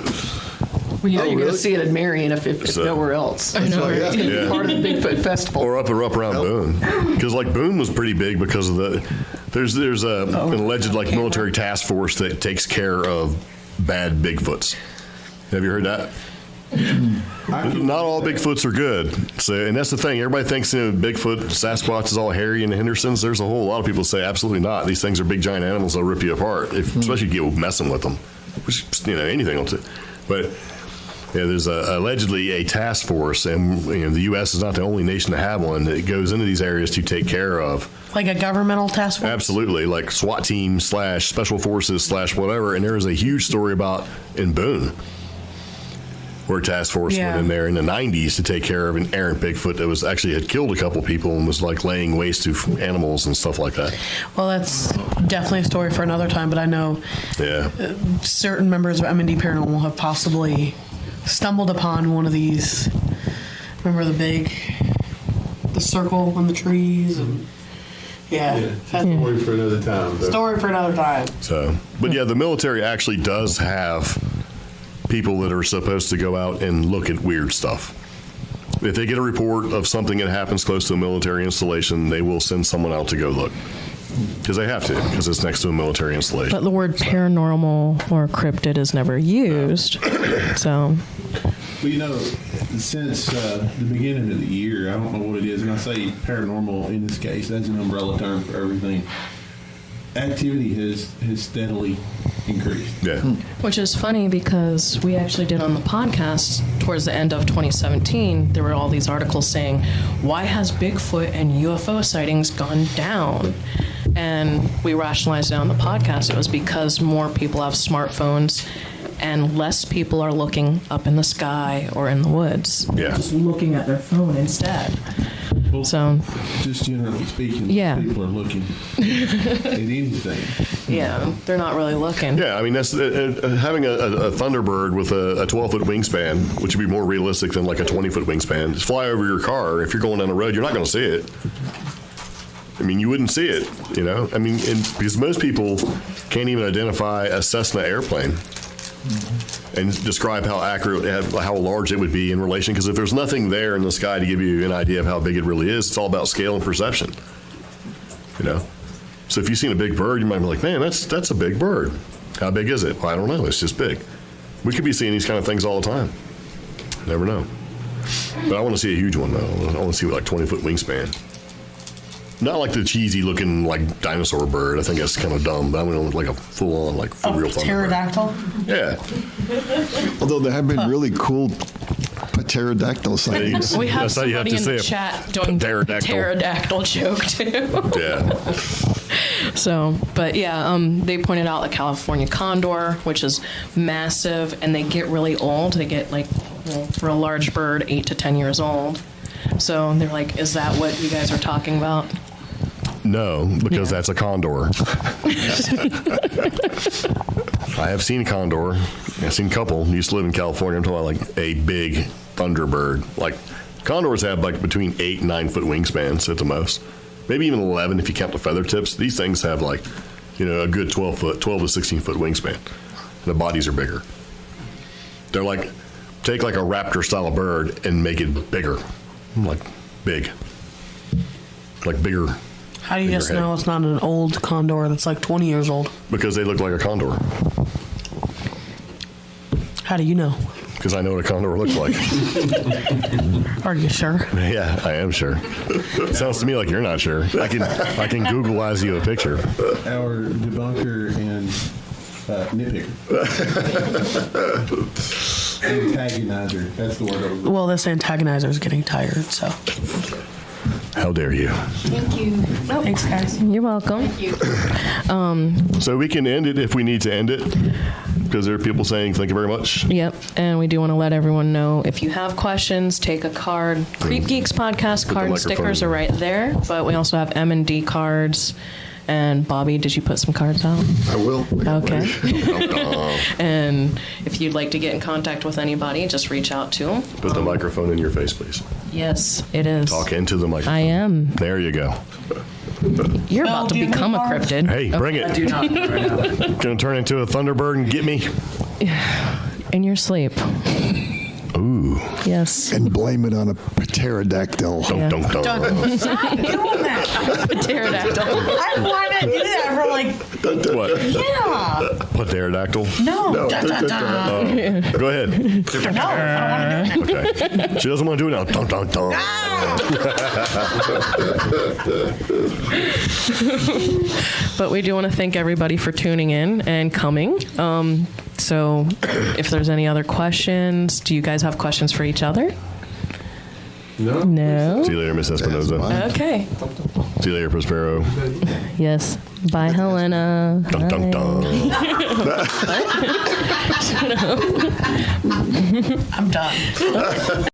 Well, you're going to see it in Marion if nowhere else. I know. It's going to be part of the Bigfoot Festival.
Or up around Boone. Because Boone was pretty big because of there's an alleged military task force that takes care of bad Bigfoots. Have you heard that? Not all Bigfoots are good. So, and that's the thing. Everybody thinks Bigfoot, Sasquatch is all hairy and Hendersons. There's a whole lot of people say absolutely not. These things are big giant animals. They'll rip you apart, especially if you get messing with them. Which, anything will do. But there's allegedly a task force, and the U.S. is not the only nation to have one that goes into these areas to take care of.
Like a governmental task force?
Absolutely, like SWAT team / special forces / whatever. And there was a huge story about in Boone, where a task force went in there in the 90s to take care of an errant Bigfoot that had killed a couple people and was laying waste to animals and stuff like that.
Well, that's definitely a story for another time, but I know certain members of M&D Paranormal have possibly stumbled upon one of these. Remember the circle on the trees? And
story for another time.
Story for another time.
So, but the military actually does have people that are supposed to go out and look at weird stuff. If they get a report of something that happens close to a military installation, they will send someone out to go look. Because they have to, because it's next to a military installation.
But the word paranormal or cryptid is never used. So.
Well, since the beginning of the year, I don't know what it is, and I say paranormal in this case, that's an umbrella term for everything. Activity has steadily increased.
Yeah.
Which is funny because we actually did on the podcast towards the end of 2017, there were all these articles saying, why has Bigfoot and UFO sightings gone down? And we rationalized it on the podcast. It was because more people have smartphones and less people are looking up in the sky or in the woods.
Yeah.
Just looking at their phone instead.
Well,
so,
just generally speaking, people are looking at anything.
Yeah, they're not really looking.
Yeah, I mean, that's having a Thunderbird with a 12-foot wingspan, which would be more realistic than like a 20-foot wingspan. Just fly over your car. If you're going down the road, you're not going to see it. I mean, you wouldn't see it, I mean, because most people can't even identify a Cessna airplane. And describe how accurate, how large it would be in relation. Because if there's nothing there in the sky to give you an idea of how big it really is, it's all about scale and perception. So if you've seen a big bird, you might be like, man, that's a big bird. How big is it? Well, I don't know. It's just big. We could be seeing these kind of things all the time. Never know. But I want to see a huge one, though. I want to see like 20-foot wingspan. Not like the cheesy looking like dinosaur bird. I think that's kind of dumb. But I'm going to look like a full on like for real thunderbird.
Pterodactyl?
Yeah.
Although there have been really cool pterodactyl sightings.
We have
That's how you have
somebody
to
in the
say it.
chat doing the pterodactyl joke too.
Yeah.
So, but yeah, they pointed out the California condor, which is massive, and they get really old. They get like, well, for a large bird, 8 to 10 years old. So they're like, is that what you guys are talking about?
No, because that's a condor. I have seen condor. I've seen a couple. Used to live in California. I'm talking about like a big thunderbird. Like condors have like between 8 and 9 foot wingspans at the most. Maybe even 11 if you count the feather tips. These things have like, a good 12 to 16 foot wingspan. The bodies are bigger. They're like, take like a raptor style bird and make it bigger. Like big. Like bigger.
How do you just know it's not an old condor that's like 20 years old?
Because they look like a condor.
How do you know?
Because I know what a condor looks like.
Are you sure?
Yeah, I am sure. It sounds to me like you're not sure. I can Google-ize you a picture.
Our debunker and nitpicker. Antagonizer. That's the word I was
Well, this antagonizer is getting tired, so.
How dare you?
Thank you.
Thanks, guys.
You're welcome.
Thank you.
So we can end it if we need to end it, because there are people saying thank you very much.
Yep, and we do want to let everyone know, if you have questions, take a card. CreepGeeks podcast
the
card and
microphone.
stickers are right there, but we also have M&D cards. And Bobby, did you put some cards out?
I will.
Okay. And if you'd like to get in contact with anybody, just reach out to them.
Put the microphone in your face, please.
Yes, it is.
Talk into the microphone.
I am.
There you go.
You're about to become a cryptid.
Hey, bring it.
I do not right now.
Gonna turn into a thunderbird and get me?
In your sleep.
Ooh.
Yes.
And blame it on a pterodactyl.
Dun, dun, dun.
Stop doing that.
Pterodactyl.
I want to do that for like,
What?
yeah.
What, pterodactyl?
No. Dun, dun, dun.
Go ahead.
No, I don't want to do that.
Okay. She doesn't want to do it now. Dun, dun, dun.
But we do want to thank everybody for tuning in and coming. So if there's any other questions, do you guys have questions for each other?
No.
No?
See you later, Miss Espinoza.
Okay.
See you later, Prospero.
Yes. Bye, Helena.
Dun, dun, dun.
I'm done.